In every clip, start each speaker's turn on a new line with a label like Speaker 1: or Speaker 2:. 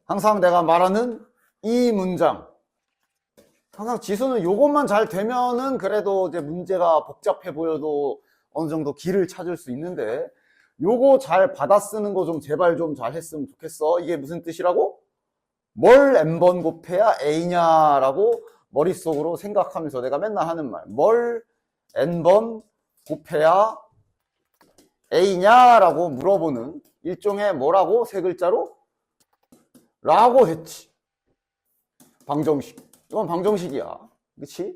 Speaker 1: 항상 내가 말하는 이 문장. 항상 지수는 요것만 잘 되면은 그래도 이제 문제가 복잡해 보여도 어느 정도 길을 찾을 수 있는데, 요거 잘 받아 쓰는 거 좀 제발 좀 잘 했으면 좋겠어. 이게 무슨 뜻이라고? 뭘 n번 곱해야 a냐라고 머릿속으로 생각하면서 내가 맨날 하는 말. 뭘 n번 곱해야 a냐라고 물어보는 일종의 뭐라고? 세 글자로? 라고 했지. 방정식. 이건 방정식이야. 그치?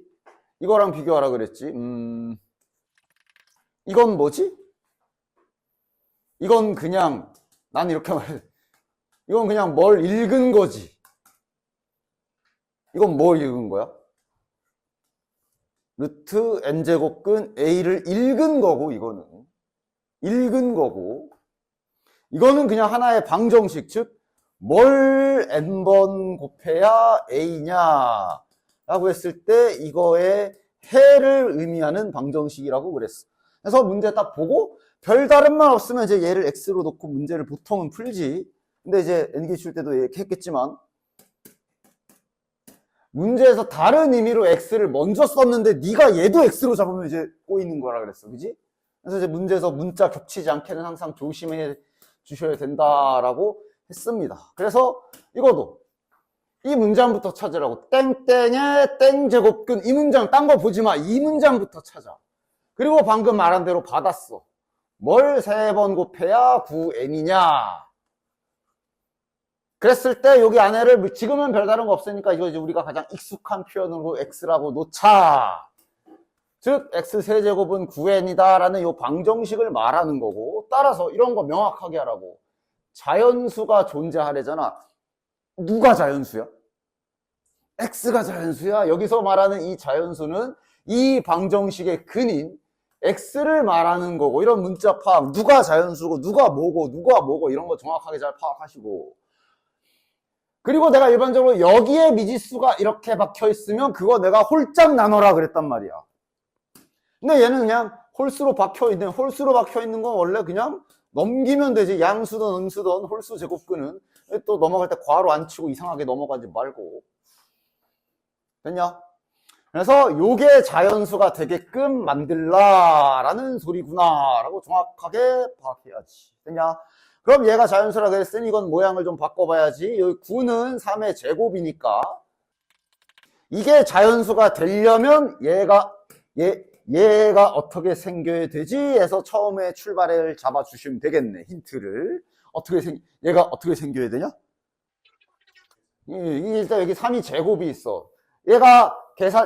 Speaker 1: 이거랑 비교하라 그랬지. 이건 뭐지? 이건 그냥, 난 이렇게 말해. 이건 그냥 뭘 읽은 거지. 이건 뭘 읽은 거야? 루트 n제곱근 a를 읽은 거고, 이거는. 읽은 거고. 이거는 그냥 하나의 방정식, 즉, 뭘 n번 곱해야 a냐 라고 했을 때 이거의 해를 의미하는 방정식이라고 그랬어. 그래서 문제 딱 보고 별다른 말 없으면 이제 얘를 x로 놓고 문제를 보통은 풀지. 근데 이제 n기출 때도 얘기했겠지만 문제에서 다른 의미로 x를 먼저 썼는데 네가 얘도 x로 잡으면 이제 꼬이는 거라 그랬어. 그지? 그래서 이제 문제에서 문자 겹치지 않게는 항상 조심해 주셔야 된다라고 했습니다. 그래서 이것도 이 문장부터 찾으라고. 땡땡의 땡제곱근. 이 문장 딴 거 보지 마. 이 문장부터 찾아. 그리고 방금 말한 대로 받았어. 뭘 3번 곱해야 9n이냐. 그랬을 때 여기 안에를 지금은 별다른 거 없으니까 이거 이제 우리가 가장 익숙한 표현으로 x라고 놓자. 즉 x 세제곱은 9n이다 라는 이 방정식을 말하는 거고, 따라서 이런 거 명확하게 하라고. 자연수가 존재하래잖아. 누가 자연수야? x가 자연수야. 여기서 말하는 이 자연수는 이 방정식의 근인 x를 말하는 거고, 이런 문자 파악, 누가 자연수고 누가 뭐고 이런 거 정확하게 잘 파악하시고, 그리고 내가 일반적으로 여기에 미지수가 이렇게 박혀 있으면 그거 내가 홀짝 나눠라 그랬단 말이야. 근데 얘는 그냥 홀수로 박혀 있는 건 원래 그냥 넘기면 되지. 양수든 음수든 홀수 제곱근은 또 넘어갈 때 괄호 안 치고 이상하게 넘어가지 말고. 됐냐? 그래서 요게 자연수가 되게끔 만들라라는 소리구나 라고 정확하게 파악해야지. 됐냐? 그럼 얘가 자연수라 그랬으니 이건 모양을 좀 바꿔봐야지. 여기 9는 3의 제곱이니까 이게 자연수가 되려면 얘가 어떻게 생겨야 되지? 해서 처음에 출발을 잡아주시면 되겠네. 힌트를. 얘가 어떻게 생겨야 되냐? 일단 여기 3이 제곱이 있어. 얘가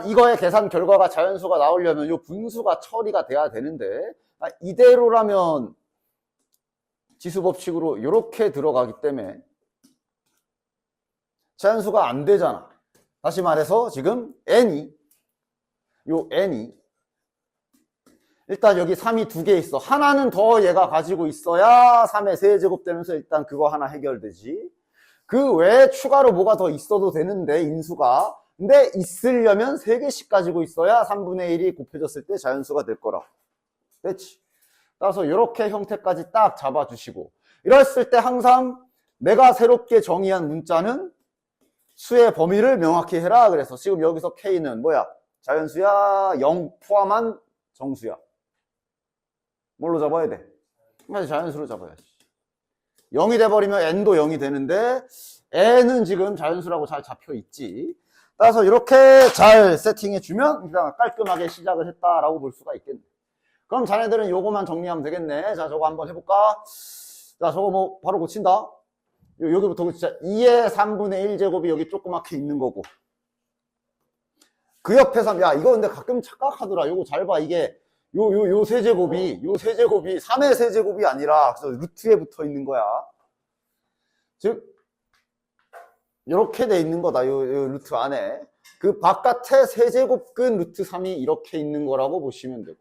Speaker 1: 이거의 계산 결과가 자연수가 나오려면 요 분수가 처리가 돼야 되는데, 이대로라면 지수법칙으로 이렇게 들어가기 때문에 자연수가 안 되잖아. 다시 말해서 지금 n이 일단 여기 3이 2개 있어. 하나는 더 얘가 가지고 있어야 3의 세제곱 되면서 일단 그거 하나 해결되지. 그 외에 추가로 뭐가 더 있어도 되는데, 인수가. 근데 있으려면 3개씩 가지고 있어야 3분의 1이 곱해졌을 때 자연수가 될 거라. 됐지? 따라서 이렇게 형태까지 딱 잡아주시고, 이랬을 때 항상 내가 새롭게 정의한 문자는 수의 범위를 명확히 해라. 그래서 지금 여기서 K는 뭐야? 자연수야? 0 포함한 정수야? 뭘로 잡아야 돼? 자연수로 잡아야지. 0이 돼버리면 n도 0이 되는데 n은 지금 자연수라고 잘 잡혀 있지. 따라서 이렇게 잘 세팅해주면 일단 깔끔하게 시작을 했다라고 볼 수가 있겠네. 그럼 자네들은 요거만 정리하면 되겠네. 자, 저거 한번 해볼까? 자, 저거 뭐 바로 고친다. 여기부터 진짜 2의 3분의 1제곱이 여기 조그맣게 있는 거고, 그 옆에서 야 이거 근데 가끔 착각하더라. 요거 잘 봐. 이게 요 세제곱이 3의 세제곱이 아니라 그래서 루트에 붙어 있는 거야. 즉 이렇게 돼 있는 거다. 요 루트 안에 그 바깥에 세제곱근 루트 3이 이렇게 있는 거라고 보시면 되고,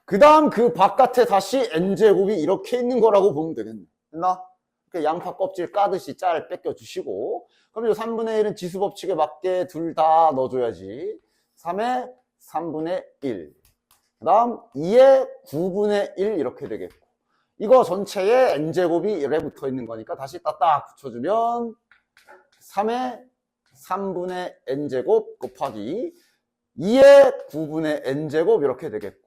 Speaker 1: 그 다음 그 바깥에 다시 n제곱이 이렇게 있는 거라고 보면 되겠네. 됐나? 양파 껍질 까듯이 짤 뺏겨 주시고, 그럼 이 3분의 1은 지수법칙에 맞게 둘 다 넣어줘야지. 3의 3분의 1, 그 다음 2의 9분의 1 이렇게 되겠고, 이거 전체에 n제곱이 이래 붙어 있는 거니까 다시 딱 붙여주면 3의 3분의 n제곱 곱하기 2의 9분의 n제곱 이렇게 되겠고,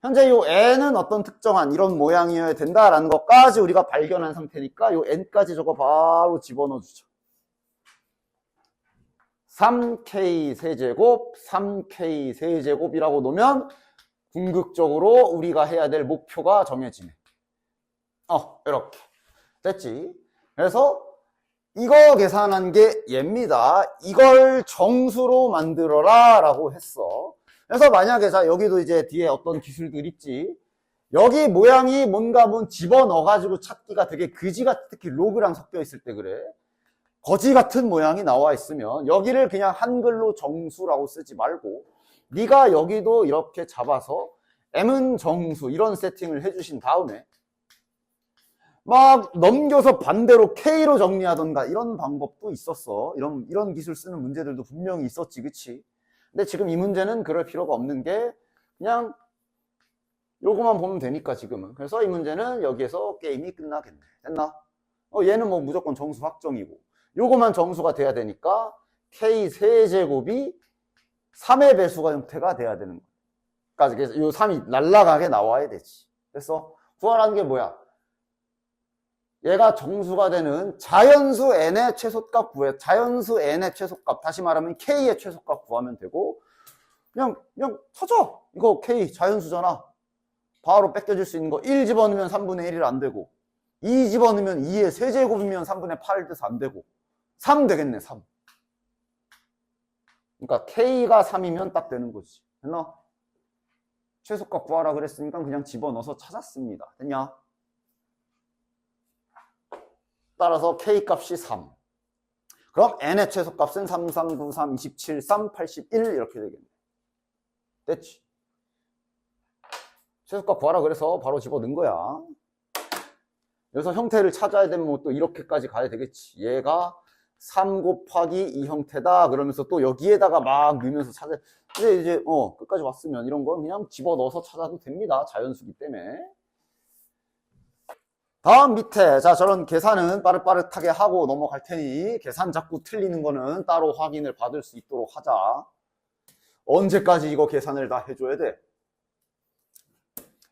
Speaker 1: 현재 이 n은 어떤 특정한 이런 모양이어야 된다라는 것까지 우리가 발견한 상태니까 이 n까지 저거 바로 집어넣어 주죠. 3k 세제곱, 3k 세제곱이라고 놓으면 궁극적으로 우리가 해야 될 목표가 정해지네. 이렇게 됐지. 그래서 이거 계산한 게 얘입니다. 이걸 정수로 만들어라 라고 했어. 그래서 만약에 자 여기도 이제 뒤에 어떤 기술들 있지. 여기 모양이 뭔가 집어넣어가지고 찾기가 되게 그지같이, 특히 로그랑 섞여 있을 때 그래. 거지 같은 모양이 나와 있으면 여기를 그냥 한글로 정수라고 쓰지 말고 네가 여기도 이렇게 잡아서 m은 정수 이런 세팅을 해주신 다음에 막 넘겨서 반대로 K로 정리하던가 이런 방법도 있었어. 이런 기술 쓰는 문제들도 분명히 있었지, 그치? 근데 지금 이 문제는 그럴 필요가 없는 게 그냥 요거만 보면 되니까 지금은. 그래서 이 문제는 여기에서 게임이 끝나겠네. 됐나? 얘는 뭐 무조건 정수 확정이고 요거만 정수가 돼야 되니까 K 세제곱이 3의 배수가 형태가 돼야 되는 거야. 그러니까 요 3이 날라가게 나와야 되지. 그래서 구하라는 게 뭐야? 얘가 정수가 되는 자연수 n의 최소값 구해. 자연수 n의 최소값, 다시 말하면 k의 최소값 구하면 되고, 그냥 찾아. 이거 k 자연수잖아. 바로 뺏겨질 수 있는 거 1 집어넣으면 3분의 1이 안 되고, 2 집어넣으면 2의 세제곱이면 3분의 8이 돼서 안 되고, 3 되겠네. 3. 그러니까 k가 3이면 딱 되는 거지. 됐나? 최소값 구하라 그랬으니까 그냥 집어넣어서 찾았습니다. 됐냐? 따라서 K값이 3. 그럼 N의 최소값은 3, 3, 9, 3, 27, 3, 81 이렇게 되겠네. 됐지? 최소값 구하라 그래서 바로 집어넣은 거야. 여기서 형태를 찾아야 되면 뭐 또 이렇게까지 가야 되겠지. 얘가 3 곱하기 이 형태다. 그러면서 또 여기에다가 막 넣으면서 찾아. 근데 이제 끝까지 왔으면 이런 건 그냥 집어넣어서 찾아도 됩니다. 자연수기 때문에. 다음 밑에 자 저런 계산은 빠릇빠릇하게 하고 넘어갈 테니 계산 자꾸 틀리는 거는 따로 확인을 받을 수 있도록 하자. 언제까지 이거 계산을 다 해줘야 돼?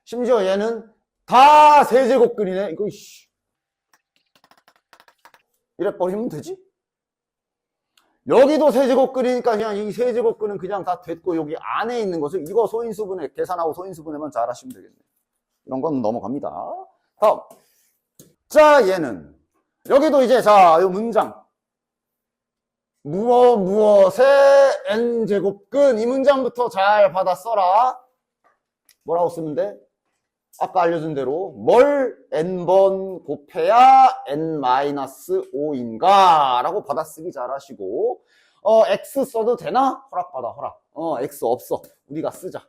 Speaker 1: 심지어 얘는 다 세제곱근이네. 이거 이래 버리면 되지? 여기도 세제곱근이니까 그냥 이 세제곱근은 그냥 다 됐고 여기 안에 있는 것을 이거 소인수분해 계산하고 소인수분해만 잘 하시면 되겠네. 이런 건 넘어갑니다. 다음. 자, 얘는 여기도 이제 이 문장 무엇에 n제곱근 이 문장부터 잘 받아 써라. 뭐라고 쓰면 돼? 아까 알려준 대로 뭘 n번 곱해야 n-5인가 라고 받아쓰기 잘 하시고 x 써도 되나? 허락받아 허락. x 없어. 우리가 쓰자.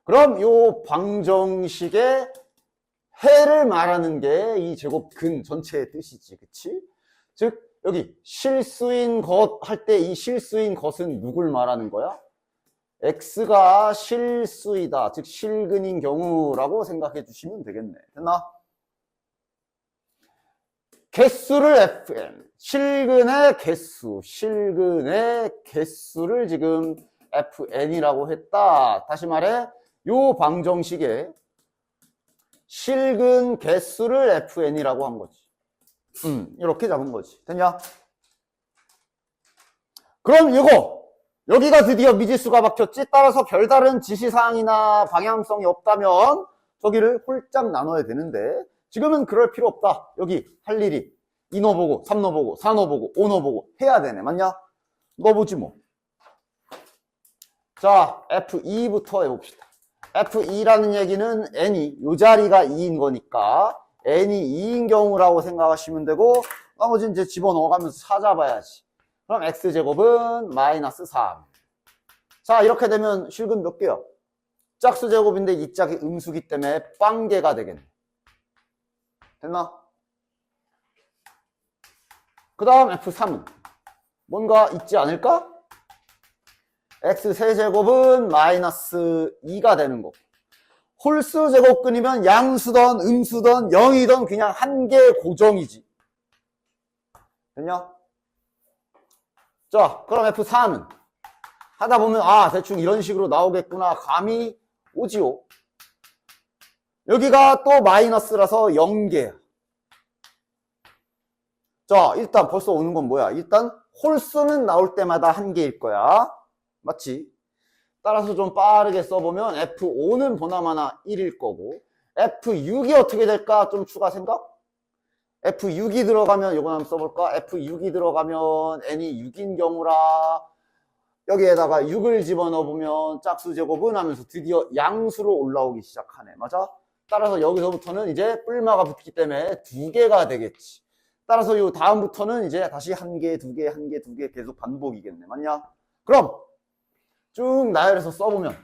Speaker 1: 그럼 요 방정식의 해를 말하는 게 이 제곱근 전체의 뜻이지, 그치? 즉 여기 실수인 것 할 때 이 실수인 것은 누굴 말하는 거야? x가 실수이다, 즉 실근인 경우라고 생각해 주시면 되겠네. 됐나? 개수를 fn, 실근의 개수를 지금 fn이라고 했다. 다시 말해 요 방정식에 실근 개수를 fn이라고 한 거지. 이렇게 잡은 거지. 됐냐? 그럼 이거 여기가 드디어 미지수가 박혔지. 따라서 별다른 지시사항이나 방향성이 없다면 저기를 홀짝 나눠야 되는데 지금은 그럴 필요 없다. 여기 할 일이 2 넣어보고 3 넣어보고 4 넣어보고 5 넣어보고 해야 되네. 맞냐? 넣어보지 뭐. 자, F2부터 해봅시다. F2라는 얘기는 n이 이 자리가 2인 거니까 n이 2인 경우라고 생각하시면 되고 나머지는 이제 집어넣어가면서 찾아봐야지. 그럼 x제곱은 마이너스 3. 자, 이렇게 되면 실근 몇 개야? 짝수 제곱인데 이 짝이 음수기 때문에 빵개가 되겠네. 됐나? 그 다음 F3은 뭔가 있지 않을까? x 세제곱은 마이너스 2가 되는 거고 홀수 제곱근이면 양수던 음수던 0이던 그냥 한 개 고정이지. 됐냐? 자, 그럼 F4는 하다 보면 대충 이런 식으로 나오겠구나 감이 오지요. 여기가 또 마이너스라서 0개야. 자, 일단 벌써 오는 건 뭐야? 일단 홀수는 나올 때마다 한 개일 거야. 맞지? 따라서 좀 빠르게 써보면 F5는 보나마나 1일 거고 F6이 어떻게 될까? 좀 추가 생각? F6이 들어가면 이거 한번 써볼까? F6이 들어가면 n이 6인 경우라 여기에다가 6을 집어넣어보면 짝수 제곱은 하면서 드디어 양수로 올라오기 시작하네. 맞아? 따라서 여기서부터는 이제 뿔마가 붙기 때문에 2개가 되겠지. 따라서 요 다음부터는 이제 다시 1개, 2개, 1개, 2개 계속 반복이겠네. 맞냐? 그럼 쭉 나열해서 써보면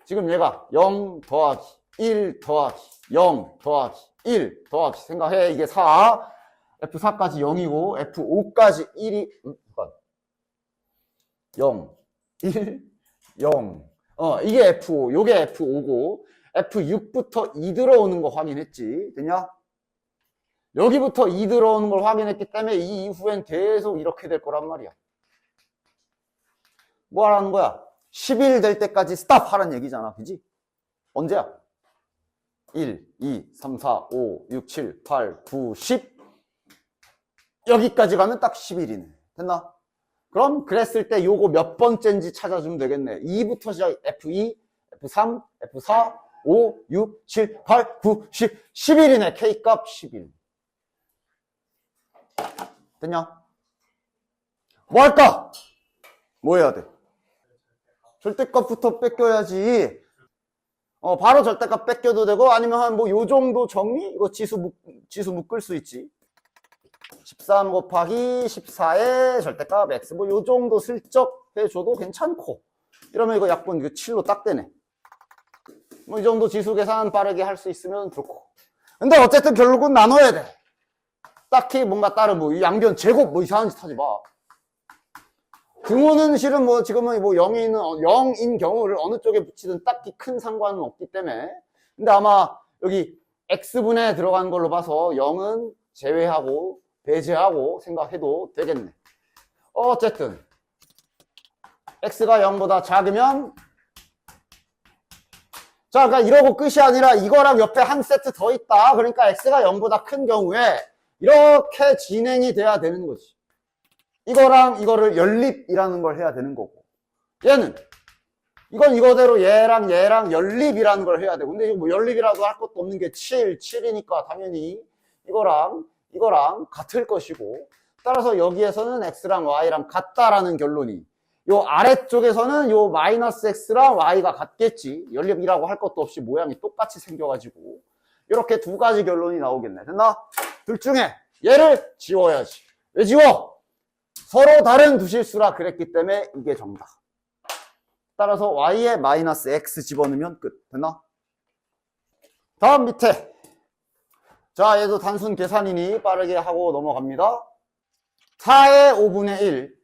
Speaker 1: 지금 얘가 0 더하기 1 더하기 0 더하기 1 더하기 생각해. 이게 4 F4까지 0이고 F5까지 1이 0 1 0 이게 F5 요게 F5고 F6부터 2 들어오는 거 확인했지. 됐냐? 여기부터 2 들어오는 걸 확인했기 때문에 이 이후엔 계속 이렇게 될 거란 말이야. 뭐 하라는 거야? 10일 될 때까지 스탑 하라는 얘기잖아. 그지? 언제야? 1, 2, 3, 4, 5, 6, 7, 8, 9, 10 여기까지 가면 딱 10일이네. 됐나? 그럼 그랬을 때 요거 몇 번째인지 찾아주면 되겠네. 2부터 시작 F2, F3, F4, 5, 6, 7, 8, 9, 10 11이네. K값 11. 됐냐? 뭐 할까? 뭐 해야 돼? 절대값부터 뺏겨야지. 바로 절대값 뺏겨도 되고 아니면 한 뭐 요 정도 정리? 이거 지수 묶을 수 있지. 13 곱하기 14의 절대값 x 뭐 요 정도 슬쩍 해줘도 괜찮고 이러면 이거 약분 이거 7로 딱 되네. 뭐 이 정도 지수 계산 빠르게 할 수 있으면 좋고. 근데 어쨌든 결국은 나눠야 돼. 딱히 뭔가 다른 뭐 양변 제곱 뭐 이상한 짓 하지 마. 등호는 실은 뭐 지금은 뭐 0인 경우를 어느 쪽에 붙이든 딱히 큰 상관은 없기 때문에. 근데 아마 여기 x분에 들어간 걸로 봐서 0은 제외하고 배제하고 생각해도 되겠네. 어쨌든 x가 0보다 작으면 자, 그러니까 이러고 끝이 아니라 이거랑 옆에 한 세트 더 있다. 그러니까 x가 0보다 큰 경우에 이렇게 진행이 돼야 되는 거지. 이거랑 이거를 연립이라는 걸 해야 되는 거고 얘는 이건 이거대로 얘랑 연립이라는 걸 해야 되고 근데 이거 뭐 연립이라도 할 것도 없는 게 7이니까 당연히 이거랑 같을 것이고 따라서 여기에서는 x랑 y랑 같다라는 결론이 요 아래쪽에서는 요 마이너스 x랑 y가 같겠지. 연립이라고 할 것도 없이 모양이 똑같이 생겨가지고 이렇게 두 가지 결론이 나오겠네. 됐나? 둘 중에 얘를 지워야지. 왜 지워? 서로 다른 두 실수라 그랬기 때문에 이게 정답. 따라서 y에 마이너스 x 집어넣으면 끝. 됐나? 다음 밑에 자 얘도 단순 계산이니 빠르게 하고 넘어갑니다. 4의 5분의 1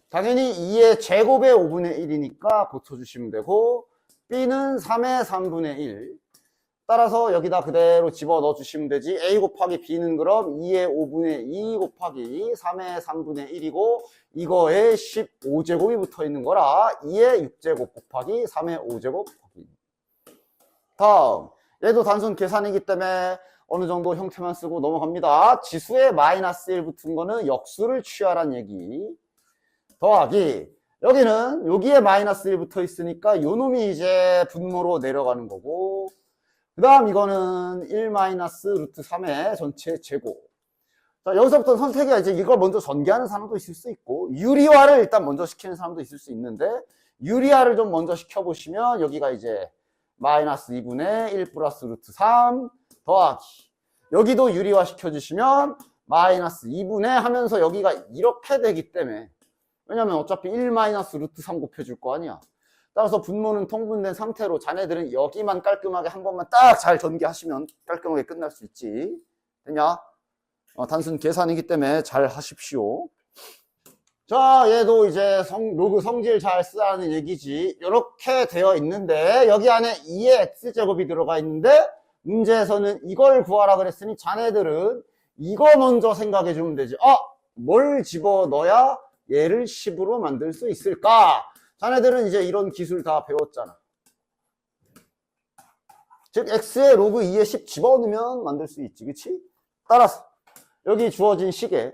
Speaker 1: 당연히 2의 제곱의 5분의 1이니까 고쳐주시면 되고 b는 3의 3분의 1 따라서 여기다 그대로 집어넣어 주시면 되지. a 곱하기 b는 그럼 2의 5분의 2 곱하기 3의 3분의 1이고 이거에 15제곱이 붙어 있는 거라 2의 6제곱 곱하기 3의 5제곱 곱하기 다음 얘도 단순 계산이기 때문에 어느 정도 형태만 쓰고 넘어갑니다. 지수에 마이너스 1 붙은 거는 역수를 취하란 얘기. 더하기 여기는 여기에 마이너스 1 붙어 있으니까 요 놈이 이제 분모로 내려가는 거고 그 다음 이거는 1 마이너스 루트 3의 전체 제곱. 자, 여기서부터 선택이야. 이제 이걸 먼저 전개하는 사람도 있을 수 있고 유리화를 일단 먼저 시키는 사람도 있을 수 있는데 유리화를 좀 먼저 시켜보시면 여기가 이제 마이너스 2분의 1 플러스 루트 3 더하기 여기도 유리화 시켜주시면 마이너스 2분의 하면서 여기가 이렇게 되기 때문에 왜냐면 어차피 1 마이너스 루트 3 곱해줄 거 아니야. 따라서 분모는 통분된 상태로 자네들은 여기만 깔끔하게 한 번만 딱 잘 전개하시면 깔끔하게 끝날 수 있지. 됐냐? 단순 계산이기 때문에 잘 하십시오. 자, 얘도 이제 로그 성질 잘 쓰라는 얘기지. 이렇게 되어 있는데 여기 안에 2의 x제곱이 들어가 있는데 문제에서는 이걸 구하라 그랬으니 자네들은 이거 먼저 생각해 주면 되지. 뭘 집어넣어야 얘를 10으로 만들 수 있을까? 자네들은 이제 이런 기술 다 배웠잖아. 즉 x에 로그 2에 10 집어넣으면 만들 수 있지. 그치? 따라서 여기 주어진 식에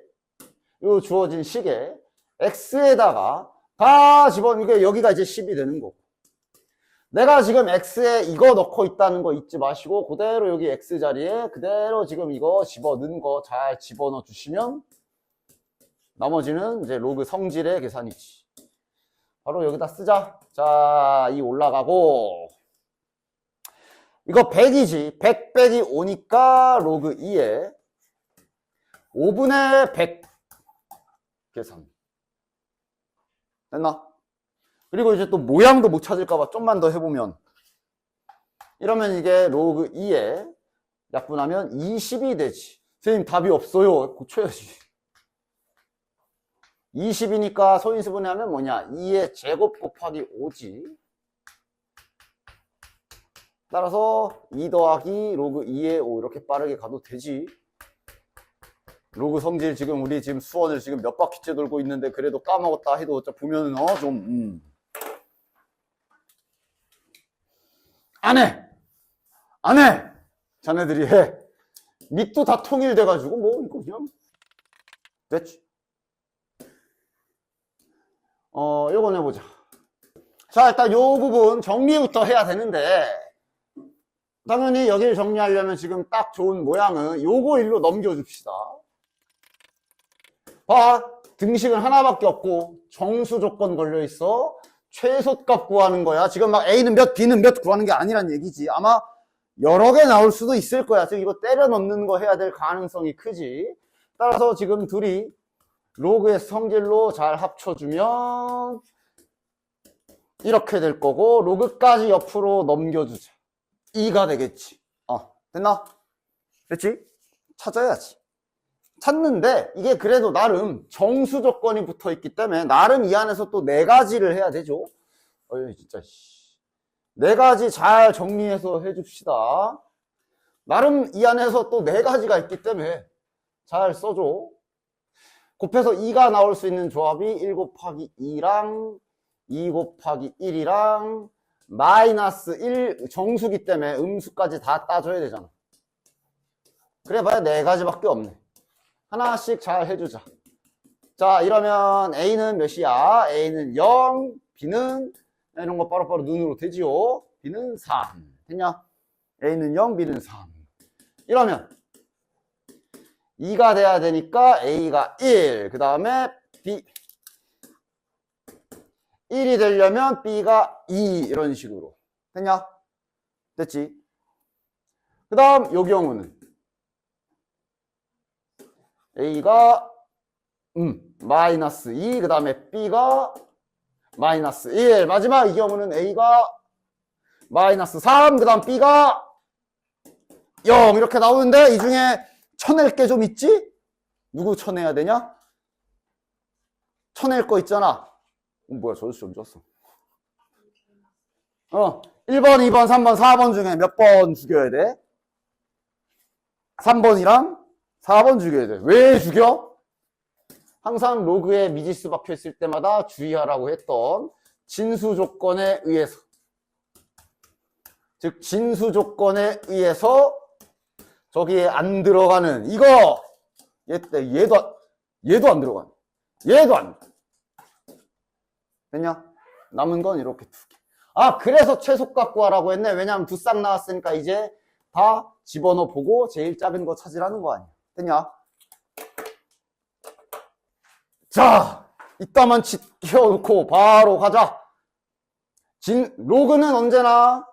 Speaker 1: 요 주어진 식에 x에다가 다 집어넣으니까 여기가 이제 10이 되는 거고. 내가 지금 x에 이거 넣고 있다는 거 잊지 마시고 그대로 여기 x 자리에 그대로 지금 이거 집어넣은 거 잘 집어넣어 주시면 나머지는 이제 로그 성질의 계산이지. 바로 여기다 쓰자. 자, 이 올라가고 이거 100이지. 100 빼기 5니까 로그 2에 5분의 100 계산. 됐나? 그리고 이제 또 모양도 못 찾을까봐 좀만 더 해보면 이러면 이게 로그 2에 약분하면 20이 되지. 선생님 답이 없어요. 고쳐야지. 20이니까 소인수분해하면 뭐냐? 2의 제곱 곱하기 5지. 따라서 2 더하기 로그 2의 5 이렇게 빠르게 가도 되지. 로그 성질 지금 우리 지금 수원을 지금 몇 바퀴째 돌고 있는데 그래도 까먹었다 해도 보면은 안 해! 자네들이 해. 밑도 다 통일돼가지고 뭐 이거 그냥 됐지. 요거 내보자. 자, 일단 요 부분 정리부터 해야 되는데 당연히 여기를 정리하려면 지금 딱 좋은 모양은 요거 일로 넘겨줍시다. 봐, 등식은 하나밖에 없고 정수 조건 걸려있어. 최소값 구하는 거야. 지금 막 A는 몇, B는 몇 구하는 게 아니란 얘기지. 아마 여러 개 나올 수도 있을 거야. 즉 이거 때려 넣는 거 해야 될 가능성이 크지. 따라서 지금 둘이 로그의 성질로 잘 합쳐주면 이렇게 될 거고 로그까지 옆으로 넘겨주자. 2가 되겠지. 됐나? 됐지? 찾아야지. 찾는데 이게 그래도 나름 정수 조건이 붙어 있기 때문에 나름 이 안에서 또 4가지를 해야 되죠. 진짜 4가지 잘 정리해서 해줍시다. 나름 이 안에서 또 4가지가 있기 때문에 잘 써줘. 곱해서 2가 나올 수 있는 조합이 1 곱하기 2랑 2 곱하기 1이랑 마이너스 1 정수기 때문에 음수까지 다 따줘야 되잖아. 그래 봐야 4가지밖에 없네. 하나씩 잘 해주자. 자, 이러면 A는 몇이야? A는 0, B는 이런 거 바로바로 눈으로 되지요. B는 3. 됐냐? A는 0, B는 3. 이러면 2가 돼야 되니까 A가 1. 그 다음에 B 1이 되려면 B가 2. 이런 식으로. 됐냐? 됐지? 그 다음 요 경우는 A가 마이너스 2, 그 다음에 B가 마이너스 1. 마지막 이 경우는 A가 마이너스 3, 그 다음 B가 0 이렇게 나오는데 이 중에 쳐낼 게 좀 있지? 누구 쳐내야 되냐? 쳐낼 거 있잖아. 뭐야, 저 시험 줬어. 1번, 2번, 3번, 4번 중에 몇 번 죽여야 돼? 3번이랑 4번 죽여야 돼. 왜 죽여? 항상 로그에 미지수 박혀 있을 때마다 주의하라고 했던 진수 조건에 의해서. 즉, 진수 조건에 의해서 저기에 안 들어가는 이거! 얘도 안 들어가네. 얘도 안. 됐냐? 남은 건 이렇게 2개. 그래서 최소값 구하라고 했네. 왜냐면 두 쌍 나왔으니까 이제 다 집어넣어 보고 제일 작은 거 찾으라는 거 아니야. 됐냐? 자, 이따만 지켜놓고 바로 가자. 로그는 언제나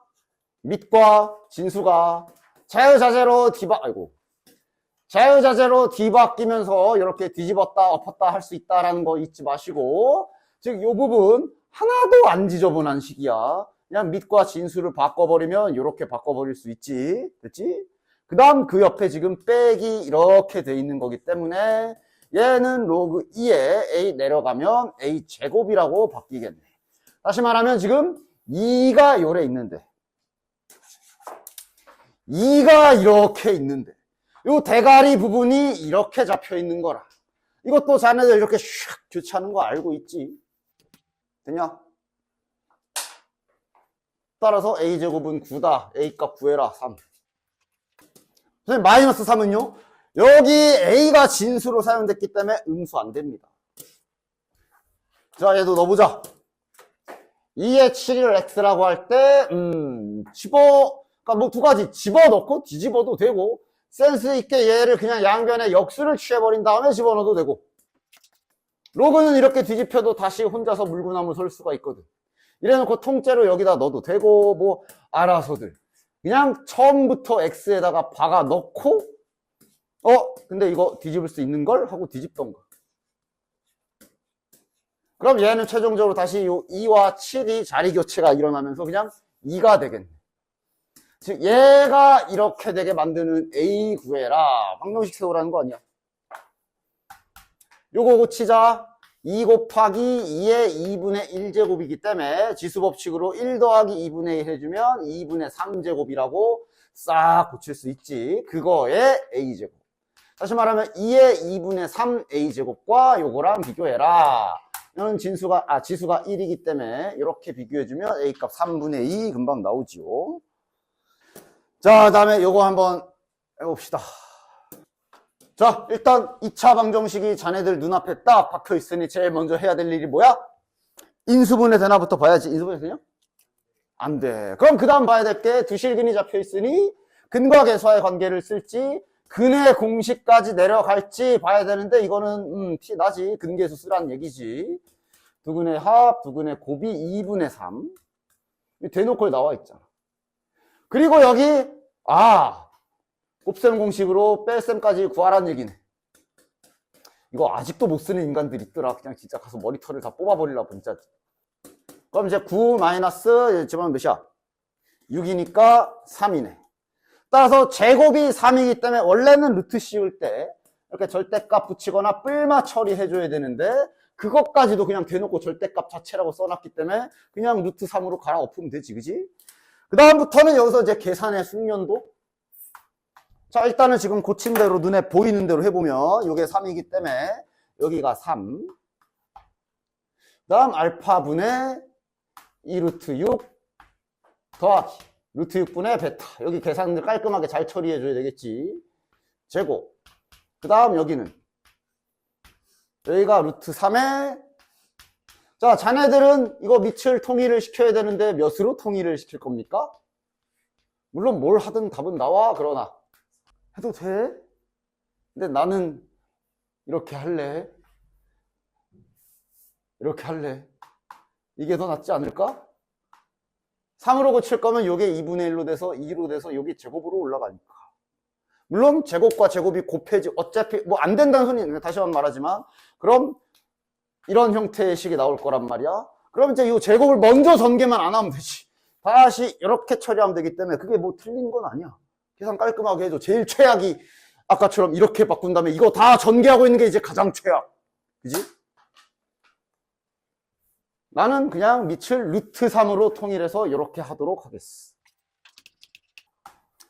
Speaker 1: 밑과 진수가 자유자재로 뒤바뀌면서 이렇게 뒤집었다 엎었다 할 수 있다라는 거 잊지 마시고, 즉, 이 부분 하나도 안 지저분한 식이야. 그냥 밑과 진수를 바꿔버리면 이렇게 바꿔버릴 수 있지. 됐지? 그 다음 그 옆에 지금 빼기 이렇게 돼 있는 거기 때문에 얘는 로그 2에 a 내려가면 a 제곱이라고 바뀌겠네. 다시 말하면 지금 2가 요래 있는데 2가 이렇게 있는데 요 대가리 부분이 이렇게 잡혀 있는 거라. 이것도 자네들 이렇게 슉 교체하는 거 알고 있지? 됐냐? 따라서 a제곱은 9다. a값 구해라. 3. 선생님 마이너스 3은요? 여기 a가 진수로 사용됐기 때문에 음수 안 됩니다. 자, 얘도 넣어보자. 2의 7을 x라고 할 때 그러니까 뭐 두 가지 집어넣고 뒤집어도 되고 센스 있게 얘를 그냥 양변에 역수를 취해버린 다음에 집어넣어도 되고 로그는 이렇게 뒤집혀도 다시 혼자서 물구나무 설 수가 있거든. 이래놓고 통째로 여기다 넣어도 되고 뭐 알아서들 그냥 처음부터 x에다가 박아 넣고 근데 이거 뒤집을 수 있는 걸 하고 뒤집던가. 그럼 얘는 최종적으로 다시 요 2와 7이 자리 교체가 일어나면서 그냥 2가 되겠네. 즉 얘가 이렇게 되게 만드는 a 구해라. 방정식 세우라는 거 아니야. 요거 고치자. 2 곱하기 2의 2분의 1제곱이기 때문에 지수법칙으로 1 더하기 2분의 1 해주면 2분의 3제곱이라고 싹 고칠 수 있지. 그거의 a제곱. 다시 말하면 2의 2분의 3 a제곱과 요거랑 비교해라. 이는 지수가 1이기 때문에 이렇게 비교해주면 a값 3분의 2 금방 나오지요. 자, 다음에 요거 한번 해봅시다. 자, 일단 2차 방정식이 자네들 눈앞에 딱 박혀 있으니 제일 먼저 해야 될 일이 뭐야? 인수분해 되나부터 봐야지. 인수분해 되냐? 안 돼. 그럼 그 다음 봐야 될 게 두실근이 잡혀 있으니 근과 계수와의 관계를 쓸지 근의 공식까지 내려갈지 봐야 되는데 이거는 티 나지. 근계수 쓰라는 얘기지. 두근의 합, 두근의 곱이 2분의 3 대놓고 나와 있잖아. 그리고 여기 곱셈 공식으로 뺄셈까지 구하라는 얘기네. 이거 아직도 못 쓰는 인간들 있더라. 그냥 진짜 가서 머리털을 다 뽑아버리려고 진짜. 그럼 이제 9 마이너스 지금 몇이야? 6이니까 3이네. 따라서 제곱이 3이기 때문에 원래는 루트 씌울 때 이렇게 절대값 붙이거나 뿔마 처리해줘야 되는데 그것까지도 그냥 대놓고 절대값 자체라고 써놨기 때문에 그냥 루트 3으로 갈아엎으면 되지, 그지? 그 다음부터는 여기서 이제 계산의 숙련도. 자, 일단은 지금 고친 대로 눈에 보이는 대로 해보면 이게 3이기 때문에 여기가 3. 그 다음 알파분의 2루트 6 더하기 루트 6분의 베타. 여기 계산을 깔끔하게 잘 처리해줘야 되겠지. 제곱. 그 다음 여기는 여기가 루트 3에 자, 자네들은 이거 밑을 통일을 시켜야 되는데 몇으로 통일을 시킬 겁니까? 물론 뭘 하든 답은 나와. 그러나 해도 돼? 근데 나는 이렇게 할래. 이렇게 할래. 이게 더 낫지 않을까? 3으로 고칠 거면 이게 2분의 1로 돼서 2로 돼서 여기 제곱으로 올라가니까. 물론 제곱과 제곱이 곱해지 어차피 뭐 안 된다는 소리는 다시 한번 말하지만 그럼 이런 형태의 식이 나올 거란 말이야. 그럼 이제 이 제곱을 먼저 전개만 안 하면 되지. 다시 이렇게 처리하면 되기 때문에 그게 뭐 틀린 건 아니야. 계산 깔끔하게 해줘. 제일 최악이 아까처럼 이렇게 바꾼 다음에 이거 다 전개하고 있는 게 이제 가장 최악. 그지? 나는 그냥 밑을 루트 3으로 통일해서 이렇게 하도록 하겠어.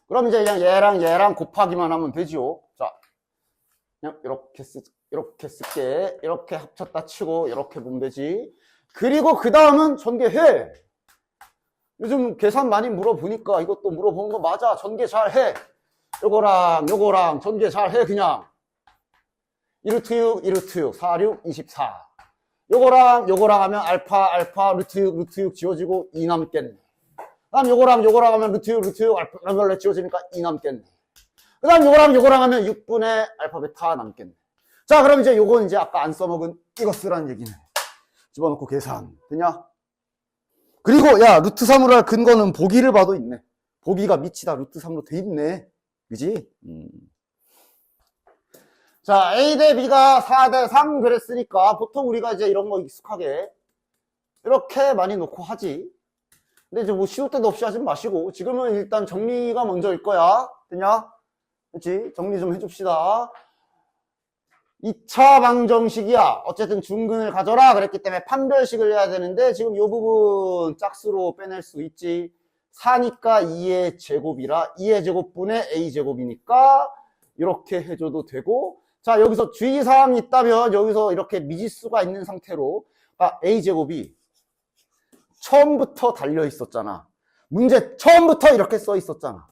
Speaker 1: 그럼 이제 그냥 얘랑 곱하기만 하면 되지요. 자, 그냥 이렇게 쓸게. 이렇게 합쳤다 치고 이렇게 보면 되지. 그리고 그 다음은 전개해. 요즘 계산 많이 물어보니까 이것도 물어보는 거 맞아. 전개 잘 해. 요거랑 전개 잘 해. 그냥 1루트 6, 1루트 6, 4, 6, 24. 요거랑 하면 알파, 루트 6 지워지고 2 남겠네. 그 다음 요거랑 하면 루트 6, 알파, 지워지니까 2 남겠네. 그 다음 요거랑 하면 6분의 알파, 베타 남겠네. 자, 그럼 이제 요건 이제 아까 안 써먹은 이거 쓰라는 얘기네. 집어넣고 계산. 되냐? 그리고 야, 루트 3으로 할 근거는 보기를 봐도 있네. 보기가 밑이다. 루트 3으로 돼 있네. 그지? 자, A 대 B가 4 대 3 그랬으니까 보통 우리가 이제 이런 거 익숙하게 이렇게 많이 놓고 하지. 근데 이제 뭐 쉬울 때도 없이 하지 마시고 지금은 일단 정리가 먼저일 거야. 되냐? 그치? 정리 좀 해줍시다. 2차 방정식이야. 어쨌든 중근을 가져라 그랬기 때문에 판별식을 해야 되는데 지금 이 부분 짝수로 빼낼 수 있지. 4니까 2의 제곱이라 2의 제곱분의 a제곱이니까 이렇게 해줘도 되고, 자 여기서 주의사항이 있다면 여기서 이렇게 미지수가 있는 상태로, 그러니까 a제곱이 처음부터 달려 있었잖아. 문제 처음부터 이렇게 써 있었잖아.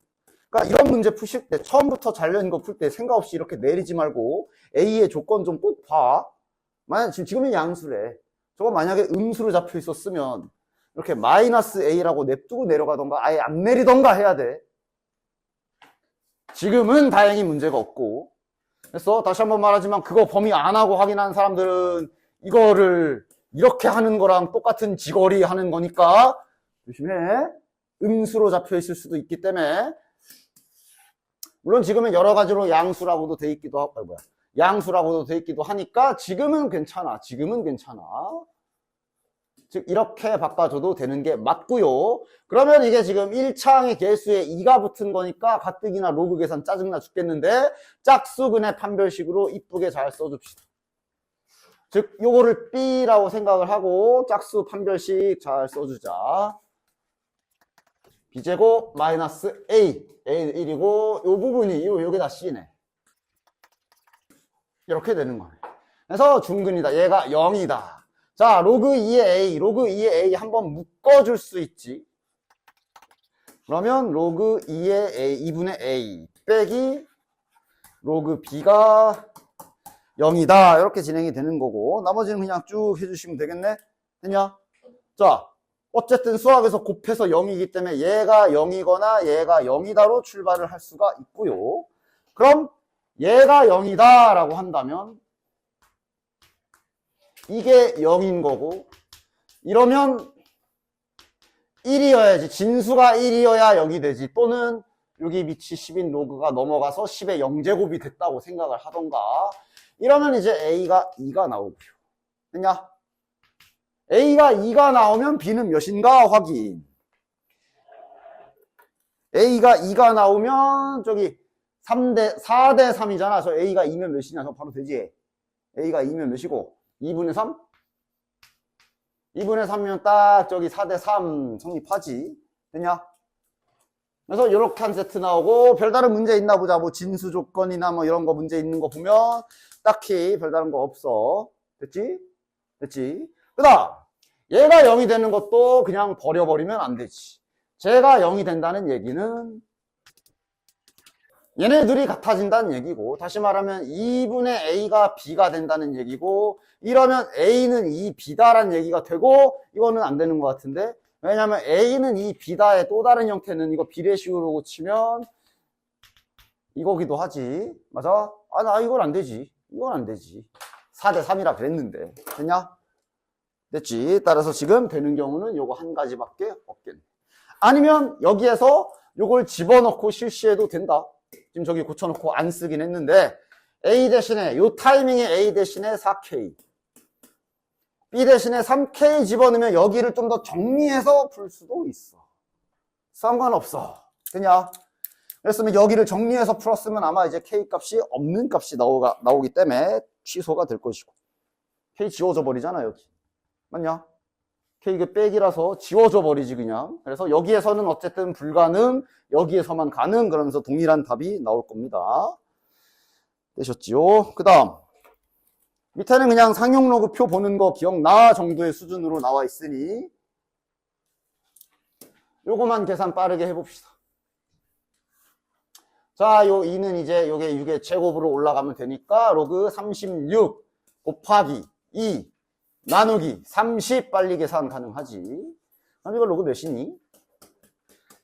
Speaker 1: 그러니까 이런 문제 푸실 때 처음부터 잘려있는 거 풀 때 생각 없이 이렇게 내리지 말고 A의 조건 좀 꼭 봐. 만약 지금은 양수래. 저거 만약에 음수로 잡혀 있었으면 이렇게 마이너스 A라고 냅두고 내려가던가 아예 안 내리던가 해야 돼. 지금은 다행히 문제가 없고. 그래서 다시 한번 말하지만 그거 범위 안 하고 확인한 사람들은 이거를 이렇게 하는 거랑 똑같은 지거리 하는 거니까 조심해. 음수로 잡혀 있을 수도 있기 때문에. 물론 지금은 여러 가지로 양수라고도 돼 있기도 하고, 양수라고도 돼 있기도 하니까 지금은 괜찮아. 지금은 괜찮아. 즉 이렇게 바꿔줘도 되는 게 맞고요. 그러면 이게 지금 1차항의 개수에 2가 붙은 거니까 가뜩이나 로그 계산 짜증나 죽겠는데 짝수근의 판별식으로 이쁘게 잘 써줍시다. 즉 요거를 B라고 생각을 하고 짝수 판별식 잘 써주자. B제곱 마이너스 A, A는 1이고 요 부분이 여기다 C네. 이렇게 되는 거네. 그래서 중근이다. 얘가 0이다. 자, 로그 2의 A, 로그 2의 A 한번 묶어줄 수 있지. 그러면 로그 2의 A, 2분의 A 빼기 로그 B가 0이다. 이렇게 진행이 되는 거고 나머지는 그냥 쭉 해주시면 되겠네. 됐냐? 자, 어쨌든 수학에서 곱해서 0이기 때문에 얘가 0이거나 얘가 0이다로 출발을 할 수가 있고요. 그럼 얘가 0이다 라고 한다면 이게 0인 거고, 이러면 1이어야지. 진수가 1이어야 0이 되지. 또는 여기 밑이 10인 로그가 넘어가서 10의 0제곱이 됐다고 생각을 하던가. 이러면 이제 A가 2가 나오고요. 됐냐? A가 2가 나오면 B는 몇인가 확인. A가 2가 나오면 저기 4대 3이잖아. 저 A가 2면 몇이냐? 저 바로 되지. A가 2면 몇이고 2분의 3? 2분의 3이면 딱 저기 4대 3 성립하지. 됐냐? 그래서 이렇게 한 세트 나오고 별다른 문제 있나 보자. 뭐 진수 조건이나 뭐 이런 거 문제 있는 거 보면 딱히 별다른 거 없어. 됐지? 됐지? 그 다음 얘가 0이 되는 것도 그냥 버려버리면 안 되지. 쟤가 0이 된다는 얘기는 얘네들이 같아진다는 얘기고, 다시 말하면 2분의 A가 B가 된다는 얘기고, 이러면 A는 2B다라는 얘기가 되고, 이거는 안 되는 것 같은데, 왜냐면 A는 2B다의 또 다른 형태는 이거 비례식으로 고치면 이거기도 하지. 맞아? 아, 나 이건 안 되지. 이건 안 되지. 4대 3이라 그랬는데. 됐냐? 됐지? 따라서 지금 되는 경우는 요거 한 가지밖에 없겠네. 아니면 여기에서 요걸 집어넣고 실시해도 된다. 지금 저기 고쳐놓고 안 쓰긴 했는데 A 대신에 요 타이밍에 A 대신에 4K B 대신에 3K 집어넣으면 여기를 좀 더 정리해서 풀 수도 있어. 상관없어. 되냐? 그랬으면 여기를 정리해서 풀었으면 아마 이제 K 값이 없는 값이 나오기 때문에 취소가 될 것이고, K 지워져 버리잖아 여기. 맞냐? K 이게 빼기라서 지워져 버리지 그냥. 그래서 여기에서는 어쨌든 불가능, 여기에서만 가능. 그러면서 동일한 답이 나올 겁니다. 되셨지요? 그 다음 밑에는 그냥 상용 로그 표 보는 거 기억나 정도의 수준으로 나와 있으니 요거만 계산 빠르게 해봅시다. 자, 요 2는 이제 요게 6의 제곱으로 올라가면 되니까 로그 36 곱하기 2 나누기 30 빨리 계산 가능하지. 그럼 이거 로그 몇이니?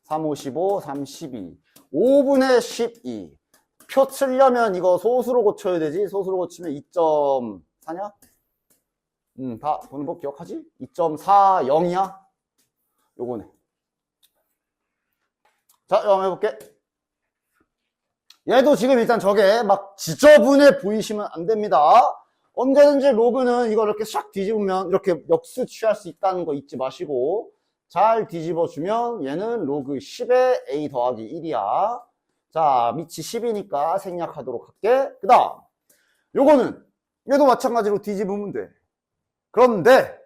Speaker 1: 3, 5, 15, 32 5분의 12 표 틀려면 이거 소수로 고쳐야 되지. 소수로 고치면 2.4냐? 다 보는 법 기억하지? 2.40이야? 요거네. 자, 한번 해볼게. 얘도 지금 일단 저게 막 지저분해 보이시면 안 됩니다. 언제든지 로그는 이걸 이렇게 샥 뒤집으면 이렇게 역수 취할 수 있다는 거 잊지 마시고 잘 뒤집어주면 얘는 로그 10에 A 더하기 1이야. 자, 밑이 10이니까 생략하도록 할게. 그 다음 요거는 얘도 마찬가지로 뒤집으면 돼. 그런데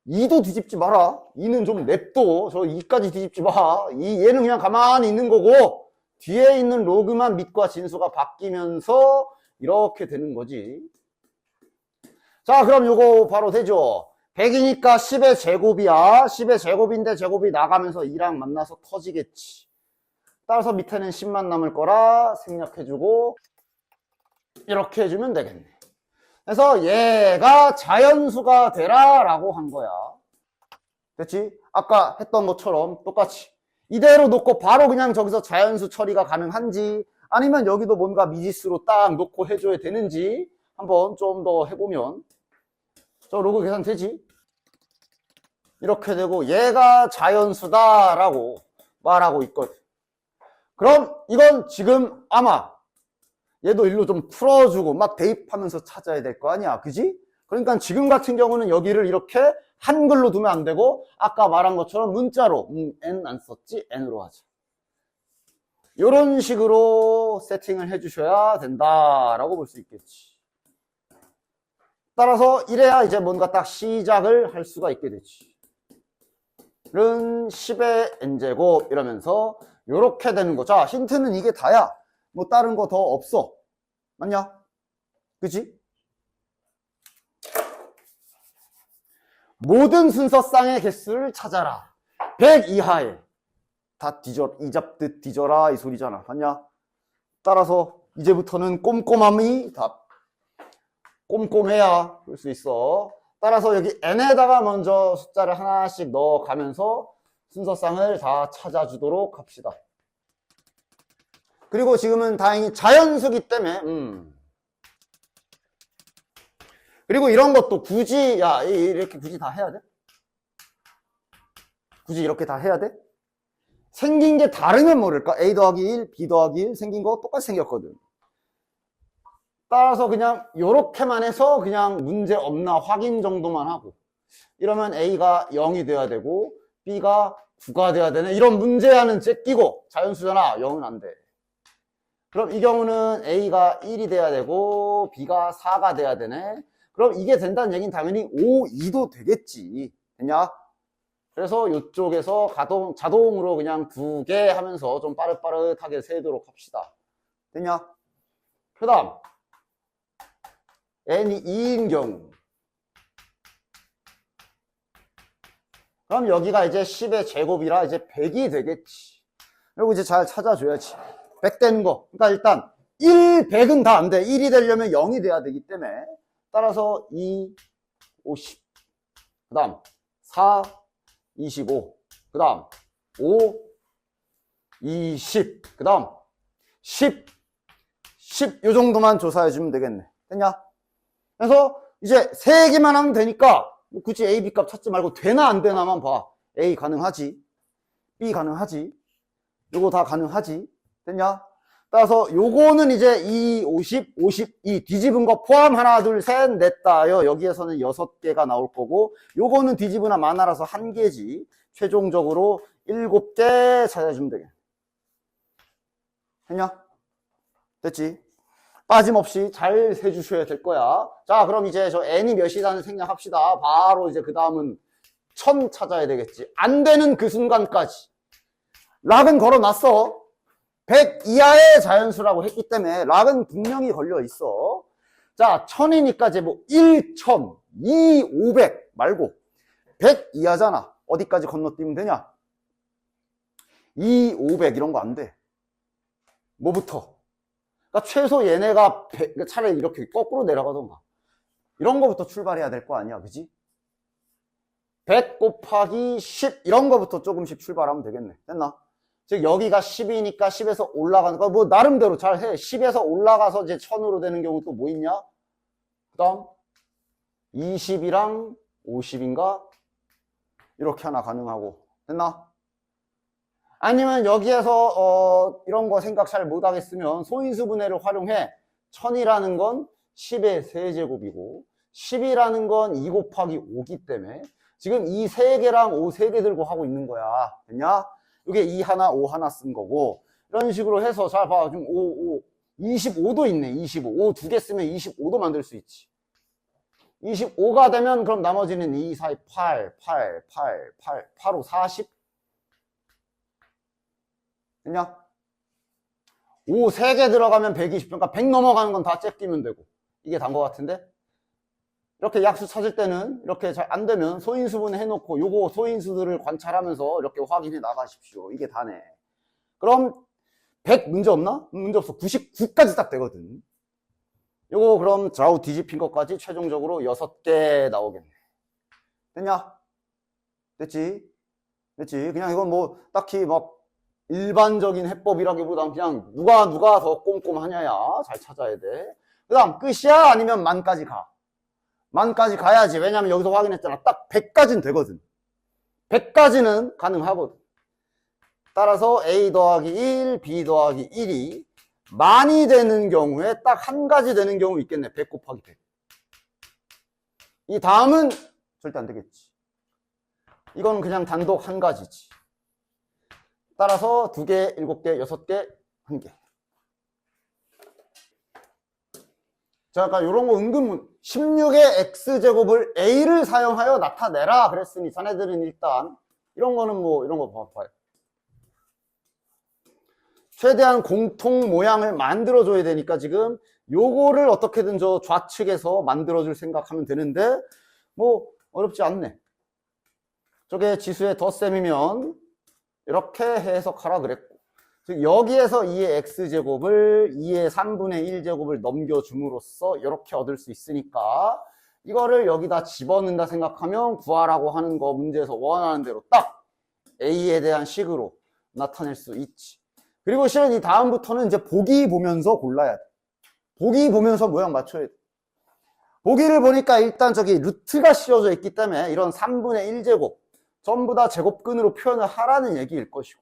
Speaker 1: 2도 뒤집지 마라. 2는 좀 냅둬. 저 2까지 뒤집지 마. 얘는 그냥 가만히 있는 거고 뒤에 있는 로그만 밑과 진수가 바뀌면서 이렇게 되는 거지. 자, 그럼 요거 바로 되죠. 100이니까 10의 제곱이야. 10의 제곱인데 제곱이 나가면서 2랑 만나서 터지겠지. 따라서 밑에는 10만 남을 거라 생략해주고 이렇게 해주면 되겠네. 그래서 얘가 자연수가 되라 라고 한 거야. 됐지? 아까 했던 것처럼 똑같이 이대로 놓고 바로 그냥 저기서 자연수 처리가 가능한지 아니면 여기도 뭔가 미지수로 딱 놓고 해줘야 되는지 한번 좀 더 해보면 저 로그 계산 되지? 이렇게 되고 얘가 자연수다 라고 말하고 있거든. 그럼 이건 지금 아마 얘도 일로 좀 풀어주고 막 대입하면서 찾아야 될 거 아니야. 그지? 그러니까 지금 같은 경우는 여기를 이렇게 한글로 두면 안 되고 아까 말한 것처럼 문자로 N 안 썼지? N으로 하자. 이런 식으로 세팅을 해주셔야 된다라고 볼 수 있겠지. 따라서 이래야 이제 뭔가 딱 시작을 할 수가 있게 되지. 는 10의 n제곱 이러면서 이렇게 되는 거. 자, 힌트는 이게 다야. 뭐 다른 거 더 없어. 맞냐? 그치? 모든 순서쌍의 개수를 찾아라. 100 이하에 다 뒤져, 이잡듯 뒤져라 이 소리잖아. 맞냐? 따라서 이제부터는 꼼꼼함이 다 꼼꼼해야 볼 수 있어. 따라서 여기 n에다가 먼저 숫자를 하나씩 넣어가면서 순서쌍을 다 찾아주도록 합시다. 그리고 지금은 다행히 자연수기 때문에 그리고 이런 것도 굳이 야 이렇게 굳이 다 해야 돼? 굳이 이렇게 다 해야 돼? 생긴 게 다르면 모를까? A 더하기 1, B 더하기 1 생긴 거 똑같이 생겼거든. 따라서 그냥 요렇게만 해서 그냥 문제 없나 확인 정도만 하고 이러면 A가 0이 돼야 되고 B가 9가 돼야 되네. 이런 문제와는 제끼고 자연수잖아. 0은 안 돼. 그럼 이 경우는 A가 1이 돼야 되고 B가 4가 돼야 되네. 그럼 이게 된다는 얘기는 당연히 5, 2도 되겠지. 됐냐? 그래서 이쪽에서 자동으로 그냥 2개 하면서 좀 빠릇빠릇하게 세도록 합시다. 됐냐? 그 다음 n이 2인 경우 그럼 여기가 이제 10의 제곱이라 이제 100이 되겠지. 그리고 이제 잘 찾아줘야지. 100 되는 거. 그러니까 일단 1, 100은 다 안 돼. 1이 되려면 0이 돼야 되기 때문에 따라서 2, 50. 그 다음 4, 25. 그 다음 5, 20. 그 다음 10. 10 요 정도만 조사해주면 되겠네. 됐냐? 그래서 이제 3개만 하면 되니까 굳이 A, B 값 찾지 말고 되나 안 되나만 봐. A 가능하지. B 가능하지. 요거 다 가능하지. 됐냐? 따라서 요거는 이제 2, 50, 52 뒤집은 거 포함 하나, 둘, 셋, 넷, 다요. 여기에서는 6개가 나올 거고 요거는 뒤집으나 마나라서 1개지. 최종적으로 7개 찾아주면 되겠네. 됐냐? 됐지? 빠짐없이 잘 세주셔야 될 거야. 자, 그럼 이제 저 n이 몇이라는 생략합시다. 바로 이제 그 다음은 1000 찾아야 되겠지. 안 되는 그 순간까지. 락은 걸어놨어. 100 이하의 자연수라고 했기 때문에 락은 분명히 걸려 있어. 자, 1000이니까 이제 뭐 1, 1000, 2, 500 말고 100 이하잖아. 어디까지 건너뛰면 되냐? 2, 500 이런 거 안 돼. 뭐부터? 그러니까 최소 얘네가 100, 차라리 이렇게 거꾸로 내려가던가 이런 거부터 출발해야 될 거 아니야. 그지? 100 곱하기 10 이런 거부터 조금씩 출발하면 되겠네. 됐나? 즉 여기가 10이니까 10에서 올라가는 거 뭐 나름대로 잘 해. 10에서 올라가서 이제 1000으로 되는 경우 또 뭐 있냐? 그 다음 20이랑 50인가? 이렇게 하나 가능하고. 됐나? 아니면 여기에서 이런 거 생각 잘 못하겠으면 소인수분해를 활용해. 1000이라는 건 10의 세제곱이고 10이라는 건 2 곱하기 5기 때문에 지금 이 3개랑 5 3개 들고 하고 있는 거야. 됐냐? 이게 2 하나 5 하나 쓴 거고 이런 식으로 해서 잘 봐. 지금 25도 있네. 25. 5 2개 쓰면 25도 만들 수 있지. 25가 되면 그럼 나머지는 2, 4, 8, 8, 8, 8, 8, 5, 40? 됐냐? 5 3개 들어가면 120. 그러니까 100 넘어가는 건 다 째끼면 되고. 이게 단 것 같은데? 이렇게 약수 찾을 때는 이렇게 잘 안 되면 소인수분 해놓고 요거 소인수들을 관찰하면서 이렇게 확인해 나가십시오. 이게 다네. 그럼 100 문제 없나? 문제 없어. 99까지 딱 되거든. 요거 그럼 좌우 뒤집힌 것까지 최종적으로 6개 나오겠네. 됐냐? 됐지? 됐지? 그냥 이건 뭐 딱히 막 일반적인 해법이라기보단 그냥 누가 더 꼼꼼하냐야 잘 찾아야 돼. 그 다음 끝이야? 아니면 만까지 가? 만까지 가야지. 왜냐면 여기서 확인했잖아. 딱 100까지는 되거든. 100까지는 가능하거든. 따라서 A 더하기 1, B 더하기 1이 만이 되는 경우에 딱 한 가지 되는 경우 있겠네. 100 곱하기 100. 이 다음은 절대 안 되겠지. 이건 그냥 단독 한 가지지. 따라서 2개, 7개, 6개, 1개. 자, 아까 요런 거 은근 16의 x제곱을 a를 사용하여 나타내라 그랬으니 자네들은 일단 이런 거는 뭐 이런 거 봐봐요. 최대한 공통 모양을 만들어 줘야 되니까 지금 요거를 어떻게든 저 좌측에서 만들어 줄 생각하면 되는데 뭐 어렵지 않네. 저게 지수의 덧셈이면 이렇게 해석하라 그랬고, 즉 여기에서 2의 x제곱을 2의 3분의 1제곱을 넘겨줌으로써 이렇게 얻을 수 있으니까 이거를 여기다 집어넣는다 생각하면 구하라고 하는 거 문제에서 원하는 대로 딱 a에 대한 식으로 나타낼 수 있지. 그리고 실은 이 다음부터는 이제 보기 보면서 골라야 돼. 보기 보면서 모양 맞춰야 돼. 보기를 보니까 일단 저기 루트가 씌워져 있기 때문에 이런 3분의 1제곱 전부 다 제곱근으로 표현을 하라는 얘기일 것이고,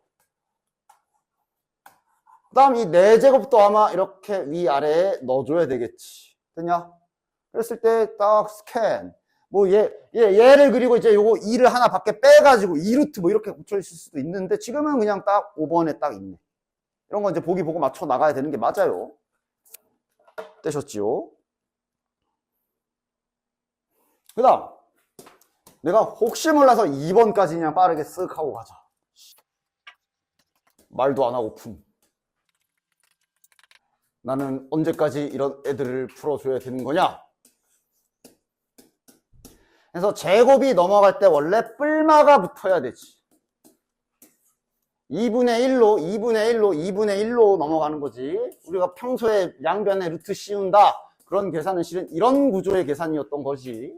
Speaker 1: 그 다음 이 4제곱도 아마 이렇게 위아래에 넣어줘야 되겠지. 됐냐? 그랬을 때 딱 스캔 뭐 얘를 그리고 이제 요거 2를 하나 밖에 빼가지고 2루트 뭐 이렇게 붙여 있을 수도 있는데 지금은 그냥 딱 5번에 딱 있네. 이런 거 이제 보기 보고 맞춰 나가야 되는 게 맞아요. 되셨지요? 그 다음 내가 혹시 몰라서 2번까지 그냥 빠르게 쓱 하고 가자. 말도 안 하고픈. 나는 언제까지 이런 애들을 풀어줘야 되는 거냐? 그래서 제곱이 넘어갈 때 원래 뿔마가 붙어야 되지. 2분의 1로 넘어가는 거지. 우리가 평소에 양변에 루트 씌운다 그런 계산은 실은 이런 구조의 계산이었던 거지.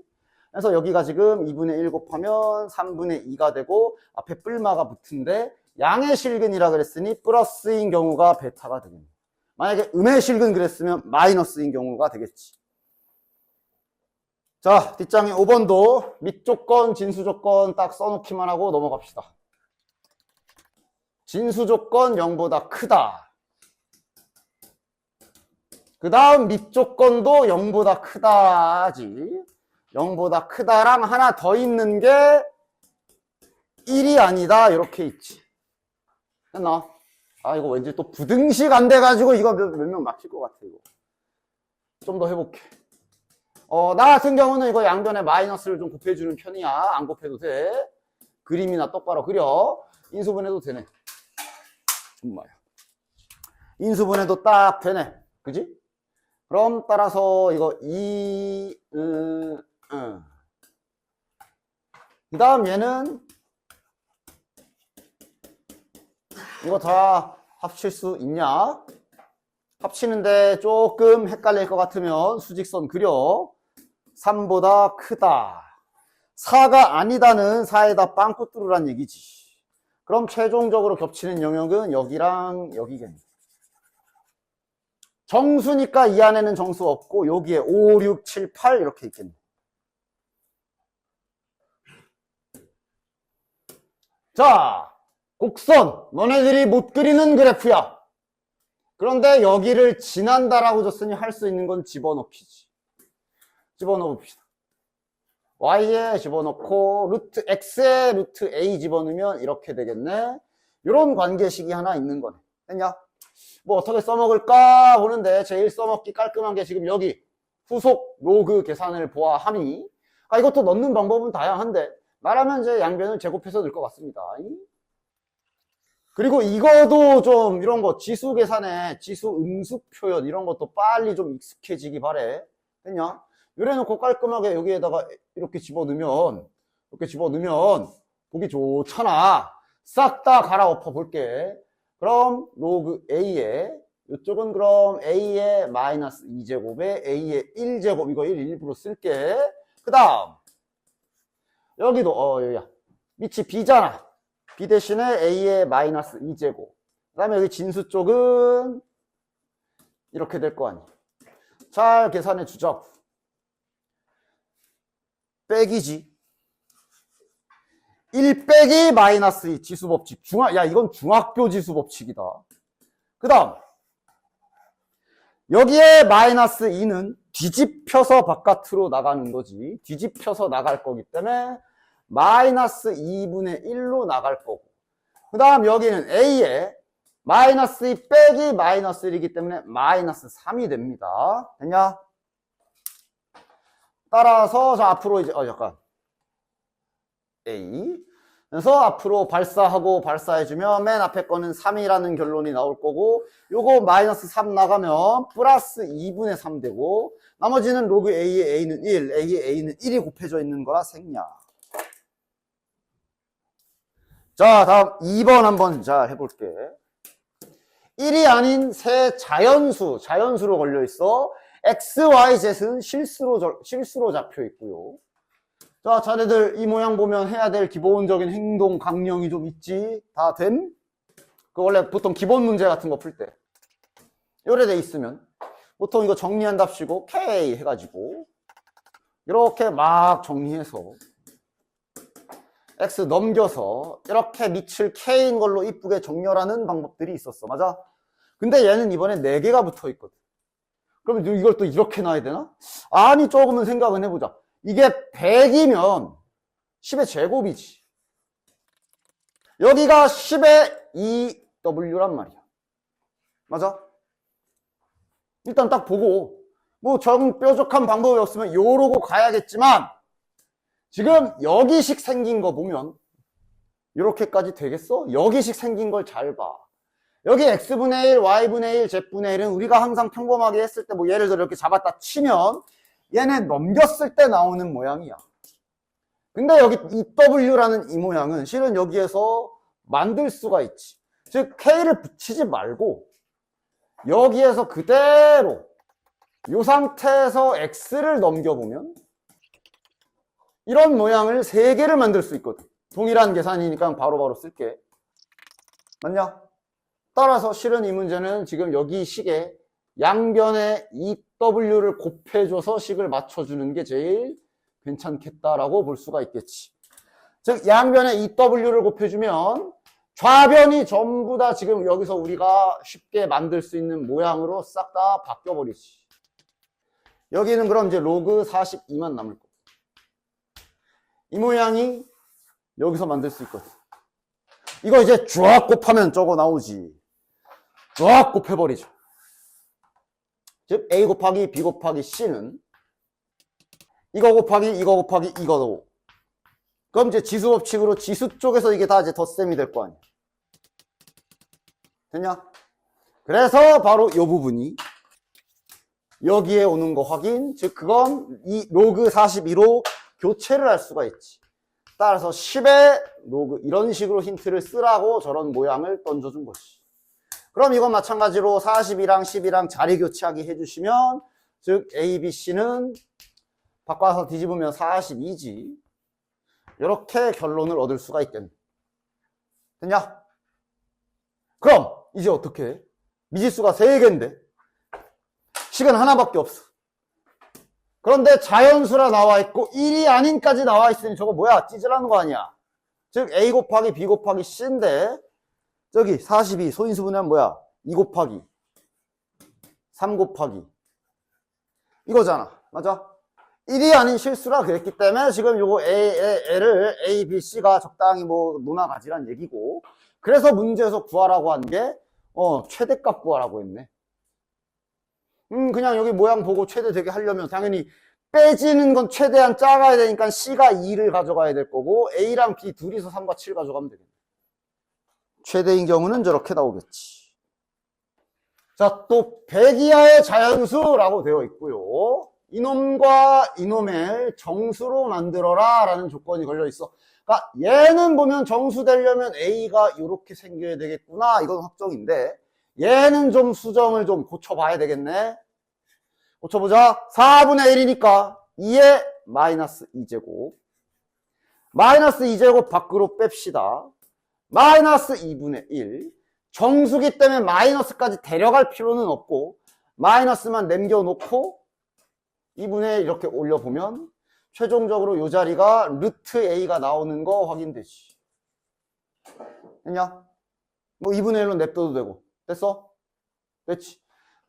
Speaker 1: 그래서 여기가 지금 2분의 1 곱하면 3분의 2가 되고 앞에 뿔마가 붙은데 양의 실근이라 그랬으니 플러스인 경우가 베타가 되겠네. 만약에 음의 실근 그랬으면 마이너스인 경우가 되겠지. 자, 뒷장에 5번도 밑조건, 진수조건 딱 써놓기만 하고 넘어갑시다. 진수조건 0보다 크다. 그 다음 밑조건도 0보다 크다지. 0보다 크다랑 하나 더 있는 게 1이 아니다 이렇게 있지. 됐나? 아 이거 왠지 또 부등식 안 돼가지고 이거 몇 명 막힐 것 같아. 이거 좀 더 해볼게. 나 같은 경우는 이거 양변에 마이너스를 좀 곱해주는 편이야. 안 곱해도 돼. 그림이나 똑바로 그려. 인수분해도 되네. 정말 인수분해도 딱 되네. 그지? 그럼 따라서 이거 그 다음 얘는 이거 다 합칠 수 있냐? 합치는데 조금 헷갈릴 것 같으면 수직선 그려. 3보다 크다. 4가 아니다는 4에다 빵꾸 뚫으란 얘기지. 그럼 최종적으로 겹치는 영역은 여기랑 여기겠네. 정수니까 이 안에는 정수 없고 여기에 5, 6, 7, 8 이렇게 있겠네. 자, 곡선 너네들이 못 그리는 그래프야. 그런데 여기를 지난다라고 줬으니 할 수 있는 건 집어넣기지. 집어넣어 봅시다. y에 집어넣고 루트 x에 루트 a 집어넣으면 이렇게 되겠네. 이런 관계식이 하나 있는 거네. 됐냐? 뭐 어떻게 써먹을까 보는데 제일 써먹기 깔끔한 게 지금 여기 후속 로그 계산을 보아하니, 이것도 넣는 방법은 다양한데 말하면 이제 양변을 제곱해서 넣을 것 같습니다. 그리고 이거도 좀 이런 거 지수 계산에 지수 음수 표현 이런 것도 빨리 좀 익숙해지기 바래. 됐냐? 요래 놓고 깔끔하게 여기에다가 이렇게 집어넣으면 보기 좋잖아. 싹 다 갈아엎어 볼게. 그럼 로그 A에 이쪽은 그럼 A의 마이너스 2제곱에 A의 1제곱 이거 1 일부러 쓸게. 그 다음 여기도 여기야 밑이 B잖아. B 대신에 A의 마이너스 2제곱. 그 다음에 여기 진수 쪽은 이렇게 될 거 아니야. 잘 계산해 주자고. 빼기지. 1 빼기 마이너스 2 지수법칙. 야, 이건 중학교 지수법칙이다. 그 다음 여기에 마이너스 2는 뒤집혀서 바깥으로 나가는 거지. 뒤집혀서 나갈 거기 때문에 마이너스 2분의 1로 나갈 거고. 그 다음 여기는 A에 마이너스 2 빼기 마이너스 1이기 때문에 마이너스 3이 됩니다. 됐냐? 따라서 자 앞으로 이제 잠깐 A 그래서 앞으로 발사해주면 맨 앞에 거는 3이라는 결론이 나올 거고 요거 마이너스 3 나가면 플러스 2분의 3 되고 나머지는 로그 A의 A는 1, A의 A는 1이 곱해져 있는 거라 생략. 자 다음 2번 한번 잘 해볼게. 1이 아닌 새 자연수로 걸려있어. X, Y, Z는 실수로 잡혀 있고요. 자, 자네들 이 모양 보면 해야 될 기본적인 행동 강령이 좀 있지? 다 됨? 그 원래 보통 기본 문제 같은 거 풀 때 요래 돼 있으면 보통 이거 정리한답시고 K 해가지고 이렇게 막 정리해서 X 넘겨서 이렇게 밑을 K인 걸로 이쁘게 정렬하는 방법들이 있었어. 맞아? 근데 얘는 이번에 4개가 붙어 있거든. 그러면 이걸 또 이렇게 놔야 되나? 아니, 조금은 생각은 해보자. 이게 100이면 10의 제곱이지. 여기가 10의 2W란 말이야. 맞아? 일단 딱 보고 뭐 뾰족한 방법이 없으면 요러고 가야겠지만 지금 여기식 생긴 거 보면 이렇게까지 되겠어? 여기식 생긴 걸 잘 봐. 여기 x분의 1, y분의 1, z분의 1은 우리가 항상 평범하게 했을 때 뭐 예를 들어 이렇게 잡았다 치면 얘네 넘겼을 때 나오는 모양이야. 근데 여기 EW라는 이 모양은 실은 여기에서 만들 수가 있지. 즉 K를 붙이지 말고 여기에서 그대로 이 상태에서 X를 넘겨보면 이런 모양을 3개를 만들 수 있거든. 동일한 계산이니까 바로바로 쓸게. 맞냐? 따라서 실은 이 문제는 지금 여기 식에 양변에 EW를 곱해줘서 식을 맞춰주는 게 제일 괜찮겠다라고 볼 수가 있겠지. 즉 양변에 EW를 곱해주면 좌변이 전부 다 지금 여기서 우리가 쉽게 만들 수 있는 모양으로 싹 다 바뀌어버리지. 여기는 그럼 이제 로그 42만 남을 거고 이 모양이 여기서 만들 수 있거든. 이거 이제 쫙 곱하면 저거 나오지. 쫙 곱해버리죠. 즉 A 곱하기 B 곱하기 C는 이거 곱하기 이거도. 그럼 이제 지수법칙으로 지수 쪽에서 이게 다 이제 덧셈이 될 거 아니야. 됐냐? 그래서 바로 이 부분이 여기에 오는 거 확인. 즉 그건 이 로그 42로 교체를 할 수가 있지. 따라서 10의 로그 이런 식으로 힌트를 쓰라고 저런 모양을 던져준 것이. 그럼 이건 마찬가지로 42랑 12랑 자리 교체하기 해주시면 즉 A, B, C는 바꿔서 뒤집으면 42지. 이렇게 결론을 얻을 수가 있겠네. 됐냐? 그럼 이제 어떻게 해? 미지수가 3개인데 식은 하나밖에 없어. 그런데 자연수라 나와 있고 1이 아닌까지 나와 있으니 저거 뭐야? 찌질하는 거 아니야? 즉 A 곱하기 B 곱하기 C인데 저기 42 소인수분해하면 뭐야? 2 곱하기 3 곱하기 이거잖아. 맞아? 1이 아닌 실수라 그랬기 때문에 지금 요거 A를 A, B, C가 적당히 뭐 논아가지란 얘기고 그래서 문제에서 구하라고 한 게 최대값 구하라고 했네. 그냥 여기 모양 보고 최대 되게 하려면 당연히 빼지는 건 최대한 작아야 되니까 C가 2를 가져가야 될 거고 A랑 B 둘이서 3과 7 가져가면 되겠네. 최대인 경우는 저렇게 나오겠지. 자, 또 100 이하의 자연수라고 되어 있고요. 이놈과 이놈의 정수로 만들어라 라는 조건이 걸려 있어. 그러니까 얘는 보면 정수 되려면 A가 이렇게 생겨야 되겠구나. 이건 확정인데 얘는 좀 수정을 좀 고쳐봐야 되겠네. 고쳐보자. 4분의 1이니까 2에 마이너스 2제곱. 마이너스 2제곱 밖으로 뺍시다. 마이너스 2분의 1. 정수기 때문에 마이너스까지 데려갈 필요는 없고 마이너스만 남겨놓고 2분의 1 이렇게 올려보면 최종적으로 이 자리가 루트 A가 나오는 거 확인되지. 됐냐? 뭐 2분의 1로 냅둬도 되고. 됐어? 됐지?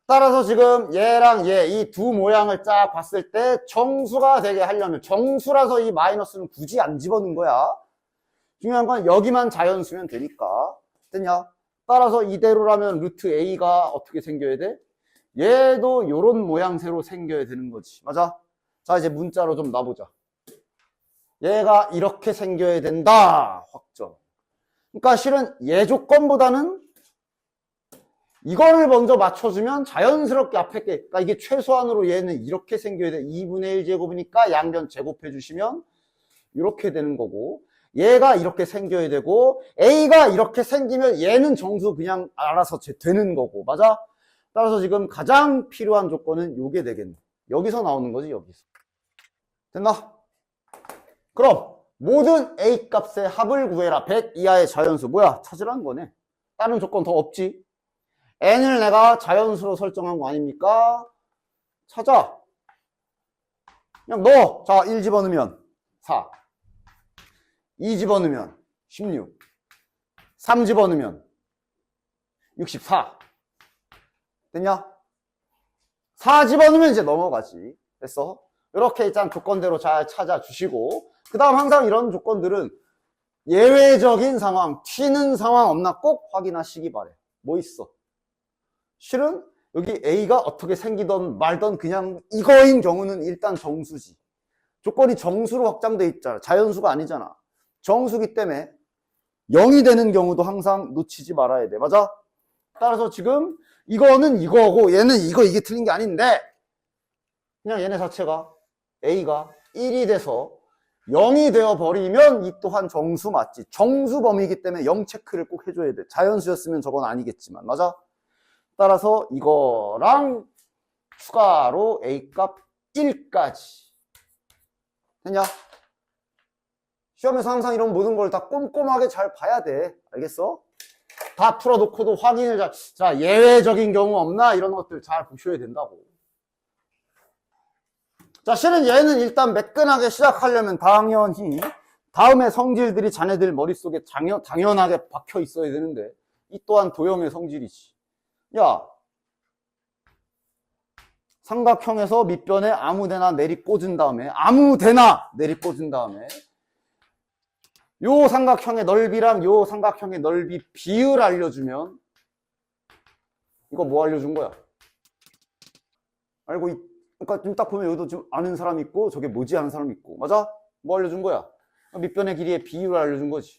Speaker 1: 따라서 지금 얘랑 얘 이 두 모양을 쫙 봤을 때 정수가 되게 하려면 정수라서 이 마이너스는 굳이 안 집어넣은 거야. 중요한 건 여기만 자연수면 되니까. 됐냐? 따라서 이대로라면 루트 A가 어떻게 생겨야 돼? 얘도 요런 모양새로 생겨야 되는 거지. 맞아? 자, 이제 문자로 좀 놔보자. 얘가 이렇게 생겨야 된다. 확정. 그러니까 실은 얘 조건보다는 이거를 먼저 맞춰주면 자연스럽게 앞에 게, 그러니까 이게 최소한으로 얘는 이렇게 생겨야 돼. 2분의 1제곱이니까 양변 제곱해 주시면 이렇게 되는 거고, 얘가 이렇게 생겨야 되고, A가 이렇게 생기면 얘는 정수 그냥 알아서 되는 거고, 맞아? 따라서 지금 가장 필요한 조건은 요게 되겠네. 여기서 나오는 거지, 여기서. 됐나? 그럼 모든 A 값의 합을 구해라. 100 이하의 자연수. 뭐야? 찾으라는 거네. 다른 조건 더 없지? N을 내가 자연수로 설정한 거 아닙니까? 찾아. 그냥 넣어. 자, 1 집어넣으면 4. 2 집어넣으면 16. 3 집어넣으면 64. 됐냐? 4 집어넣으면 이제 넘어가지. 됐어? 이렇게 일단 조건대로 잘 찾아주시고, 그 다음 항상 이런 조건들은 예외적인 상황, 튀는 상황 없나 꼭 확인하시기 바래. 뭐 있어? 실은 여기 A가 어떻게 생기던 말던 그냥 이거인 경우는 일단 정수지. 조건이 정수로 확장돼 있잖아. 자연수가 아니잖아. 정수기 때문에 0이 되는 경우도 항상 놓치지 말아야 돼. 맞아? 따라서 지금 이거는 이거고 얘는 이거 이게 틀린 게 아닌데 그냥 얘네 자체가 A가 1이 돼서 0이 되어버리면 이 또한 정수 맞지. 정수 범위이기 때문에 0 체크를 꼭 해줘야 돼. 자연수였으면 저건 아니겠지만. 맞아? 따라서 이거랑 추가로 A값 1까지. 됐냐? 시험에서 항상 이런 모든 걸 다 꼼꼼하게 잘 봐야 돼. 알겠어? 다 풀어놓고도 확인을 자, 예외적인 경우 없나? 이런 것들 잘 보셔야 된다고. 자, 실은 얘는 일단 매끈하게 시작하려면 당연히 다음의 성질들이 자네들 머릿속에 당연하게 박혀 있어야 되는데 이 또한 도형의 성질이지. 야, 삼각형에서 밑변에 아무데나 내리꽂은 다음에 요 삼각형의 넓이랑 요 삼각형의 넓이 비율 알려주면 이거 뭐 알려준 거야? 그러니까 지금 딱 보면 여기도 좀 아는 사람 있고 저게 뭐지 하는 사람 있고. 맞아? 뭐 알려준 거야? 밑변의 길이의 비율을 알려준 거지.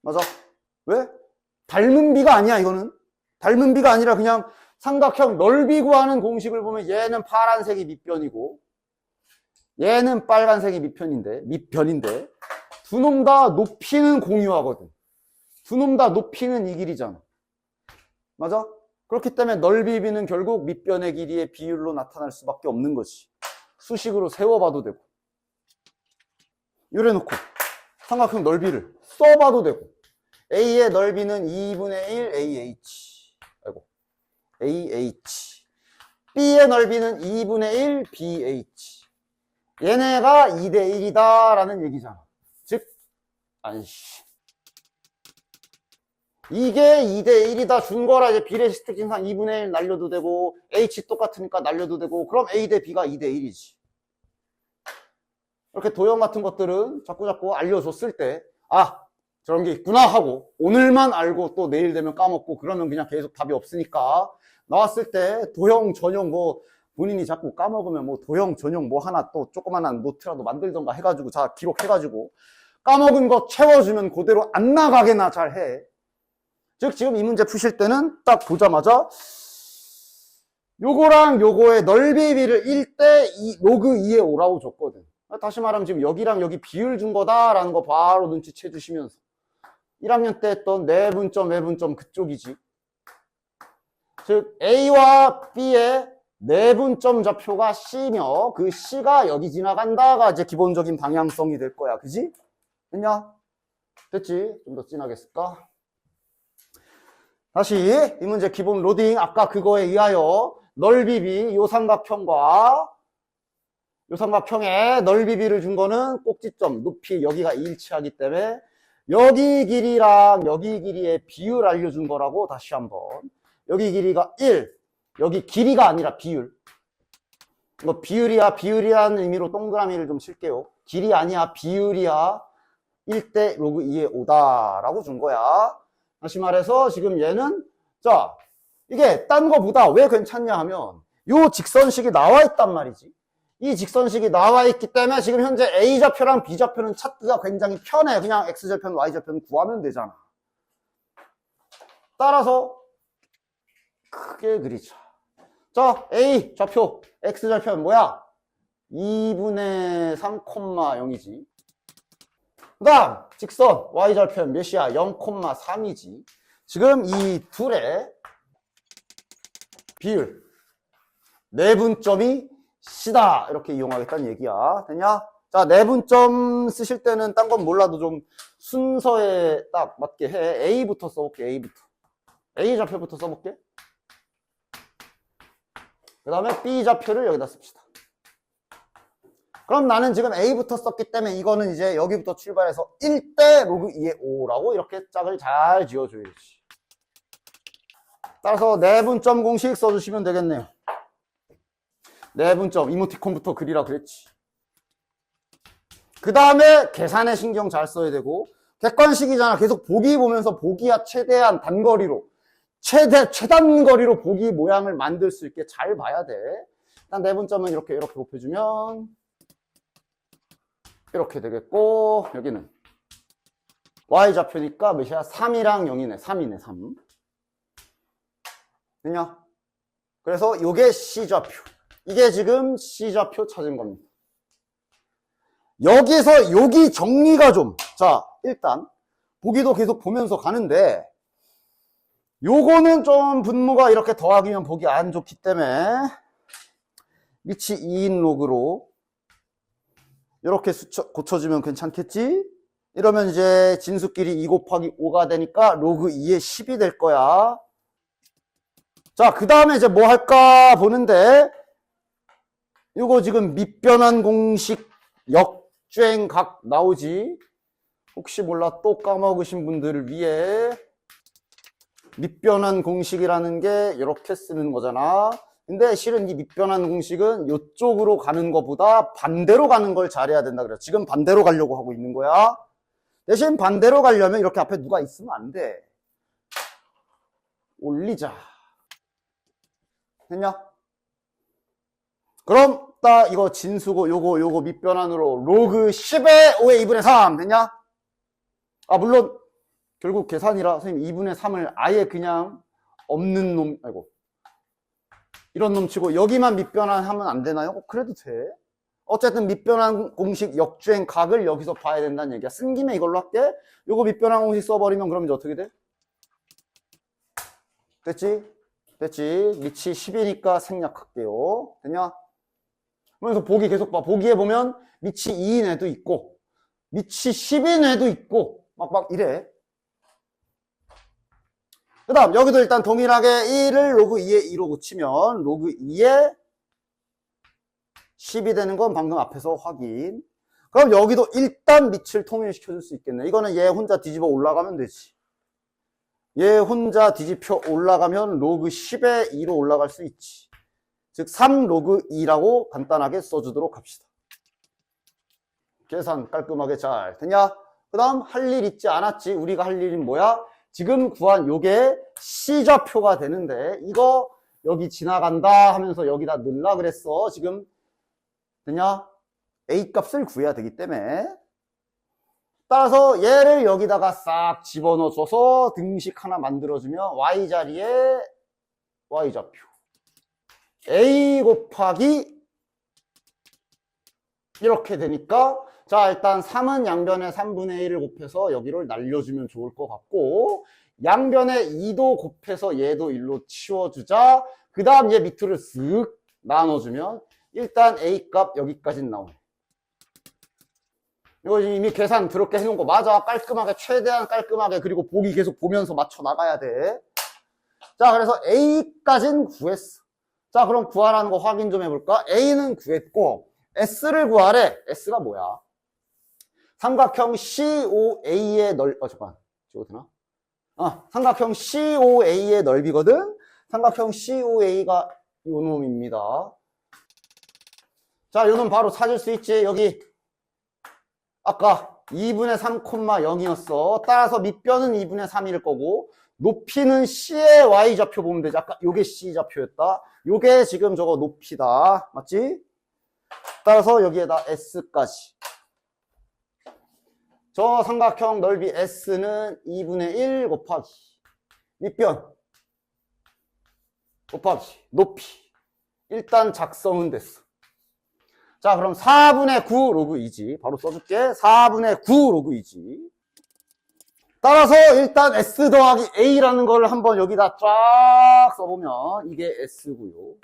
Speaker 1: 맞아? 왜? 닮은 비가 아니야. 이거는 닮은 비가 아니라 그냥 삼각형 넓이 구하는 공식을 보면 얘는 파란색이 밑변이고 얘는 빨간색이 밑변인데 두 놈 다 높이는 공유하거든. 두 놈 다 높이는 이 길이잖아. 맞아? 그렇기 때문에 넓이 비는 결국 밑변의 길이의 비율로 나타날 수밖에 없는 것이. 수식으로 세워봐도 되고 이래놓고 삼각형 넓이를 써봐도 되고 A의 넓이는 2분의 1 AH B의 넓이는 2분의 1 BH 얘네가 2대 1이다 라는 얘기잖아. 즉 이게 2대 1이다 준 거라 이제 비례식 특징상 2분의 1 날려도 되고 H 똑같으니까 날려도 되고 그럼 A 대 B가 2대 1이지. 이렇게 도형 같은 것들은 자꾸 알려줬을 때 저런 게 있구나 하고 오늘만 알고 또 내일 되면 까먹고 그러면 그냥 계속 답이 없으니까 나왔을 때 도형 전용 뭐 본인이 자꾸 까먹으면 뭐 도형 전용 뭐 하나 또 조그만한 노트라도 만들던가 해가지고 자 기록해가지고 까먹은 거 채워주면 그대로 안 나가게나 잘 해. 즉 지금 이 문제 푸실 때는 딱 보자마자 요거랑 요거의 넓이비를 1대 2, 로그 2에 5라고 줬거든. 다시 말하면 지금 여기랑 여기 비율 준 거다라는 거 바로 눈치채 주시면서 1학년 때 했던 내분점, 외분점 그쪽이지. 즉 A와 B의 내분점 좌표가 C며 그 C가 여기 지나간다가 이제 기본적인 방향성이 될 거야. 그지? 됐냐? 됐지? 좀 더 진하게 쓸까? 다시 이 문제 기본 로딩 아까 그거에 의하여 넓이비 요 삼각형과 요 삼각형의 넓이비를 준 거는 꼭지점 높이 여기가 일치하기 때문에 여기 길이랑 여기 길이의 비율 알려준 거라고 다시 한번 여기 길이가 1 여기 길이가 아니라 비율 이거 비율이야 비율이라는 의미로 동그라미를 좀 칠게요. 길이 아니야 비율이야 1대 로그 2의 5다 라고 준 거야. 다시 말해서 지금 얘는 자 이게 딴 거보다 왜 괜찮냐 하면 요 직선식이 나와 있단 말이지. 이 직선식이 나와 있기 때문에 지금 현재 A좌표랑 B좌표는 찾기가 굉장히 편해. 그냥 X좌표는 Y좌표는 구하면 되잖아. 따라서 크게 그리자. 자 A좌표 X좌표는 뭐야? 2분의 3,0이지. 그 다음 직선 Y좌표는 몇이야? 0,3이지. 지금 이 둘의 비율 내분점이 C다 이렇게 이용하겠다는 얘기야. 됐냐? 자 내분점 쓰실 때는 딴 건 몰라도 좀 순서에 딱 맞게 해. A부터 써볼게. A부터 A좌표부터 써볼게. 그 다음에 B좌표를 여기다 씁시다. 그럼 나는 지금 A부터 썼기 때문에 이거는 이제 여기부터 출발해서 1대 로그 2의 5라고 이렇게 짝을 잘 지어줘야지. 따라서 내분점 공식 써주시면 되겠네요. 내분점 이모티콘부터 그리라 그랬지. 그 다음에 계산에 신경 잘 써야 되고 객관식이잖아. 계속 보기 보면서 보기와 최대한 단거리로 최단거리로 보기 모양을 만들 수 있게 잘 봐야 돼. 일단 내분점은 이렇게 곱해주면 이렇게 되겠고 여기는 Y좌표니까 몇이야? 3이랑 0이네. 3이네 3. 됐냐? 그래서 요게 C좌표. 이게 지금 C좌표 찾은 겁니다. 여기서 여기 정리가 좀 자 일단 보기도 계속 보면서 가는데 요거는 좀 분모가 이렇게 더하기면 보기 안 좋기 때문에 밑이 2인 로그로 이렇게 고쳐주면 괜찮겠지? 이러면 이제 진수끼리 2 곱하기 5가 되니까 로그 2의 10이 될 거야. 자, 그 다음에 이제 뭐 할까 보는데 이거 지금 밑변환 공식 역주행각 나오지? 혹시 몰라 또 까먹으신 분들을 위해 밑변환 공식이라는 게 이렇게 쓰는 거잖아. 근데 실은 이 밑변환 공식은 이쪽으로 가는 것보다 반대로 가는 걸 잘해야 된다 그래. 지금 반대로 가려고 하고 있는 거야. 대신 반대로 가려면 이렇게 앞에 누가 있으면 안 돼. 올리자. 됐냐? 그럼 딱 이거 진수고 요거 밑변환으로 로그 10의 5의 2분의 3 됐냐? 아 물론 결국 계산이라 선생님 2분의 3을 아예 그냥 없는 놈 아이고 이런 놈 치고 여기만 밑변환하면 안 되나요? 그래도 돼. 어쨌든 밑변환 공식 역주행 각을 여기서 봐야 된다는 얘기야. 쓴 김에 이걸로 할게. 요거 밑변환 공식 써버리면 그럼 이제 어떻게 돼? 됐지? 됐지? 밑이 10이니까 생략할게요. 됐냐? 그러면서 보기 계속 봐. 보기에 보면 밑이 2인 애도 있고 밑이 10인 애도 있고 막 이래. 그 다음 여기도 일단 동일하게 1을 로그 2에 2로 고치면 로그 2에 10이 되는 건 방금 앞에서 확인. 그럼 여기도 일단 밑을 통일시켜 줄 수 있겠네. 이거는 얘 혼자 뒤집어 올라가면 되지. 얘 혼자 뒤집혀 올라가면 로그 10에 2로 올라갈 수 있지. 즉 3 로그 2라고 간단하게 써주도록 합시다. 계산 깔끔하게 잘 됐냐? 그 다음 할 일 있지 않았지? 우리가 할 일은 뭐야? 지금 구한 요게 C좌표가 되는데 이거 여기 지나간다 하면서 여기다 넣으라 그랬어. 지금 됐냐? A 값을 구해야 되기 때문에. 따라서 얘를 여기다가 싹 집어넣어줘서 등식 하나 만들어주면 y 자리에 y좌표 A 곱하기 이렇게 되니까 자 일단 3은 양변에 3분의 1을 곱해서 여기를 날려주면 좋을 것 같고 양변에 2도 곱해서 얘도 1로 치워주자. 그 다음 얘 밑으로 쓱 나눠주면 일단 A 값 여기까지는 나오네. 이거 이미 계산 더럽게 해놓은 거 맞아. 깔끔하게 최대한 깔끔하게 그리고 보기 계속 보면서 맞춰 나가야 돼. 자 그래서 A까지는 구했어. 자 그럼 구하라는 거 확인 좀 해볼까? A는 구했고 S를 구하래. S가 뭐야? 삼각형 COA의 잠깐 찍어도 되나? 삼각형 COA의 넓이거든? 삼각형 COA가 요 놈입니다. 자, 요 놈 바로 찾을 수 있지. 여기 아까 2분의 3, 0이었어. 따라서 밑변은 2분의 3일 거고 높이는 C의 Y좌표 보면 되지. 아까 요게 C좌표였다. 요게 지금 저거 높이다. 맞지? 따라서 여기에다 S까지. 저 삼각형 넓이 S는 2분의 1 곱하기 밑변 곱하기 높이. 일단 작성은 됐어. 자 그럼 4분의 9 로그 2지. 바로 써줄게. 4분의 9 로그 2지. 따라서 일단 S 더하기 A라는 걸 한번 여기다 쫙 써보면 이게 S고요.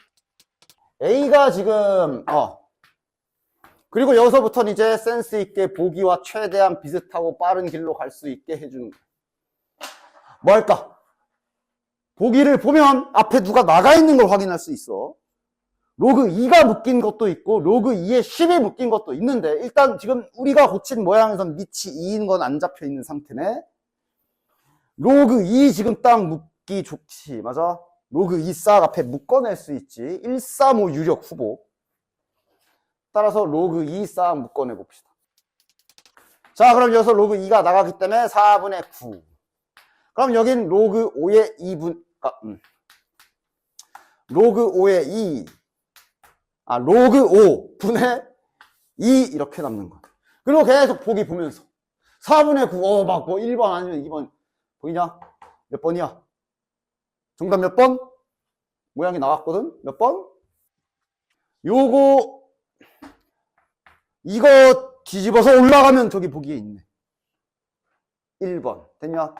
Speaker 1: A가 지금 그리고 여기서부터는 이제 센스 있게 보기와 최대한 비슷하고 빠른 길로 갈 수 있게 해주는 거야. 뭐 할까? 보기를 보면 앞에 누가 나가 있는 걸 확인할 수 있어. 로그 2가 묶인 것도 있고 로그 2에 10이 묶인 것도 있는데 일단 지금 우리가 고친 모양에선 밑이 2인 건 안 잡혀 있는 상태네. 로그 2 지금 딱 묶기 좋지. 맞아? 로그 2 싹 앞에 묶어낼 수 있지. 135 유력 후보. 따라서 로그 2 싹 묶어내 봅시다. 자, 그럼 여기서 로그 2가 나가기 때문에 4분의 9. 그럼 여긴 로그 5의 2분, 로그 5의 2. 로그 5분의 2 이렇게 남는 거야. 그리고 계속 보기 보면서 4분의 9, 막 뭐 1번 아니면 2번 보이냐? 몇 번이야? 정답 몇 번? 모양이 나왔거든? 몇 번? 이거 뒤집어서 올라가면 저기 보기에 있네. 1번. 됐냐?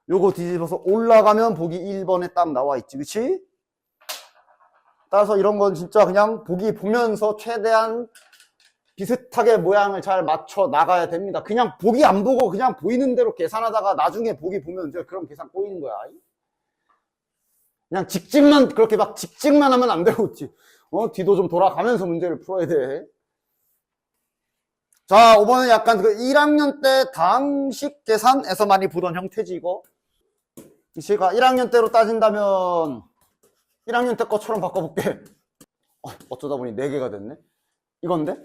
Speaker 1: 요거 뒤집어서 올라가면 보기 1번에 딱 나와 있지. 그치? 따라서 이런 건 진짜 그냥 보기 보면서 최대한 비슷하게 모양을 잘 맞춰 나가야 됩니다. 그냥 보기 안 보고 그냥 보이는 대로 계산하다가 나중에 보기 보면 이제 그런 계산 꼬이는 거야. 그냥 직직만 그렇게 막 직직만 하면 안 되고 뒤도 좀 돌아가면서 문제를 풀어야 돼. 자, 5번은 약간 그 1학년 때 당식 계산에서 많이 보던 형태지 이거. 제가 1학년 때로 따진다면 1학년 때 것처럼 바꿔볼게. 어쩌다 보니 4개가 됐네. 이건데?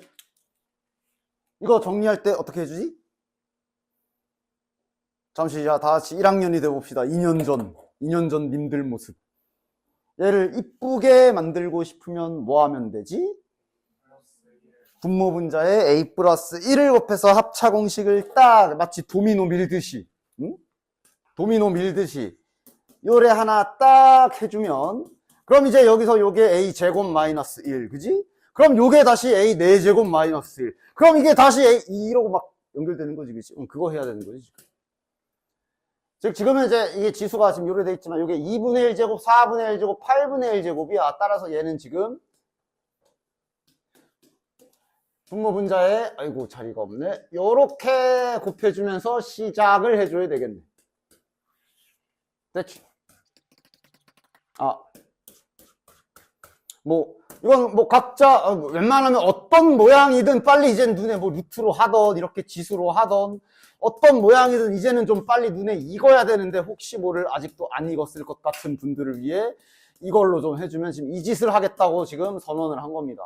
Speaker 1: 이거 정리할 때 어떻게 해주지? 잠시 자, 다 같이 1학년이 돼봅시다. 2년 전 님들 모습. 얘를 이쁘게 만들고 싶으면 뭐 하면 되지? 분모분자에 A 플러스 1을 곱해서 합차 공식을 딱 마치 도미노 밀듯이 응? 도미노 밀듯이 요래 하나 딱 해주면 그럼 이제 여기서 요게 A 제곱 마이너스 1 그지? 그럼 요게 다시 A 4제곱 마이너스 1 그럼 이게 다시 A 이러고 막 연결되는 거지 그치? 그거 해야 되는 거지 지금. 즉 지금은 이제 이게 지수가 지금 요래 돼 있지만 요게 2분의 1제곱 4분의 1제곱 8분의 1제곱이야. 따라서 얘는 지금 분모분자에 아이고 자리가 없네. 요렇게 곱해주면서 시작을 해줘야 되겠네. 됐지? 이건 뭐 각자 웬만하면 어떤 모양이든 빨리 이제 눈에 뭐 루트로 하던 이렇게 지수로 하던 어떤 모양이든 이제는 좀 빨리 눈에 익어야 되는데 혹시 모를 아직도 안 익었을 것 같은 분들을 위해 이걸로 좀 해주면 지금 이 짓을 하겠다고 지금 선언을 한 겁니다.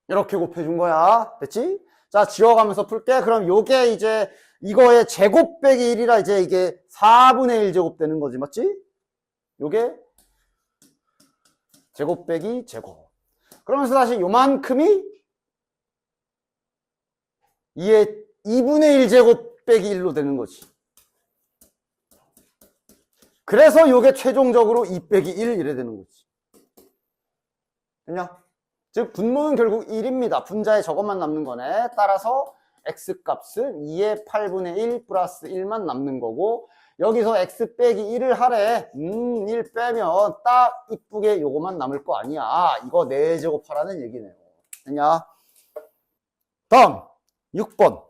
Speaker 1: 이렇게 곱해준 거야. 됐지? 자, 지워가면서 풀게. 그럼 요게 이제 이거의 제곱 빼기 1이라 이제 이게 4분의 1 제곱 되는 거지. 맞지? 요게 제곱 빼기 제곱. 그러면서 다시 요만큼이 2의 2분의 1 제곱 빼기 1로 되는 거지. 그래서 요게 최종적으로 2 빼기 1 이래 되는 거지. 됐냐? 즉 분모는 결국 1입니다. 분자에 저것만 남는 거네. 따라서 x값은 2의 8분의 1 플러스 1만 남는 거고, 여기서 x 빼기 1을 하래. 1 빼면 딱 이쁘게 요거만 남을 거 아니야. 이거 4제곱하라는 얘기네요. 됐냐? 다음 6번.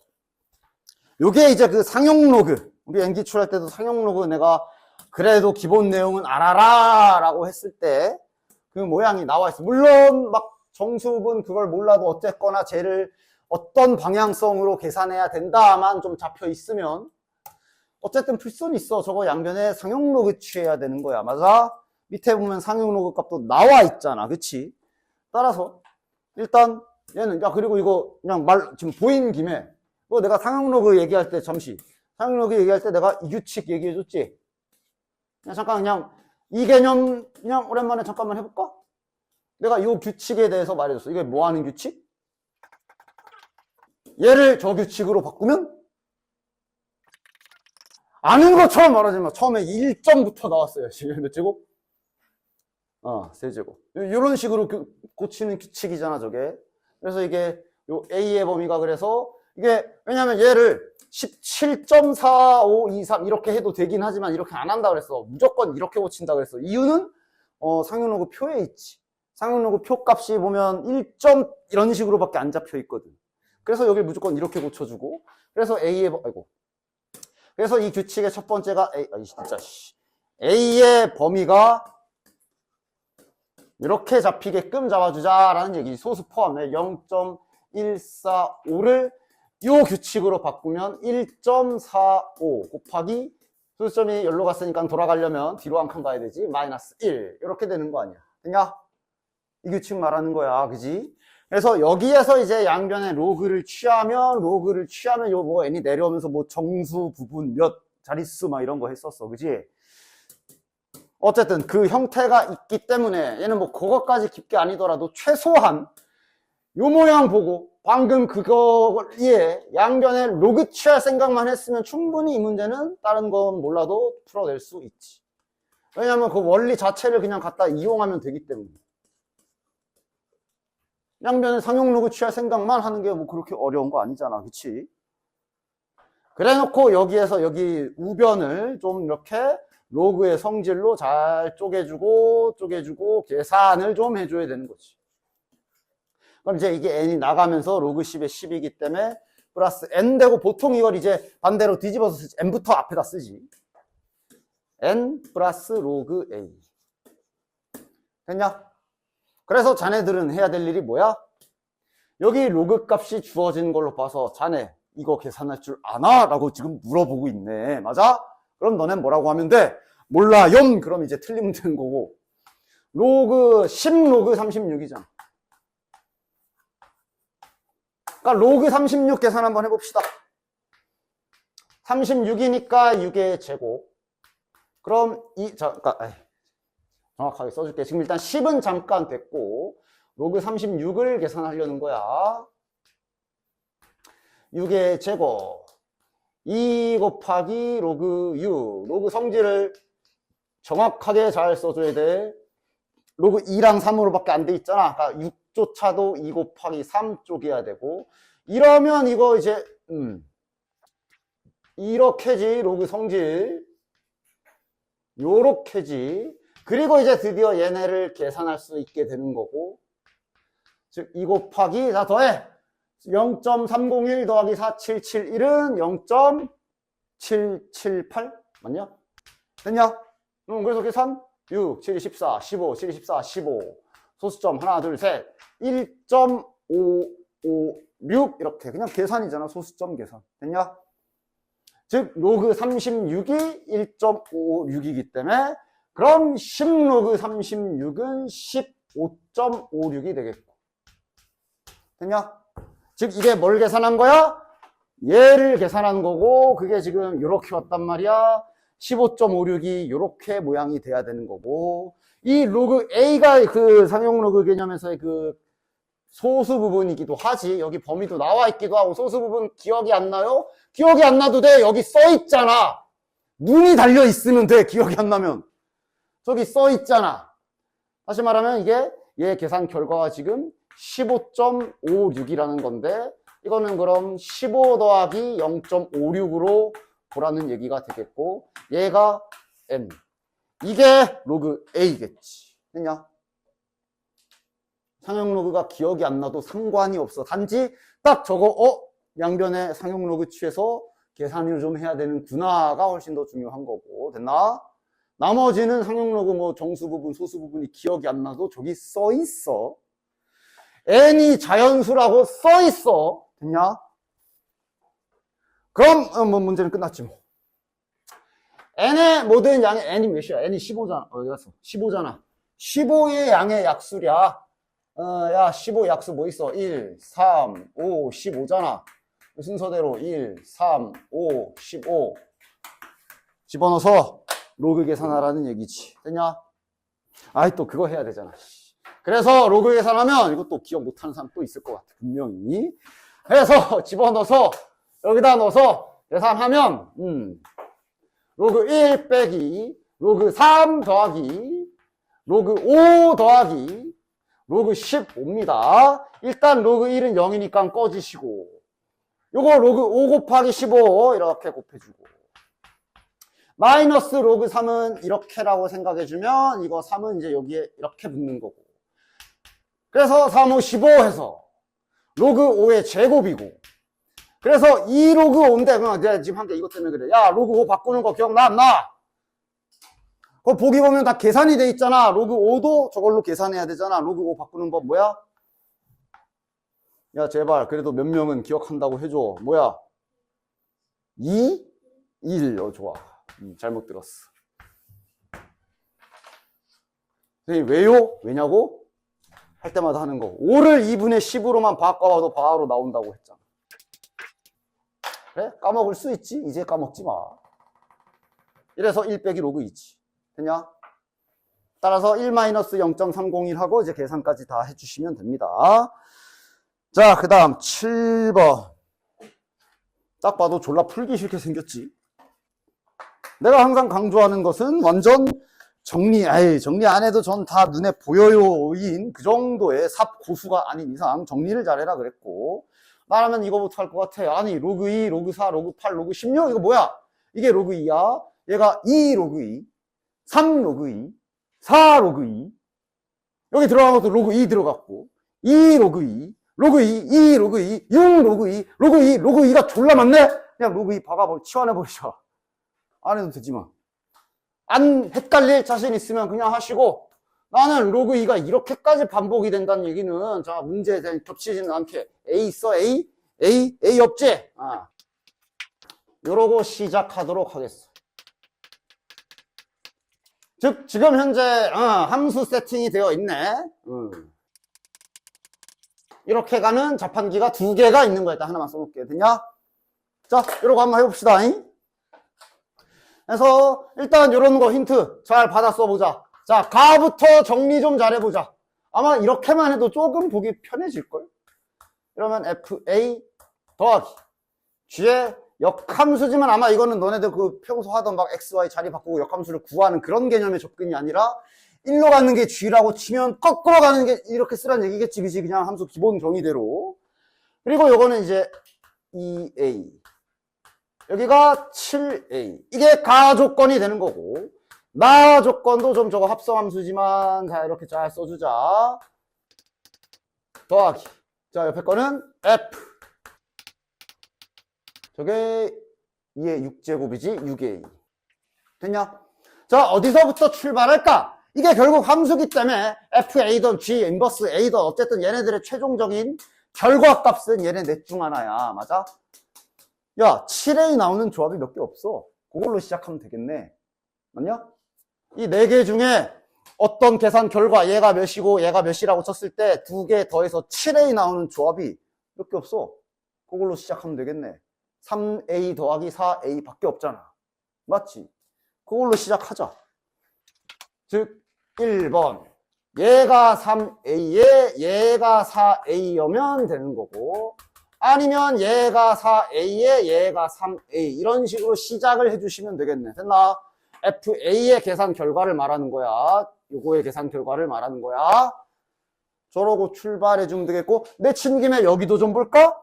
Speaker 1: 요게 이제 그 상용 로그. 우리 행 기출할 때도 상용 로그 내가 그래도 기본 내용은 알아라 라고 했을 때 그 모양이 나와 있어. 물론 막 정수분 그걸 몰라도 어쨌거나 쟤를 어떤 방향성으로 계산해야 된다만 좀 잡혀 있으면 어쨌든 풀 수는 있어. 저거 양변에 상용 로그 취해야 되는 거야. 맞아? 밑에 보면 상용 로그 값도 나와 있잖아. 그치? 따라서 일단 얘는, 야, 그리고 이거 그냥 지금 보인 김에 뭐 내가 상용 로그 얘기할 때 잠시 상용 로그 얘기할 때 내가 이 규칙 얘기해 줬지? 그냥 잠깐 그냥 이 개념 그냥 오랜만에 잠깐만 해볼까? 내가 이 규칙에 대해서 말해줬어. 이게 뭐 하는 규칙? 얘를 저 규칙으로 바꾸면 아는 것처럼 말하지만 처음에 1점부터 나왔어요. 몇 제곱? 3제곱. 이런 식으로 고치는 규칙이잖아, 저게. 그래서 이게 요 A의 범위가 그래서 이게 왜냐면 얘를 17.4523 이렇게 해도 되긴 하지만 이렇게 안 한다 그랬어. 무조건 이렇게 고친다 그랬어. 이유는 상용로그 표에 있지. 상용로그 표 값이 보면 1점 이런 식으로밖에 안 잡혀 있거든. 그래서 여기 무조건 이렇게 고쳐주고, 그래서 그래서 이 규칙의 첫 번째가 A의 범위가 이렇게 잡히게끔 잡아주자라는 얘기. 소수 포함해 0.145를 이 규칙으로 바꾸면 1.45 곱하기 소수점이 여기로 갔으니까 돌아가려면 뒤로 한 칸 가야 되지. 마이너스 1 이렇게 되는 거 아니야. 됐냐? 이 규칙 말하는 거야. 그지? 그래서 여기에서 이제 양변에 로그를 취하면 요 뭐 n이 내려오면서 뭐 정수 부분 몇 자릿수 막 이런 거 했었어. 그지? 어쨌든 그 형태가 있기 때문에 얘는 뭐 그것까지 깊게 아니더라도 최소한 요 모양 보고 방금 그거에 양변에 로그 취할 생각만 했으면 충분히 이 문제는 다른 건 몰라도 풀어낼 수 있지. 왜냐면 그 원리 자체를 그냥 갖다 이용하면 되기 때문에. 양변에 상용 로그 취할 생각만 하는 게 뭐 그렇게 어려운 거 아니잖아. 그치? 그래 놓고 여기에서 여기 우변을 좀 이렇게 로그의 성질로 잘 쪼개주고 계산을 좀 해줘야 되는 거지. 그럼 이제 이게 n이 나가면서 로그 10의 10이기 때문에 플러스 n 되고, 보통 이걸 이제 반대로 뒤집어서 쓰지. n부터 앞에다 쓰지. n 플러스 로그 a. 됐냐? 그래서 자네들은 해야 될 일이 뭐야? 여기 로그 값이 주어진 걸로 봐서 자네 이거 계산할 줄 아나? 라고 지금 물어보고 있네. 맞아? 그럼 너넨 뭐라고 하면 돼? 몰라요. 그럼 이제 틀리면 되는 거고. 로그 10 로그 36이잖아. 그러니까 로그 36 계산 한번 해봅시다. 36이니까 6의 제곱. 그럼 정확하게 써줄게. 지금 일단 10은 잠깐 됐고 로그 36을 계산하려는 거야. 6의 제곱 2 곱하기 로그 6. 로그 성질을 정확하게 잘 써줘야 돼. 로그 2랑 3으로밖에 안 돼 있잖아. 그러니까 6조차도 2 곱하기 3 쪼개야 되고, 이러면 이거 이제 이렇게지. 로그 성질 요렇게지. 그리고 이제 드디어 얘네를 계산할 수 있게 되는 거고, 즉 2 곱하기, 자 더해 0.301 더하기 4771은 0.778 맞냐? 됐냐? 그래서 계산 6, 7, 14, 15, 7, 14, 15 소수점 하나, 둘, 셋 1.556 이렇게 그냥 계산이잖아. 소수점 계산. 됐냐? 즉 로그 36이 1.56이기 때문에 그럼 10로그 36은 15.56이 되겠고. 됐냐? 즉 이게 뭘 계산한 거야? 얘를 계산한 거고, 그게 지금 이렇게 왔단 말이야. 15.56이 이렇게 모양이 돼야 되는 거고, 이 로그 A가 그 상용 로그 개념에서의 그 소수 부분이기도 하지. 여기 범위도 나와 있기도 하고. 소수 부분 기억이 안 나요? 기억이 안 나도 돼. 여기 써 있잖아. 눈이 달려 있으면 돼. 기억이 안 나면. 저기 써 있잖아. 다시 말하면 이게 얘 계산 결과가 지금 15.56이라는 건데, 이거는 그럼 15 더하기 0.56으로 보라는 얘기가 되겠고, 얘가 n. 이게 로그 a겠지. 됐냐? 상용 로그가 기억이 안 나도 상관이 없어. 단지 딱 저거 양변에 상용 로그 취해서 계산을 좀 해야 되는구나가 훨씬 더 중요한 거고. 됐나? 나머지는 상용 로그 뭐 정수 부분, 소수 부분이 기억이 안 나도 저기 써 있어. n이 자연수라고 써 있어. 됐냐? 그럼 뭐 문제는 끝났지 뭐. n의 모든 양의 n이 몇이야? n이 15잖아. 어디 갔어? 15잖아. 15의 양의 약수랴. 야, 15 약수 뭐 있어? 1, 3, 5, 15잖아. 순서대로 1, 3, 5, 15 집어넣어서 로그 계산하라는 얘기지. 됐냐? 아이, 또 그거 해야 되잖아. 그래서 로그 계산하면 이것도 기억 못하는 사람 또 있을 것 같아. 분명히. 그래서 집어넣어서 여기다 넣어서 계산하면 로그 1 빼기 로그 3 더하기 로그 5 더하기 로그 15입니다. 일단 로그 1은 0이니까 꺼지시고, 요거 로그 5 곱하기 15 이렇게 곱해주고, 마이너스 로그 3은 이렇게라고 생각해주면 이거 3은 이제 여기에 이렇게 붙는 거고, 그래서 3, 5, 15 해서 로그 5의 제곱이고, 그래서 2 로그 5인데, 내가 지금 한 게 이것 때문에 그래. 야, 로그 5 바꾸는 거 기억나? 안 나? 그거 보기 보면 다 계산이 돼 있잖아. 로그 5도 저걸로 계산해야 되잖아. 로그 5 바꾸는 법 뭐야? 야, 제발 그래도 몇 명은 기억한다고 해줘. 뭐야? 2? 1. 좋아. 잘못 들었어. 선생님, 왜요? 왜냐고? 할 때마다 하는 거. 5를 2분의 10으로만 바꿔봐도 바로 나온다고 했잖아. 그래? 까먹을 수 있지? 이제 까먹지 마. 이래서 1 빼기 로그 2지. 됐냐? 따라서 1-0.301 하고 이제 계산까지 다 해주시면 됩니다. 자, 그 다음 7번. 딱 봐도 졸라 풀기 싫게 생겼지. 내가 항상 강조하는 것은 완전 정리 안 해도 전 다 눈에 보여요인 그 정도의 삽 고수가 아닌 이상 정리를 잘해라 그랬고, 말하면 이거부터 할 것 같아. 아니, 로그 2, 로그 4, 로그 8, 로그 16 이거 뭐야? 이게 로그 2야. 얘가 2 로그 2, 3 로그 2, 4 로그 2. 여기 들어간 것도 로그 2 들어갔고, 2 로그 2, 로그 2, 2 로그 2, 6 로그 2, 로그 2, 로그 2가 졸라 많네? 그냥 로그 2 박아버려, 치환해버리자. 안 해도 되지만. 안 헷갈릴 자신 있으면 그냥 하시고, 나는 로그 2가 이렇게까지 반복이 된다는 얘기는, 자, 문제에 대한 겹치지는 않게. A 있어? A? A 없지? 요러고 시작하도록 하겠어. 즉, 지금 현재, 함수 세팅이 되어 있네. 이렇게 가는 자판기가 2개가 있는 거야. 일단 하나만 써놓을게. 되냐? 자, 이러고 한번 해봅시다. 그래서, 일단 요런 거 힌트 잘 받아 써보자. 자, 가부터 정리 좀 잘해보자. 아마 이렇게만 해도 조금 보기 편해질걸? 이러면 FA 더하기 G의 역함수지만, 아마 이거는 너네들 그 평소 하던 막 XY 자리 바꾸고 역함수를 구하는 그런 개념의 접근이 아니라, 1로 가는 게 G라고 치면 거꾸로 가는 게 이렇게 쓰라는 얘기겠지, 그지? 그냥 함수 기본 정의대로. 그리고 요거는 이제 2A. 여기가 7A. 이게 가 조건이 되는 거고, 나 조건도 좀 저거 합성함수지만, 자, 이렇게 잘 써주자. 더하기. 자, 옆에 거는 F. 저게 2의 6제곱이지, 6A. 됐냐? 자, 어디서부터 출발할까? 이게 결국 함수기 때문에 FA든 G, 인버스 A든 어쨌든 얘네들의 최종적인 결과값은 얘네 넷 중 하나야. 맞아? 야, 7A 나오는 조합이 몇 개 없어. 그걸로 시작하면 되겠네. 맞냐? 이 4개 중에 어떤 계산 결과, 얘가 몇이고 얘가 몇이라고 쳤을 때 2개 더해서 7A 나오는 조합이 몇 개 없어. 그걸로 시작하면 되겠네. 3A 더하기 4A 밖에 없잖아. 맞지? 그걸로 시작하자. 즉 1번 얘가 3A에 얘가 4A여면 되는 거고, 아니면 얘가 4A에 얘가 3A 이런 식으로 시작을 해주시면 되겠네. 됐나? FA의 계산 결과를 말하는 거야. 요거의 계산 결과를 말하는 거야. 저러고 출발해주면 되겠고, 내친 김에 여기도 좀 볼까?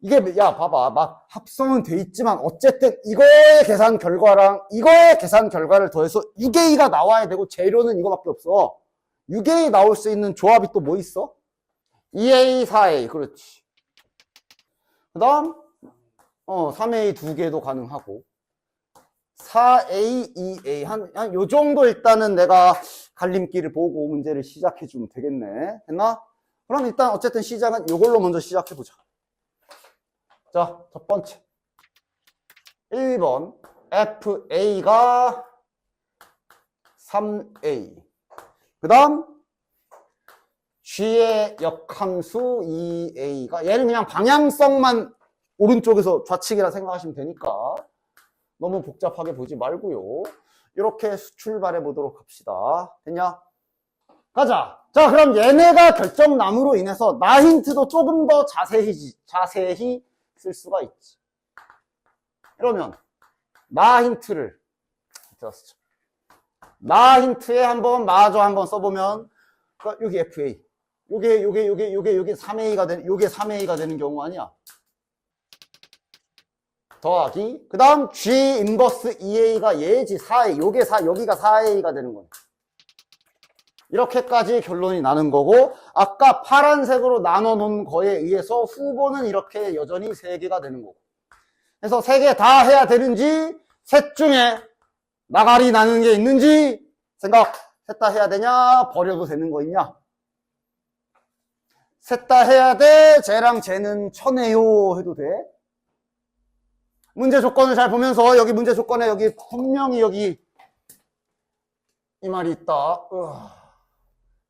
Speaker 1: 이게, 야, 봐봐. 막 합성은 돼 있지만, 어쨌든 이거의 계산 결과랑 이거의 계산 결과를 더해서 6A가 나와야 되고, 재료는 이거밖에 없어. 6A 나올 수 있는 조합이 또 뭐 있어? 2A, 4A. 그렇지. 그 다음, 3A 2개도 가능하고, 4A, 2A. 한 요 정도 일단은 내가 갈림길을 보고 문제를 시작해주면 되겠네. 됐나? 그럼 일단 어쨌든 시작은 요걸로 먼저 시작해보자. 자, 첫 번째. 1번. FA가 3A. 그 다음, G의 역함수 2A가, 얘는 그냥 방향성만 오른쪽에서 좌측이라 생각하시면 되니까 너무 복잡하게 보지 말고요. 이렇게 출발해 보도록 합시다. 됐냐? 가자. 자, 그럼 얘네가 결정남으로 인해서 나 힌트도 조금 더 자세히 쓸 수가 있지. 이러면 나 힌트를 나 힌트에 마저 한번 써보면, 여기 FA, 요게 3A가 되는, 요게 3A가 되는 경우 아니야? 더하기, 그 다음 G 인버스 2A가 얘지 4A, 여기가 4A가 되는 거야. 이렇게까지 결론이 나는 거고, 아까 파란색으로 나눠 놓은 거에 의해서 후보는 이렇게 여전히 3개가 되는 거고. 그래서 3개 다 해야 되는지, 셋 중에 나가리 나는 게 있는지 생각. 셋 다 해야 되냐? 버려도 되는 거 있냐? 셋 다 해야 돼? 쟤랑 쟤는 쳐내요 해도 돼? 문제 조건을 잘 보면서, 여기 문제 조건에 여기 분명히 여기 이 말이 있다.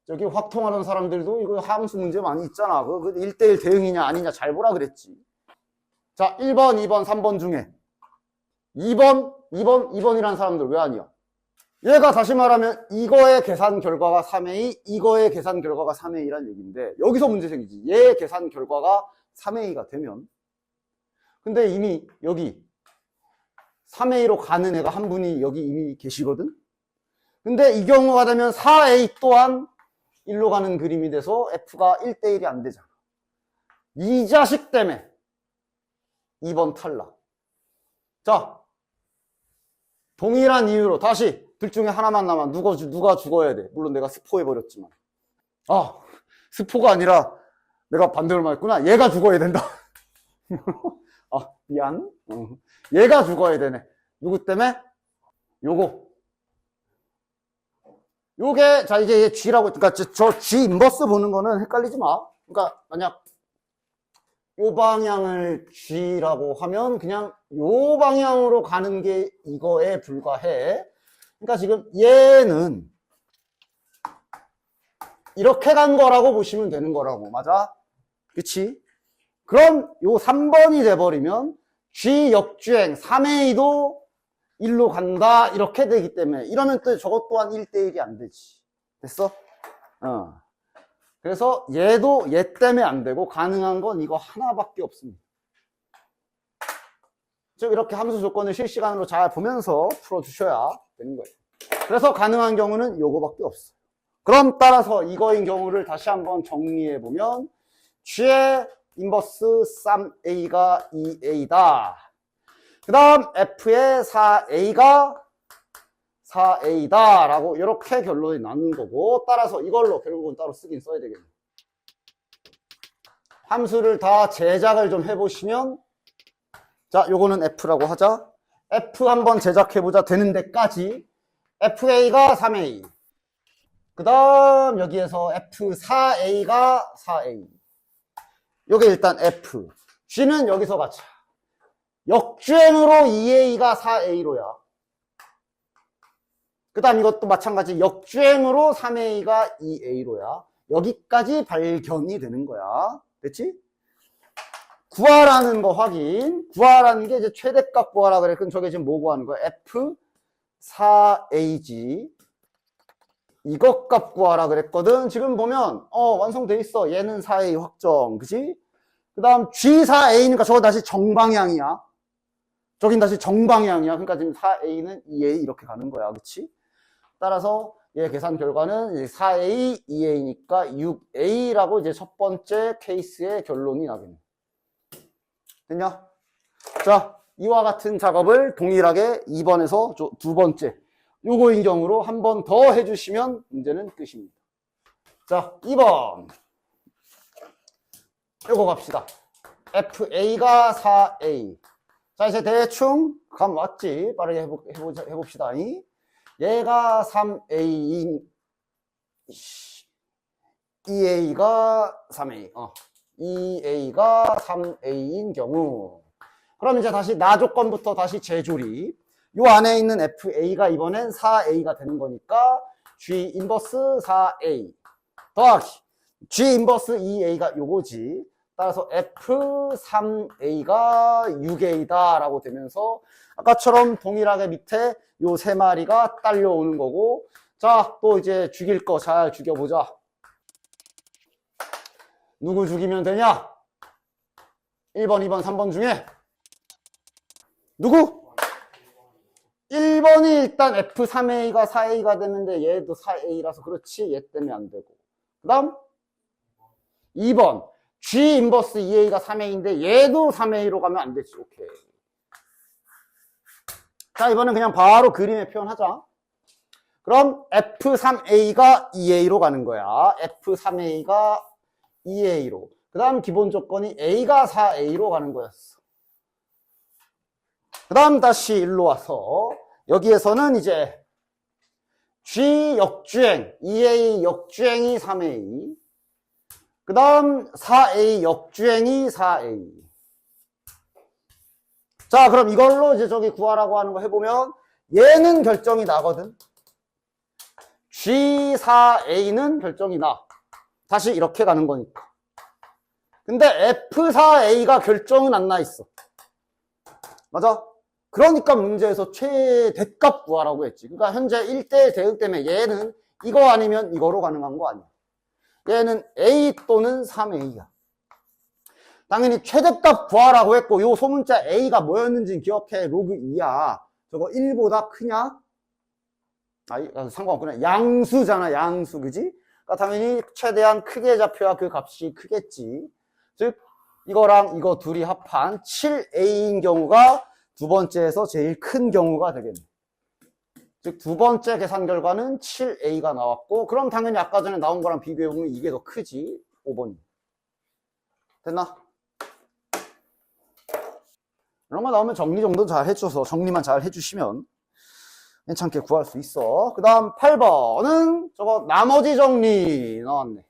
Speaker 1: 저기 확통하는 사람들도 이거 함수 문제 많이 있잖아. 그 1대1 대응이냐 아니냐 잘 보라 그랬지. 자, 1번, 2번, 3번 중에 2번이라는 사람들 왜 아니야? 얘가 다시 말하면 이거의 계산 결과가 3A, 이거의 계산 결과가 3A란 얘기인데, 여기서 문제 생기지. 얘의 계산 결과가 3A가 되면, 근데 이미 여기 3A로 가는 애가 한 분이 여기 이미 계시거든? 근데 이 경우가 되면 4A 또한 1로 가는 그림이 돼서 F가 1대1이 안 되잖아. 이 자식 때문에 2번 탈락. 자, 동일한 이유로 다시 둘 중에 하나만 남아. 누가 죽어야 돼. 물론 내가 스포해버렸지만. 스포가 아니라 내가 반대로 말했구나. 얘가 죽어야 된다. 미안. 얘가 죽어야 되네. 누구 때문에? 요게, 자, 이게 얘 G라고, 그러니까 저 G 인버스 보는 거는 헷갈리지 마. 그러니까 만약 요 방향을 G라고 하면 그냥 요 방향으로 가는 게 이거에 불과해. 그러니까 지금 얘는 이렇게 간 거라고 보시면 되는 거라고. 맞아? 그치? 그럼 요 3번이 돼버리면 G 역주행 3A도 1로 간다 이렇게 되기 때문에, 이러면 또 저것 또한 1대1이 안 되지. 됐어? 그래서 얘도 얘 때문에 안 되고, 가능한 건 이거 하나밖에 없습니다. 즉 이렇게 함수 조건을 실시간으로 잘 보면서 풀어주셔야 되는 거예요. 그래서 가능한 경우는 요거밖에 없어요. 그럼 따라서 이거인 경우를 다시 한번 정리해보면, G의 인버스 3A가 2A다. 그 다음 F의 4A가 4A다 라고 이렇게 결론이 나는 거고, 따라서 이걸로 결국은 따로 쓰긴 써야 되겠네. 함수를 다 제작을 좀 해보시면, 자, 요거는 F라고 하자. F 한번 제작해보자. 되는 데까지 FA가 3A, 그 다음 여기에서 F4A가 4A, 요게 일단 F. G는 여기서 같이 역주행으로 2A가 4A로야. 그 다음 이것도 마찬가지 역주행으로 3A가 2A로야. 여기까지 발견이 되는 거야. 됐지? 구하라는 거 확인. 구하라는 게 이제 최대값 구하라 그래. 그럼 저게 지금 뭐 구하는 거야? 4a지. 이것 값 구하라 그랬거든. 지금 보면 완성돼 있어. 얘는 4a 확정, 그지? 그 다음 G4a니까 저거 다시 정방향이야. 저긴 다시 정방향이야. 그러니까 지금 4a는 2a 이렇게 가는 거야, 그치? 따라서 얘 계산 결과는 4a, 2a니까 6a라고 이제 첫 번째 케이스의 결론이 나겠네. 됐냐? 자, 이와 같은 작업을 동일하게 2번에서 두 번째 요거인 경우로 한 번 더 해주시면 문제는 끝입니다. 자, 2번 요거 갑시다. FA가 4A. 자, 이제 대충 감 왔지? 빠르게 해봅시다. 얘가 3A인 2A가 3A. 2A가 3A인 경우. 그럼 이제 다시 나 조건부터 다시 재조립. 요 안에 있는 FA가 이번엔 4A가 되는 거니까 G 인버스 4A 더하기 G 인버스 2A가 요거지. 따라서 F3A가 6A다 라고 되면서 아까처럼 동일하게 밑에 요 세 마리가 딸려오는 거고. 자, 또 이제 죽일 거 잘 죽여보자. 누구 죽이면 되냐? 1번, 2번, 3번 중에 누구? 1번이 일단 F3A가 4A가 되는데 얘도 4A라서 그렇지. 얘 때문에 안 되고. 그 다음 2번 G 인버스 2A가 3A인데 얘도 3A로 가면 안 되지. 오케이. 자, 이번엔 그냥 바로 그림에 표현하자. 그럼 F3A가 2A로 가는 거야. F3A가 2A로. 그 다음 기본 조건이 A가 4A로 가는 거였어. 그 다음 다시 일로 와서 여기에서는 이제 G 역주행 2A 역주행이 3A, 그 다음 4A 역주행이 4A. 자, 그럼 이걸로 이제 저기 구하라고 하는 거 해보면 얘는 결정이 나거든. G4A는 결정이 나. 다시 이렇게 가는 거니까. 근데 F4A가 결정은 안 나 있어. 맞아? 그러니까 문제에서 최대값 구하라고 했지. 그러니까 현재 1대1 대응 때문에 얘는 이거 아니면 이거로 가능한 거 아니야. 얘는 A 또는 3A야. 당연히 최대값 구하라고 했고 요 소문자 A가 뭐였는지 기억해. 로그 2야. 저거 1보다 크냐? 상관없구나. 양수잖아, 양수. 그지? 그러니까 당연히 최대한 크게 잡혀야 그 값이 크겠지. 즉 이거랑 이거 둘이 합한 7A인 경우가 두 번째에서 제일 큰 경우가 되겠네. 즉 두 번째 계산 결과는 7A가 나왔고, 그럼 당연히 아까 전에 나온 거랑 비교해보면 이게 더 크지. 5번이. 됐나? 이런 거 나오면 정리 정도 잘 해줘서 정리만 잘 해주시면 괜찮게 구할 수 있어. 그 다음 8번은 저거 나머지 정리 나왔네.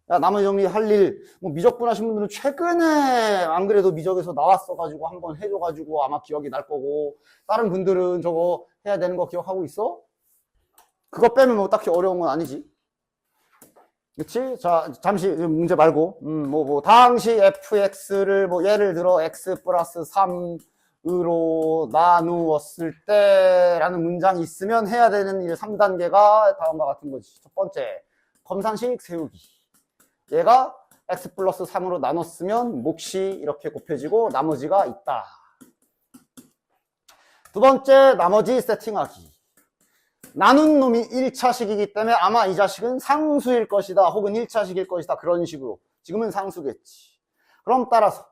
Speaker 1: 야, 나머지 정리 할 일, 뭐 미적분 하신 분들은 최근에 안 그래도 미적에서 나왔어가지고 한번 해줘가지고 아마 기억이 날 거고, 다른 분들은 저거 해야 되는 거 기억하고 있어? 그거 빼면 뭐 딱히 어려운 건 아니지. 그치? 자, 잠시 문제 말고, 당시 fx를 예를 들어 x 플러스 3으로 나누었을 때 라는 문장이 있으면 해야 되는 이제 3단계가 다음과 같은 거지. 첫 번째, 검산식 세우기. 얘가 x 플러스 3으로 나눴으면 몫이 이렇게 곱해지고 나머지가 있다. 두 번째, 나머지 세팅하기. 나눈 놈이 1차식이기 때문에 아마 이 자식은 상수일 것이다 혹은 1차식일 것이다 그런 식으로. 지금은 상수겠지. 그럼 따라서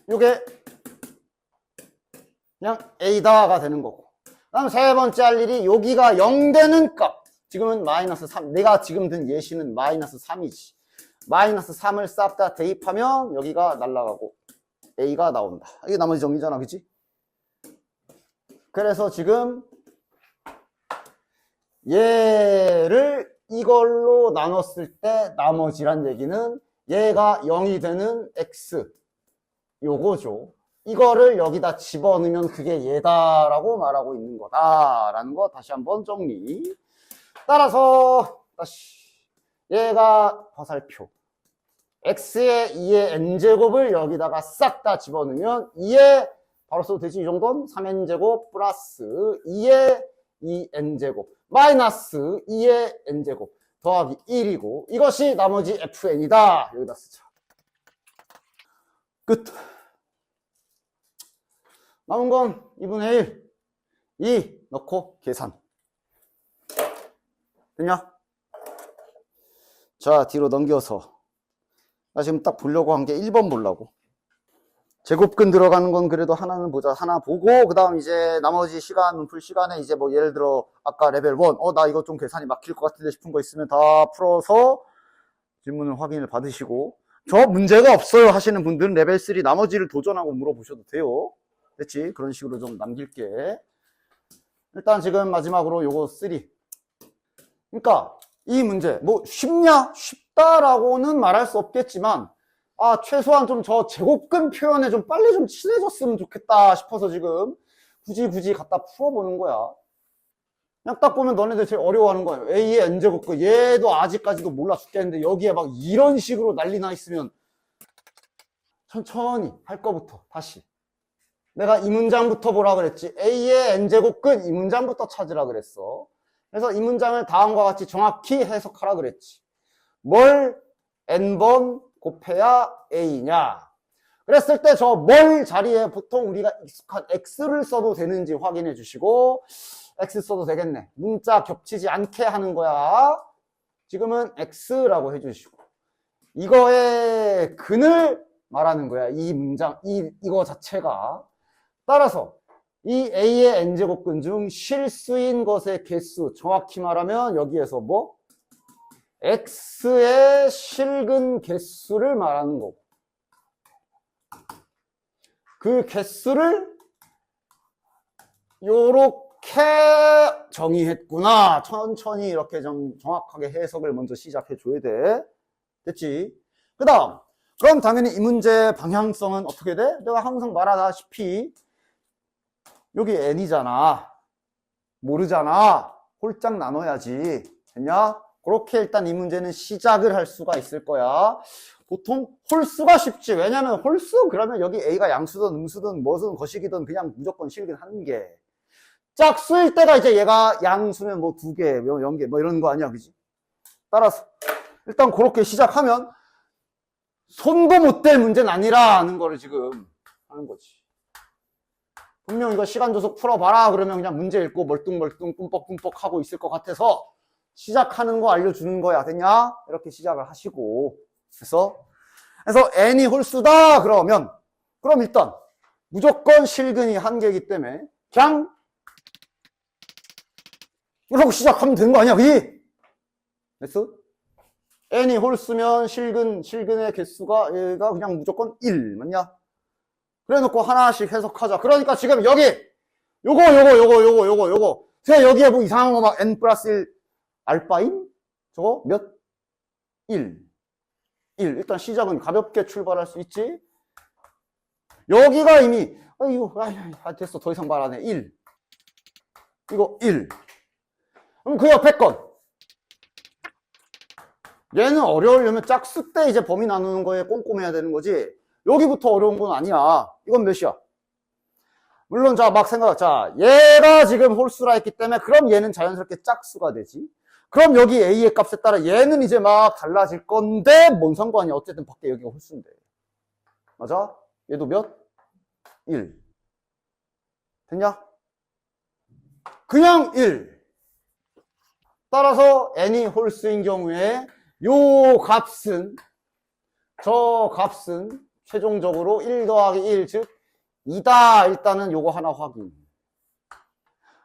Speaker 1: 요게 그냥 A다가 되는 거고, 그 다음 세 번째 할 일이 여기가 0 되는 값. 지금은 마이너스 3. 내가 지금 든 예시는 마이너스 3이지. 마이너스 3을 싹다 대입하면 여기가 날아가고 A가 나온다. 이게 나머지 정리잖아. 그치? 그래서 지금 얘를 이걸로 나눴을 때 나머지란 얘기는 얘가 0이 되는 X 요거죠. 이거를 여기다 집어넣으면 그게 얘다라고 말하고 있는 거다라는 거 다시 한번 정리. 따라서 다시 얘가 화살표 x의 2의 n제곱을 여기다가 싹 다 집어넣으면 2의 바로 써도 되지. 이 정도는 3n제곱 플러스 2의 2n제곱 마이너스 2의 n제곱 더하기 1이고 이것이 나머지 fn이다. 여기다 쓰자. 끝. 남은 건 2분의 1, 2 넣고 계산. 됐냐? 자, 뒤로 넘겨서. 나 지금 딱 보려고 한 게 1번 보려고. 제곱근 들어가는 건 그래도 하나는 보자. 하나 보고, 그 다음 이제 나머지 시간, 풀 시간에 이제 뭐 예를 들어, 아까 레벨 1, 나 이거 좀 계산이 막힐 것 같은데 싶은 거 있으면 다 풀어서 질문을 확인을 받으시고, 저 문제가 없어요 하시는 분들은 레벨 3 나머지를 도전하고 물어보셔도 돼요. 됐지? 그런 식으로 좀 남길게. 일단 지금 마지막으로 요거 3. 그러니까 이 문제 뭐 쉽냐? 쉽다라고는 말할 수 없겠지만 최소한 좀 저 제곱근 표현에 좀 빨리 좀 친해졌으면 좋겠다 싶어서 지금 굳이 갖다 풀어보는 거야. 그냥 딱 보면 너네들 제일 어려워하는 거예요. A의 n제곱근 얘도 아직까지도 몰라 죽겠는데 여기에 막 이런 식으로 난리 나 있으면 천천히 할 거부터 다시 내가 이 문장부터 보라 그랬지. A의 n제곱근 이 문장부터 찾으라 그랬어. 그래서 이 문장을 다음과 같이 정확히 해석하라 그랬지. 뭘 n번 곱해야 A냐. 그랬을 때 저 뭘 자리에 보통 우리가 익숙한 X를 써도 되는지 확인해 주시고 X 써도 되겠네. 문자 겹치지 않게 하는 거야. 지금은 X라고 해주시고 이거의 근을 말하는 거야. 이 문장, 이거 자체가. 따라서 이 A의 n제곱근 중 실수인 것의 개수, 정확히 말하면 여기에서 뭐? X의 실근 개수를 말하는 거고 그 개수를 요렇게 정의했구나. 천천히 이렇게 좀 정확하게 해석을 먼저 시작해 줘야 돼. 됐지? 그 다음 그럼 당연히 이 문제의 방향성은 어떻게 돼? 내가 항상 말하다시피 여기 n이잖아. 모르잖아. 홀짝 나눠야지. 됐냐? 그렇게 일단 이 문제는 시작을 할 수가 있을 거야. 보통 홀수가 쉽지. 왜냐면 홀수 그러면 여기 A가 양수든 음수든 뭐든 거식이든 그냥 무조건 실근 한 개. 짝수일 때가 이제 얘가 양수면 뭐 2개, 뭐 0개 뭐 이런 거 아니야. 그지? 따라서 일단 그렇게 시작하면 손도 못 댈 문제는 아니라는 거를 지금 하는 거지. 분명 이거 시간 줘서 풀어봐라 그러면 그냥 문제 읽고 멀뚱멀뚱 뿜뻑뿜뻑 하고 있을 것 같아서 시작하는 거 알려주는 거야. 됐냐? 이렇게 시작을 하시고 그래서 n이 홀수다 그러면 그럼 일단 무조건 실근이 한 개이기 때문에 그냥 이러고 시작하면 되는 거 아니야. 그지? 됐어? n이 홀수면 실근의 개수가 얘가 그냥 무조건 1 맞냐? 그래 놓고 하나씩 해석하자. 그러니까 지금 여기 요거 제가 여기에 뭐 이상한 거 막 n 플러스 1 알파인? 저거 몇? 1 일단 시작은 가볍게 출발할 수 있지. 여기가 이미 됐어. 더 이상 말 안 해. 1 이거 1 그럼 그 옆에 건 얘는 어려우려면 짝수 때 이제 범위 나누는 거에 꼼꼼해야 되는 거지. 여기부터 어려운 건 아니야. 이건 몇이야? 물론 자 막 자 얘가 지금 홀수라 했기 때문에 그럼 얘는 자연스럽게 짝수가 되지. 그럼 여기 A의 값에 따라 얘는 이제 막 달라질 건데 뭔 상관이야. 어쨌든 밖에 여기가 홀수인데. 맞아? 얘도 몇? 1 됐냐? 그냥 1 따라서 n이 홀수인 경우에 요 값은 저 값은 최종적으로 1 더하기 1 즉 2다. 일단은 요거 하나 확인.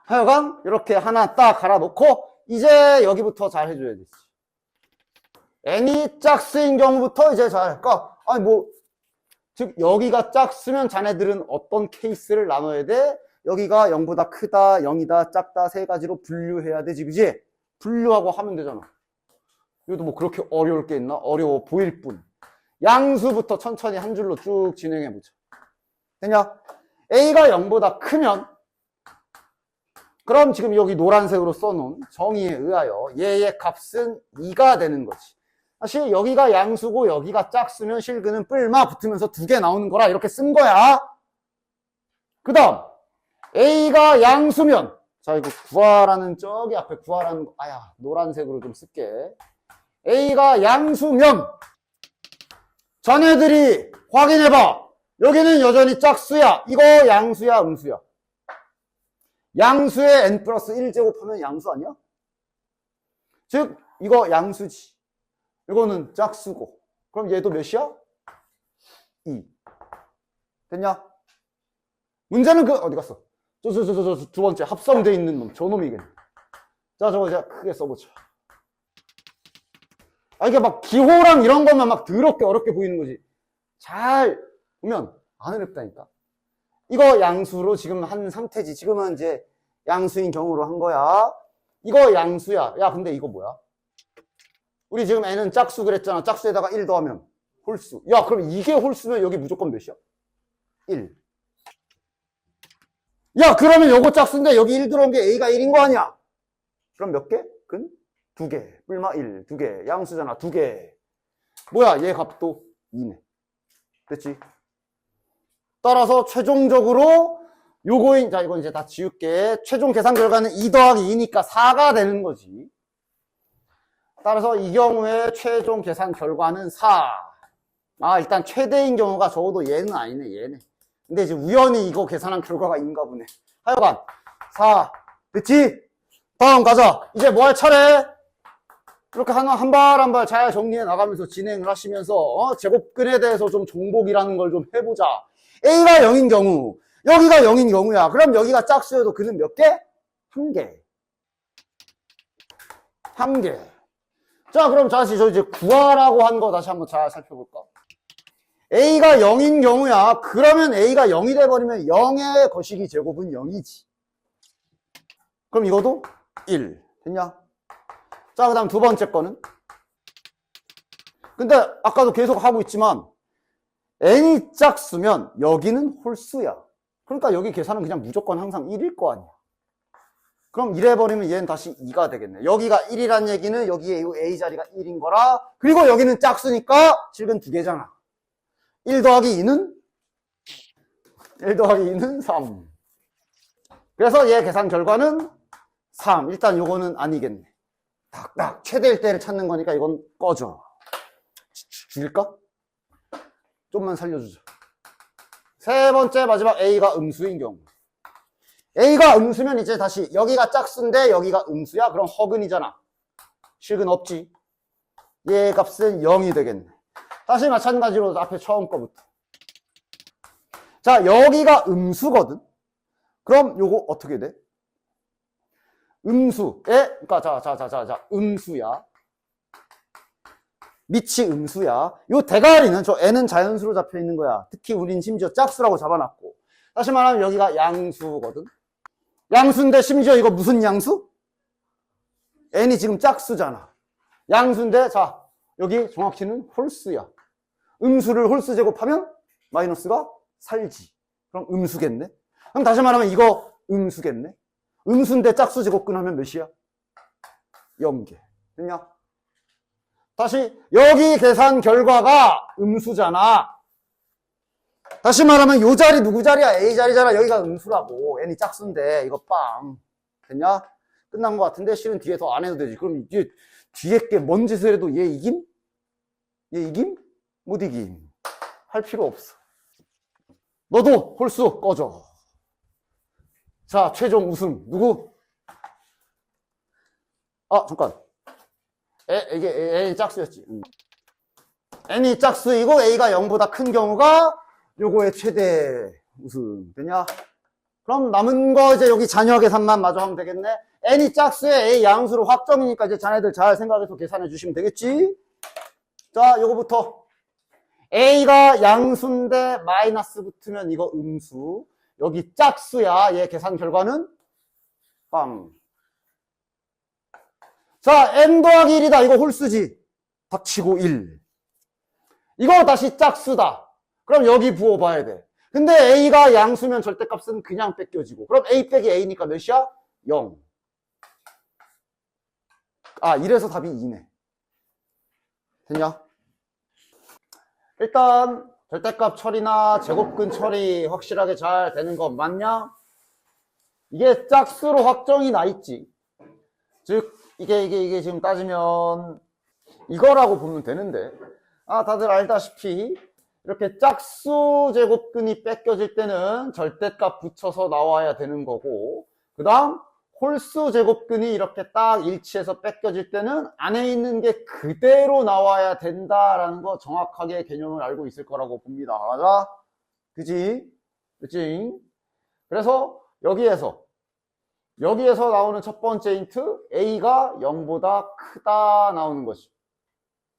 Speaker 1: 하여간 이렇게 하나 딱 갈아놓고 이제 여기부터 잘 해줘야 되지. n이 짝수인 경우부터 이제 잘 할까? 아니 뭐 즉 여기가 짝수면 자네들은 어떤 케이스를 나눠야 돼? 여기가 0보다 크다, 0이다, 작다 세 가지로 분류해야 되지. 그지? 분류하고 하면 되잖아. 이것도 뭐 그렇게 어려울 게 있나? 어려워 보일 뿐. 양수부터 천천히 한 줄로 쭉 진행해보자. 됐냐? A가 0보다 크면 그럼 지금 여기 노란색으로 써놓은 정의에 의하여 얘의 값은 2가 되는 거지. 사실 여기가 양수고 여기가 짝수면 실근은 뿔마 붙으면서 2개 나오는 거라 이렇게 쓴 거야. 그 다음 A가 양수면, 자 이거 구하라는 저기 앞에 구하라는 거, 아야 노란색으로 좀 쓸게. A가 양수면 자네들이 확인해봐. 여기는 여전히 짝수야. 이거 양수야 음수야? 양수에 n 플러스 1제곱하면 양수 아니야? 즉 이거 양수지. 이거는 짝수고. 그럼 얘도 몇이야? 2. 됐냐? 문제는 어디 갔어? 두 번째 합성돼 있는 놈. 저놈이겠네. 자, 저거 제가 크게 써보자. 이게 막 기호랑 이런 것만 막 더럽게 어렵게 보이는 거지. 잘 보면 안 어렵다니까. 이거 양수로 지금 한 상태지. 지금은 이제 양수인 경우로 한 거야. 이거 양수야. 야, 근데 이거 뭐야? 우리 지금 n은 짝수 그랬잖아. 짝수에다가 1 더하면 홀수. 야, 그럼 이게 홀수면 여기 무조건 몇이야? 1. 야, 그러면 요거 짝수인데 여기 1 들어온 게 A가 1인 거 아니야? 그럼 몇 개? 근? 2개. 뿔마 1. 2개. 양수잖아. 2개. 뭐야? 얘 값도 2네. 됐지? 따라서 최종적으로 요거인, 자, 이건 이제 다 지울게. 최종 계산 결과는 2 더하기 2니까 4가 되는 거지. 따라서 이 경우에 최종 계산 결과는 4. 아, 일단 최대인 경우가 적어도 얘는 아니네, 얘네. 근데 이제 우연히 이거 계산한 결과가 인가 보네. 하여간 4. 됐지? 다음 가자. 이제 뭐 할 차례? 이렇게 한 발 한 발 잘 정리해 나가면서 진행을 하시면서 제곱근에 대해서 좀 정복이라는 걸 좀 해보자. A가 0인 경우, 여기가 0인 경우야. 그럼 여기가 짝수여도 그는 몇 개? 1개. 1개. 자, 그럼 다시 저 이제 구하라고 한 거 다시 한번 잘 살펴볼까? A가 0인 경우야. 그러면 A가 0이 돼버리면 0의 거시기 제곱은 0이지. 그럼 이것도 1. 됐냐? 자, 그 다음 두 번째 거는. 근데 아까도 계속 하고 있지만 n이 짝수면 여기는 홀수야. 그러니까 여기 계산은 그냥 무조건 항상 1일 거 아니야. 그럼 이래버리면 얘는 다시 2가 되겠네. 여기가 1이란 얘기는 여기에 A 자리가 1인 거라. 그리고 여기는 짝수니까 실근 2개잖아. 1 더하기 2는? 1 더하기 2는 3. 그래서 얘 계산 결과는 3. 일단 요거는 아니겠네. 딱딱 최대일 때를 찾는 거니까 이건 꺼져. 죽일까? 좀만 살려주자. 세 번째 마지막 A가 음수인 경우. A가 음수면 이제 다시 여기가 짝수인데 여기가 음수야? 그럼 허근이잖아. 실근 없지. 얘 값은 0이 되겠네. 다시 마찬가지로 앞에 처음 거부터. 자, 여기가 음수거든. 그럼 요거 어떻게 돼? 음수에, 그러니까 자, 음수야. 밑이 음수야. 요 대가리는 저 n은 자연수로 잡혀 있는 거야. 특히 우린 심지어 짝수라고 잡아놨고. 다시 말하면 여기가 양수거든. 양수인데 심지어 이거 무슨 양수? n이 지금 짝수잖아. 양수인데 자, 여기 정확히는 홀수야. 음수를 홀수 제곱하면 마이너스가 살지. 그럼 음수겠네. 그럼 다시 말하면 이거 음수겠네. 음수인데 짝수 제곱근 하면 몇이야? 0개. 됐냐? 다시 여기 계산 결과가 음수잖아. 다시 말하면 요 자리 누구 자리야? A 자리잖아. 여기가 음수라고. n이 짝수인데 이거 빵. 됐냐? 끝난 것 같은데 실은 뒤에 더 안 해도 되지. 그럼 이제 뒤에 게 뭔 짓을 해도 얘 이김? 얘 이김? 못 이김. 할 필요 없어. 너도 홀수 꺼져. 자, 최종 우승 누구? 아, 잠깐. 이게 N이 짝수였지. N이 짝수이고 A가 0보다 큰 경우가 요거의 최대 우승. 되냐? 그럼 남은 거 이제 여기 잔여 계산만 마저 하면 되겠네. N이 짝수에 A 양수로 확정이니까 이제 자네들 잘 생각해서 계산해 주시면 되겠지? 자, 요거부터. A가 양수인데 마이너스 붙으면 이거 음수. 여기 짝수야. 얘 계산 결과는 빵. 자, n 더하기 1이다. 이거 홀수지. 닥치고 1. 이거 다시 짝수다. 그럼 여기 부어봐야 돼. 근데 A가 양수면 절대값은 그냥 뺏겨지고. 그럼 A 빼기 A니까 몇이야? 0. 아, 이래서 답이 2네. 됐냐? 일단 절대값 처리나 제곱근 처리 확실하게 잘 되는 거 맞냐? 이게 짝수로 확정이 나 있지. 즉 이게 지금 따지면 이거라고 보면 되는데, 다들 알다시피 이렇게 짝수 제곱근이 뺏겨질 때는 절대값 붙여서 나와야 되는 거고, 그 다음 홀수 제곱근이 이렇게 딱 일치해서 뺏겨질 때는 안에 있는 게 그대로 나와야 된다라는 거 정확하게 개념을 알고 있을 거라고 봅니다. 맞아? 그지? 그래서 여기에서 나오는 첫 번째 힌트, A가 0보다 크다 나오는 것이.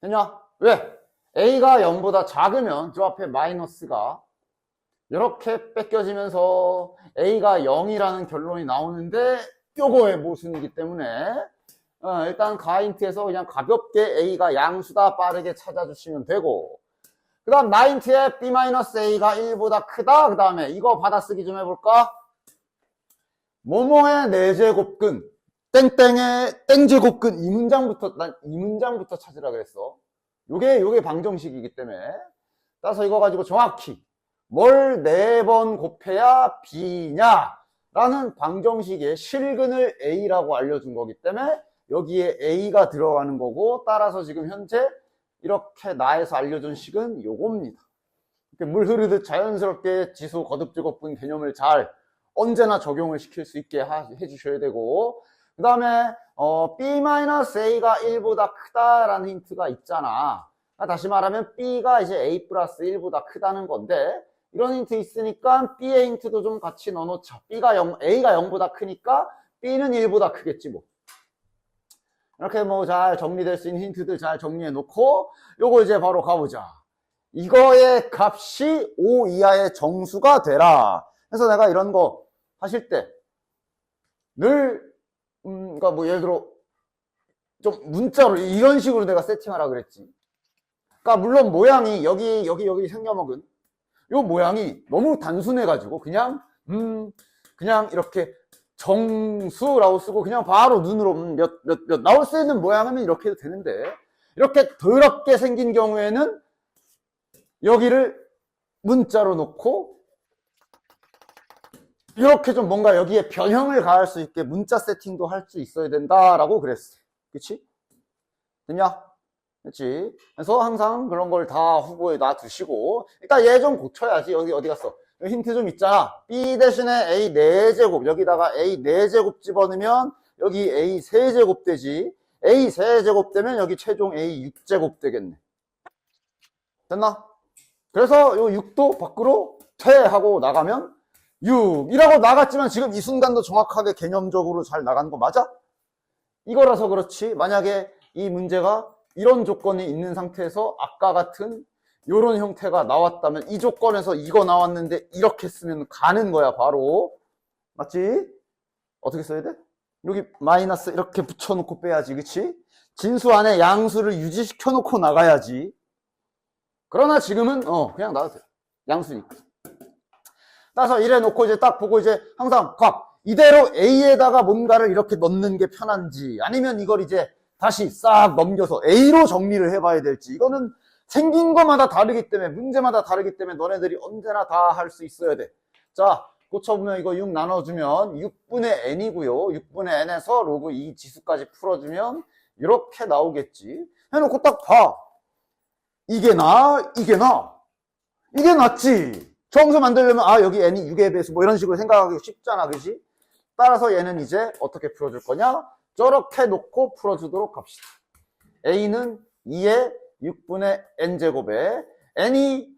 Speaker 1: 됐냐? 왜? A가 0보다 작으면 저 앞에 마이너스가 이렇게 뺏겨지면서 A가 0이라는 결론이 나오는데 요거의 모순이기 때문에 일단 가인트에서 그냥 가볍게 A가 양수다 빠르게 찾아주시면 되고, 그 다음 나인트에 B-A가 1보다 크다. 그 다음에 이거 받아쓰기 좀 해볼까? 뭐뭐의 4제곱근 땡땡의 땡제곱근 난 이 문장부터 찾으라 그랬어. 요게 방정식이기 때문에, 따라서 이거 가지고 정확히 뭘 4번 곱해야 B냐 라는 방정식의 실근을 A라고 알려준 거기 때문에 여기에 A가 들어가는 거고, 따라서 지금 현재 이렇게 나에서 알려준 식은 요겁니다. 이렇게 물 흐르듯 자연스럽게 지수 거듭제곱분 개념을 잘 언제나 적용을 시킬 수 있게 해주셔야 되고, 그 다음에 B-A가 1보다 크다라는 힌트가 있잖아. 다시 말하면 B가 이제 A 플러스 1보다 크다는 건데, 이런 힌트 있으니까 B의 힌트도 좀 같이 넣어놓자. A가 0보다 크니까 B는 1보다 크겠지 뭐. 이렇게 뭐 잘 정리될 수 있는 힌트들 잘 정리해 놓고, 요거 이제 바로 가보자. 이거의 값이 5 이하의 정수가 되라. 그래서 내가 이런 거 하실 때 늘 그러니까 뭐 예를 들어 좀 문자로 이런 식으로 내가 세팅하라 그랬지. 그러니까 물론 모양이 여기 생겨먹은 요 모양이 너무 단순해가지고 그냥 이렇게 정수라고 쓰고 그냥 바로 눈으로 몇 나올 수 있는 모양이면 이렇게 해도 되는데, 이렇게 더럽게 생긴 경우에는 여기를 문자로 놓고 이렇게 좀 뭔가 여기에 변형을 가할 수 있게 문자 세팅도 할 수 있어야 된다라고 그랬어. 그치? 됐냐? 그치? 그래서 항상 그런 걸 다 후보에 놔두시고, 일단 얘 좀 고쳐야지. 여기 어디 갔어? 여기 힌트 좀 있잖아. B 대신에 A 4제곱, 여기다가 A 4제곱 집어넣으면 여기 A 3제곱 되지. A 3제곱 되면 여기 최종 A 6제곱 되겠네. 됐나? 그래서 요 6도 밖으로 퇴하고 나가면 6이라고 나갔지만 지금 이 순간도 정확하게 개념적으로 잘 나간 거 맞아? 이거라서 그렇지. 만약에 이 문제가 이런 조건이 있는 상태에서 아까 같은 이런 형태가 나왔다면, 이 조건에서 이거 나왔는데 이렇게 쓰면 가는 거야 바로. 맞지? 어떻게 써야 돼? 여기 마이너스 이렇게 붙여놓고 빼야지. 그치? 진수 안에 양수를 유지시켜 놓고 나가야지. 그러나 지금은 그냥 놔도 돼. 양수니까. 따라서 이래 놓고 이제 딱 보고 이제 항상 이대로 A에다가 뭔가를 이렇게 넣는 게 편한지, 아니면 이걸 이제 다시 싹 넘겨서 A로 정리를 해봐야 될지, 이거는 생긴 것마다 다르기 때문에, 문제마다 다르기 때문에 너네들이 언제나 다 할 수 있어야 돼. 자, 고쳐보면 이거 6 나눠주면 6분의 n이고요. 6분의 n에서 로그 2 지수까지 풀어주면 이렇게 나오겠지. 해놓고 딱 봐. 이게 낫지. 정수 만들려면 여기 n이 6의 배수 뭐 이런 식으로 생각하기 쉽잖아. 그지? 따라서 얘는 이제 어떻게 풀어줄 거냐? 저렇게 놓고 풀어주도록 합시다. a는 2의 6분의 n제곱에 n이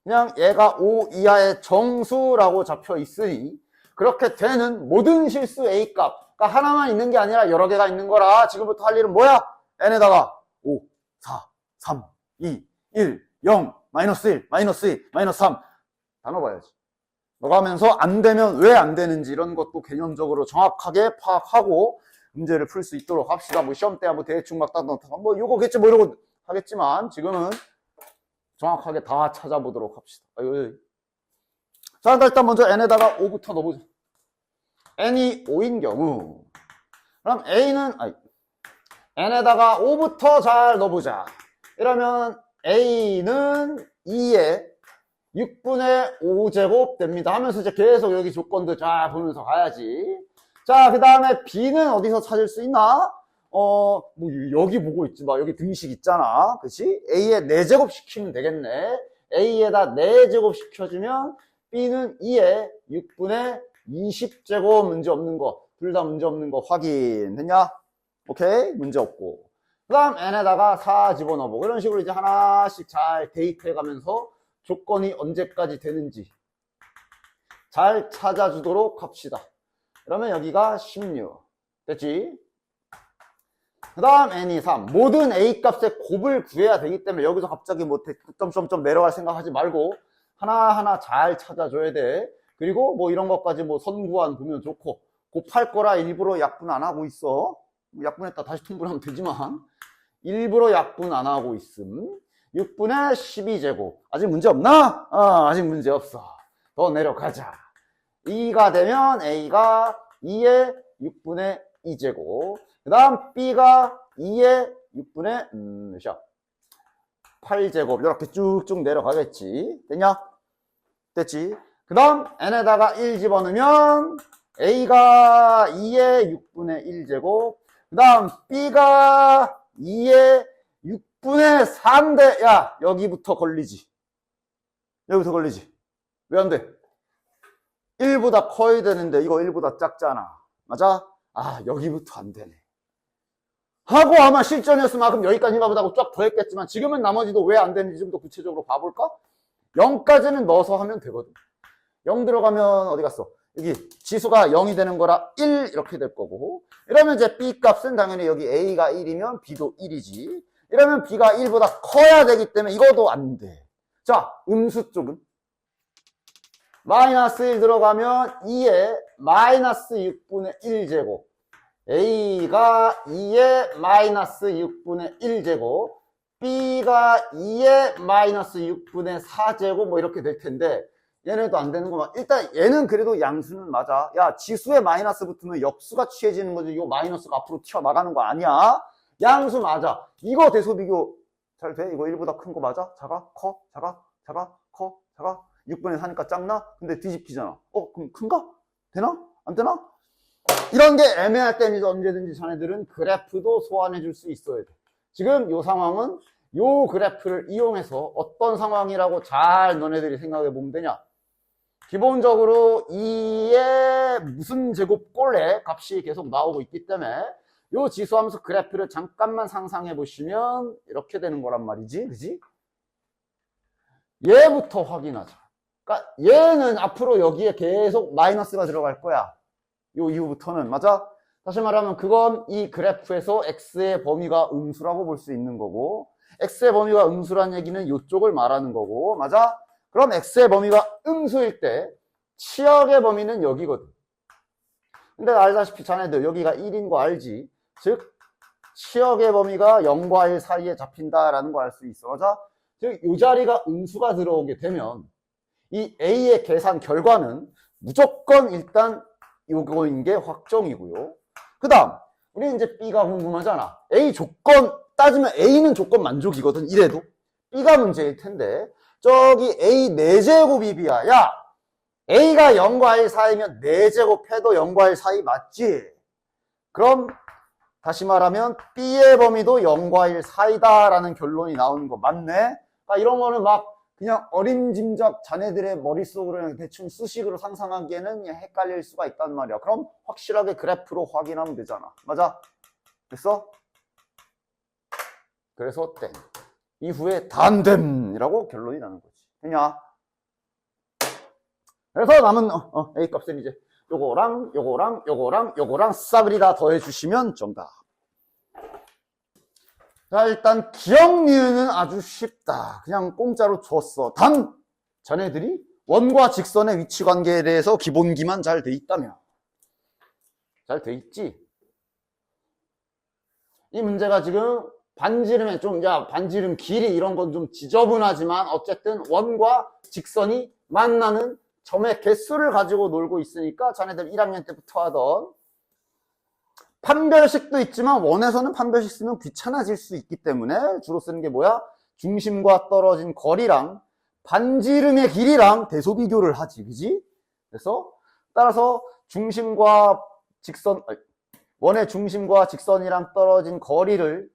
Speaker 1: 그냥 얘가 5 이하의 정수라고 잡혀 있으니, 그렇게 되는 모든 실수 a 값, 그러니까 하나만 있는 게 아니라 여러 개가 있는 거라 지금부터 할 일은 뭐야? n에다가 5, 4, 3, 2, 1, 0, 마이너스 1, 마이너스 2, 마이너스 3 다 넣어봐야지. 넣어가면서 안 되면 왜 안 되는지 이런 것도 개념적으로 정확하게 파악하고 문제를 풀 수 있도록 합시다. 뭐 시험 때 한번 대충 막 딱 넣다가 뭐 요거겠지 뭐 이러고 하겠지만, 지금은 정확하게 다 찾아보도록 합시다. 자, 일단 먼저 n에다가 5부터 넣어보자. n이 5인 경우, 그럼 n에다가 5부터 잘 넣어보자. 이러면 a는 2의 6분의 5제곱 됩니다 하면서 이제 계속 여기 조건들 잘 보면서 가야지. 자, 그 다음에 B는 어디서 찾을 수 있나? 뭐 여기 보고 있지 마. 여기 등식 있잖아. 그치? A에 4제곱 시키면 되겠네. A에다 4제곱 시켜주면 B는 2에 6분의 20제곱 문제 없는 거. 둘 다 문제 없는 거 확인. 됐냐? 오케이? 문제 없고. 그 다음 N에다가 4 집어넣어보고. 이런 식으로 이제 하나씩 잘 대입해가면서 조건이 언제까지 되는지 잘 찾아주도록 합시다. 그러면 여기가 16. 됐지? 그 다음 N이 3. 모든 A 값의 곱을 구해야 되기 때문에 여기서 갑자기 뭐 점점점 내려갈 생각하지 말고 하나하나 잘 찾아줘야 돼. 그리고 뭐 이런 것까지 뭐 선구안 보면 좋고 곱할 거라 일부러 약분 안 하고 있어. 약분했다 다시 통분하면 되지만 일부러 약분 안 하고 있음. 6분의 12제곱. 아직 문제 없나? 아직 문제 없어. 더 내려가자. 2가 되면 A가 2에 6분의 2제곱. 그 다음 B가 2에 6분의 몇이야? 8제곱. 이렇게 쭉쭉 내려가겠지. 됐냐? 됐지? 그 다음 N에다가 1 집어넣으면 A가 2에 6분의 1제곱. 그 다음 B가 2에 6분의 4인데 야 여기부터 걸리지. 여기부터 걸리지. 왜 안 돼? 1보다 커야 되는데 이거 1보다 작잖아. 맞아? 여기부터 안 되네. 하고 아마 실전이었으면 그럼 여기까지인가 보다 하고 쫙 더 했겠지만 지금은 나머지도 왜 안 되는지 좀 더 구체적으로 봐볼까? 0까지는 넣어서 하면 되거든. 0 들어가면 어디 갔어? 여기 지수가 0이 되는 거라 1 이렇게 될 거고 이러면 이제 B 값은 당연히 여기 A가 1이면 B도 1이지. 이러면 B가 1보다 커야 되기 때문에 이것도 안 돼. 자, 음수 쪽은 마이너스 1 들어가면 2에 마이너스 6분의 1제곱 A가 2에 마이너스 6분의 1제곱 B가 2에 마이너스 6분의 4제곱 뭐 이렇게 될 텐데 얘네도 안 되는 거만. 일단 얘는 그래도 양수는 맞아. 야, 지수에 마이너스 붙으면 역수가 취해지는 거지. 이 마이너스가 앞으로 튀어나가는 거 아니야. 양수 맞아. 이거 대소비교 잘 돼? 이거 1보다 큰 거 맞아? 작아? 커? 작아? 작아? 커? 작아? 6분의 4니까 작나? 근데 뒤집히잖아. 그럼 큰가? 되나? 안 되나? 이런 게 애매할 때는 언제든지 자네들은 그래프도 소환해 줄 수 있어야 돼. 지금 이 상황은 이 그래프를 이용해서 어떤 상황이라고 잘 너네들이 생각해 보면 되냐? 기본적으로 2의 무슨 제곱 꼴의 값이 계속 나오고 있기 때문에 이 지수함수 그래프를 잠깐만 상상해 보시면 이렇게 되는 거란 말이지. 그지? 얘부터 확인하자. 그러니까 얘는 앞으로 여기에 계속 마이너스가 들어갈 거야. 요 이후부터는. 맞아? 다시 말하면 그건 이 그래프에서 x의 범위가 음수라고 볼 수 있는 거고 x의 범위가 음수란 얘기는 이쪽을 말하는 거고. 맞아? 그럼 x의 범위가 음수일 때 치역의 범위는 여기거든. 근데 알다시피 자네들 여기가 1인 거 알지? 즉 치역의 범위가 0과 1 사이에 잡힌다라는 거 알 수 있어. 맞아? 즉 이 자리가 음수가 들어오게 되면 이 A의 계산 결과는 무조건 일단 요거인 게 확정이고요. 그 다음 우리 이제 B가 궁금하잖아. A 조건 따지면 A는 조건 만족이거든. 이래도 B가 문제일 텐데 저기 A 4제곱이 B야. 야 A가 0과 1 사이면 4제곱 해도 0과 1 사이 맞지? 그럼 다시 말하면 B의 범위도 0과 1 사이다라는 결론이 나오는 거 맞네? 그러니까 이런 거는 막 그냥 어림짐작 자네들의 머릿속으로 그냥 대충 수식으로 상상하기에는 헷갈릴 수가 있단 말이야. 그럼 확실하게 그래프로 확인하면 되잖아. 맞아? 됐어? 그래서 땡. 이후에 단됨이라고 결론이 나는 거지. 되냐? 그래서 남은 A 값은 이제 요거랑 요거랑 요거랑 요거랑 싸그리 다 더해주시면 정답. 자, 일단 기억 니은은 아주 쉽다. 그냥 공짜로 줬어. 단 자네들이 원과 직선의 위치 관계에 대해서 기본기만 잘 돼 있다면. 잘 돼 있지? 이 문제가 지금 반지름에 좀, 반지름 길이 이런 건 좀 지저분하지만 어쨌든 원과 직선이 만나는 점의 개수를 가지고 놀고 있으니까 자네들 1학년 때부터 하던 판별식도 있지만 원에서는 판별식 쓰면 귀찮아질 수 있기 때문에 주로 쓰는 게 뭐야? 중심과 떨어진 거리랑 반지름의 길이랑 대소 비교를 하지, 그지? 그래서 따라서 중심과 직선, 원의 중심과 직선이랑 떨어진 거리를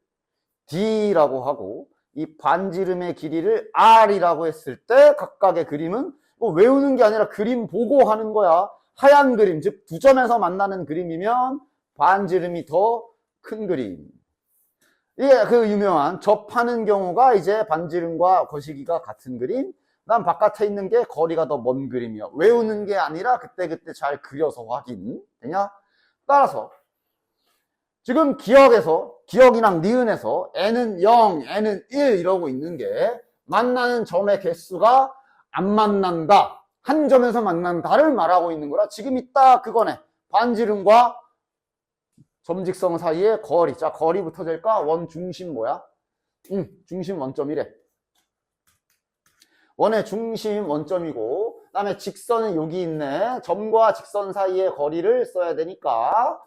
Speaker 1: D라고 하고 이 반지름의 길이를 R이라고 했을 때 각각의 그림은 뭐 외우는 게 아니라 그림 보고 하는 거야. 하얀 그림, 즉 두 점에서 만나는 그림이면 반지름이 더 큰 그림. 이게 그 유명한 접하는 경우가 이제 반지름과 거시기가 같은 그림. 난 바깥에 있는 게 거리가 더 먼 그림이야. 외우는 게 아니라 그때그때 잘 그려서 확인. 되냐? 따라서 지금 기억이랑 니은에서 n은 0, n은 1 이러고 있는 게 만나는 점의 개수가 안 만난다. 한 점에서 만난다를 말하고 있는 거라. 지금 이따 그거네. 반지름과 점직선 사이의 거리. 자, 거리부터 될까? 원 중심 뭐야? 중심 원점이래. 원의 중심 원점이고, 그 다음에 직선은 여기 있네. 점과 직선 사이의 거리를 써야 되니까,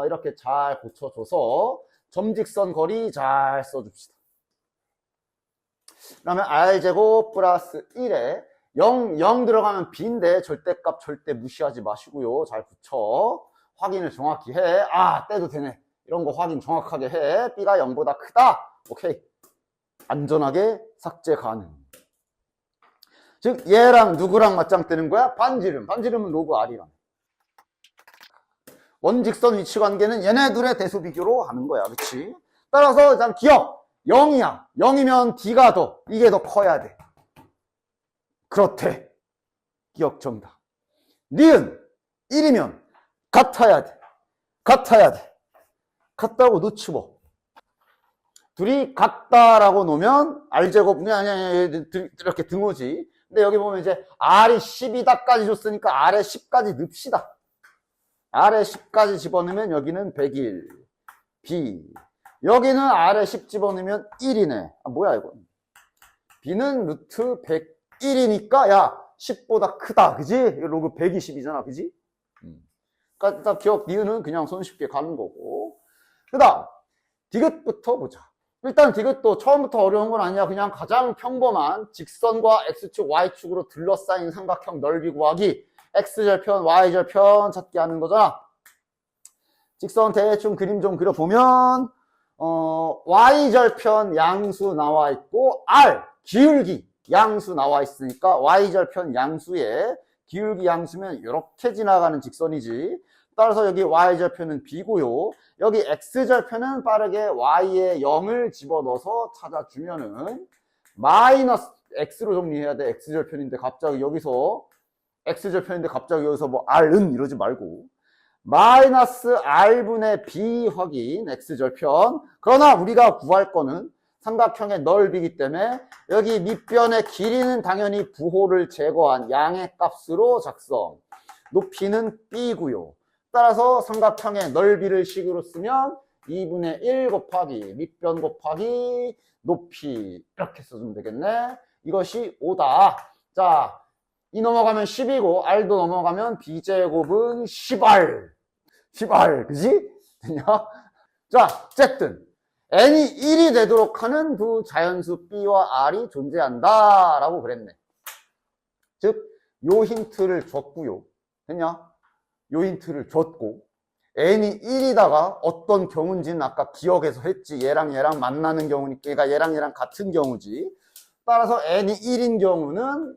Speaker 1: 이렇게 잘 고쳐줘서, 점직선 거리 잘 써줍시다. 그 다음에 r제곱 플러스 1에 0 들어가면 b인데 절대값 절대 무시하지 마시고요. 잘 붙여. 확인을 정확히 해. 아, 떼도 되네. 이런 거 확인 정확하게 해. b가 0보다 크다. 오케이. 안전하게 삭제 가능. 즉 얘랑 누구랑 맞짱 뜨는 거야? 반지름. 반지름은 로그 r이랑. 원직선 위치 관계는 얘네 둘의 대수 비교로 하는 거야. 그치? 따라서 일단 기억. 0이야. 0이면 d가 이게 더 커야 돼. 그렇대. 기억 정답. 니은 1이면 같아야 돼. 같아야 돼. 같다고 넣지 뭐. 둘이 같다라고 놓으면 R제곱, 아니, 이렇게 등호지. 근데 여기 보면 이제 R이 10이다까지 줬으니까 R에 10까지 넣읍시다. R에 10까지 집어넣으면 여기는 100일. B. 여기는 R에 10 집어넣으면 1이네. 아, 뭐야, 이거. B는 루트 101이니까, 야, 10보다 크다. 그지? 로그 120이잖아. 그지? 그러니까 기억, 니은은 그냥 손쉽게 가는 거고. 그 다음, 디귿부터 보자. 일단 디귿도 처음부터 어려운 건 아니야. 그냥 가장 평범한 직선과 X축, Y축으로 둘러싸인 삼각형 넓이 구하기. X절편, Y절편 찾기 하는 거잖아. 직선 대충 그림 좀 그려보면, Y절편 양수 나와 있고, R, 기울기 양수 나와 있으니까 Y절편 양수에 기울기 양수면 이렇게 지나가는 직선이지. 따라서 여기 Y절편은 B고요. 여기 X절편은 빠르게 Y에 0을 집어넣어서 찾아주면은 마이너스 X로 정리해야 돼. X절편인데 갑자기 여기서 X절편인데 갑자기 여기서 뭐 R은 이러지 말고 마이너스 R분의 B 확인 X절편. 그러나 우리가 구할 거는 삼각형의 넓이기 때문에 여기 밑변의 길이는 당연히 부호를 제거한 양의 값으로 작성. 높이는 B고요. 따라서 삼각형의 넓이를 식으로 쓰면 2분의 1 곱하기 밑변 곱하기 높이 이렇게 써주면 되겠네. 이것이 5다. 자, 이 넘어가면 10이고 R도 넘어가면 B제곱은 10R. 10R. 그지? 됐냐? 자, 어쨌든 n이 1이 되도록 하는 두 자연수 B와 R이 존재한다 라고 그랬네. 즉, 요 힌트를 줬고요. 됐냐? 요 힌트를 줬고 n이 1이다가 어떤 경우인지는 아까 기억해서 했지. 얘랑 얘랑 만나는 경우니까 얘가 얘랑 얘랑 같은 경우지. 따라서 n이 1인 경우는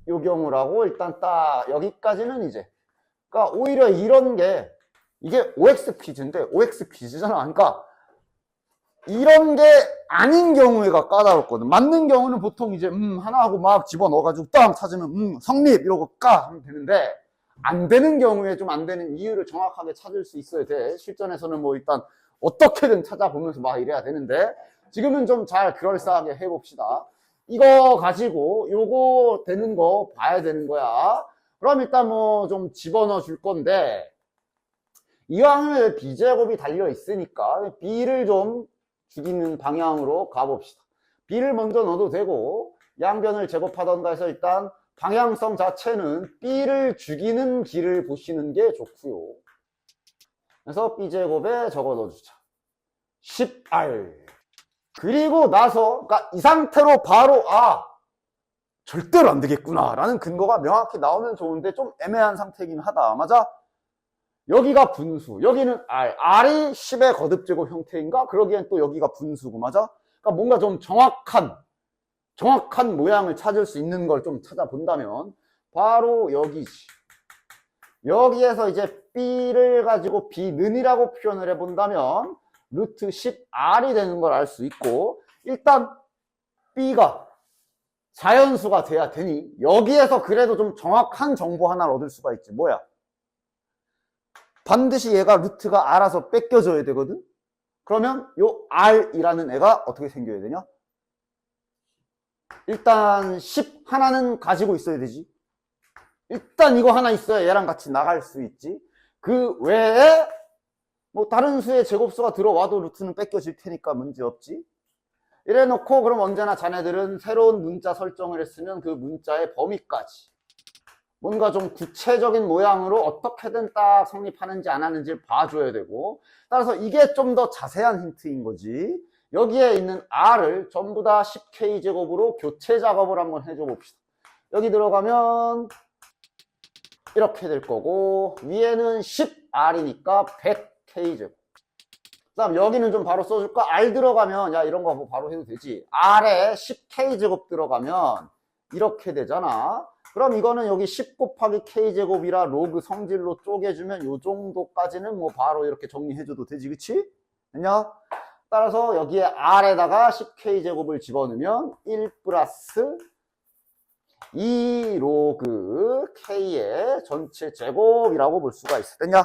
Speaker 1: 요 경우라고 일단 딱 여기까지는 이제 그러니까 오히려 이런 게 이게 OX 퀴즈인데 OX 퀴즈잖아. 그러니까 이런 게 아닌 경우가 까다롭거든. 맞는 경우는 보통 이제 하나 하고 막 집어넣어가지고 딱 찾으면 성립 이러고 까 하면 되는데 안 되는 경우에 좀 안 되는 이유를 정확하게 찾을 수 있어야 돼. 실전에서는 뭐 일단 어떻게든 찾아보면서 막 이래야 되는데 지금은 좀 잘 그럴싸하게 해봅시다. 이거 가지고 요거 되는 거 봐야 되는 거야. 그럼 일단 뭐 좀 집어넣어 줄 건데 이왕에 B제곱이 달려 있으니까 B를 좀 죽이는 방향으로 가봅시다. B를 먼저 넣어도 되고 양변을 제곱하던가 해서 일단 방향성 자체는 B를 죽이는 길을 보시는 게 좋고요. 그래서 B제곱에 적어 넣어주자. 10R. 그리고 나서 그러니까 이 상태로 바로 절대로 안 되겠구나 라는 근거가 명확히 나오면 좋은데 좀 애매한 상태이긴 하다. 맞아? 여기가 분수, 여기는 R이 10의 거듭제곱 형태인가? 그러기엔 또 여기가 분수고, 맞아? 그러니까 뭔가 좀 정확한 모양을 찾을 수 있는 걸 좀 찾아본다면 바로 여기지. 여기에서 이제 B를 가지고 B는이라고 표현을 해본다면 루트 10R이 되는 걸 알 수 있고, 일단 B가 자연수가 돼야 되니 여기에서 그래도 좀 정확한 정보 하나를 얻을 수가 있지. 뭐야? 반드시 얘가 루트가 알아서 뺏겨줘야 되거든? 그러면 요 R이라는 애가 어떻게 생겨야 되냐? 일단 10 하나는 가지고 있어야 되지. 일단 이거 하나 있어야 얘랑 같이 나갈 수 있지. 그 외에 뭐 다른 수의 제곱수가 들어와도 루트는 뺏겨질 테니까 문제 없지. 이래 놓고 그럼 언제나 자네들은 새로운 문자 설정을 했으면 그 문자의 범위까지 뭔가 좀 구체적인 모양으로 어떻게든 딱 성립하는지 안 하는지 봐줘야 되고, 따라서 이게 좀 더 자세한 힌트인 거지. 여기에 있는 R을 전부 다 10K제곱으로 교체 작업을 한번 해줘 봅시다. 여기 들어가면 이렇게 될 거고, 위에는 10R이니까 100K제곱. 그 다음 여기는 좀 바로 써줄까? R 들어가면, 야, 이런 거 뭐 바로 해도 되지. R에 10K제곱 들어가면 이렇게 되잖아. 그럼 이거는 여기 10 곱하기 K제곱이라 로그 성질로 쪼개주면 요 정도까지는 뭐 바로 이렇게 정리해줘도 되지, 그치? 됐냐? 따라서 여기에 R에다가 10K제곱을 집어넣으면 1 플러스 2 로그 K의 전체 제곱이라고 볼 수가 있어. 됐냐?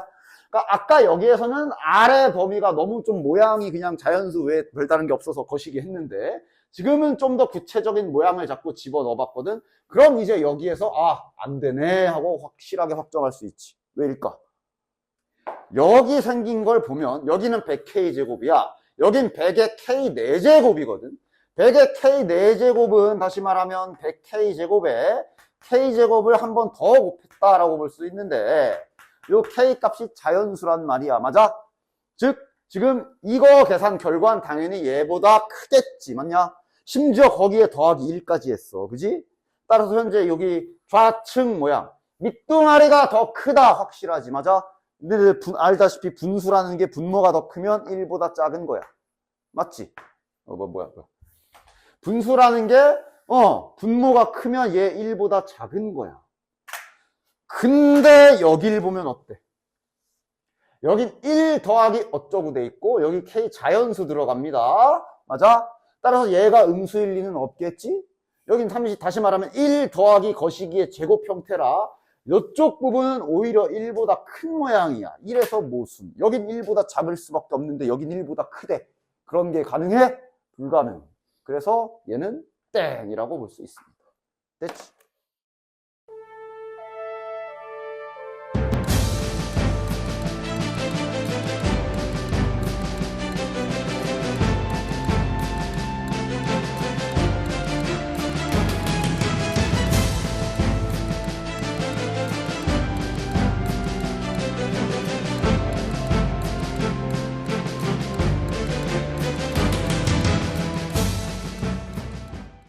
Speaker 1: 그러니까 아까 여기에서는 R의 범위가 너무 좀 모양이 그냥 자연수 외에 별다른 게 없어서 거시기 했는데, 지금은 좀 더 구체적인 모양을 자꾸 집어넣어 봤거든. 그럼 이제 여기에서 안 되네 하고 확실하게 확정할 수 있지. 왜일까? 여기 생긴 걸 보면 여기는 100K제곱이야. 여긴 100의 K4제곱이거든. 100의 K4제곱은 다시 말하면 100K제곱에 K제곱을 한 번 더 곱했다라고 볼 수 있는데, 요 K 값이 자연수란 말이야. 맞아? 즉 지금 이거 계산 결과는 당연히 얘보다 크겠지. 맞냐? 심지어 거기에 더하기 1까지 했어. 그지? 따라서 현재 여기 좌측 모양 밑둥아리가 더 크다 확실하지. 맞아? 근데 알다시피 분수라는 게 분모가 더 크면 1보다 작은 거야. 맞지? 뭐야. 분수라는 게 분모가 크면 얘 1보다 작은 거야. 근데 여길 보면 어때? 여긴 1 더하기 어쩌고 돼 있고 여기 K 자연수 들어갑니다. 맞아? 따라서 얘가 음수일 리는 없겠지? 여긴 다시 말하면 1 더하기 거시기의 제곱 형태라 이쪽 부분은 오히려 1보다 큰 모양이야. 1에서 모순. 여긴 1보다 작을 수밖에 없는데 여긴 1보다 크대. 그런 게 가능해? 불가능. 그래서 얘는 땡이라고 볼 수 있습니다. 됐지?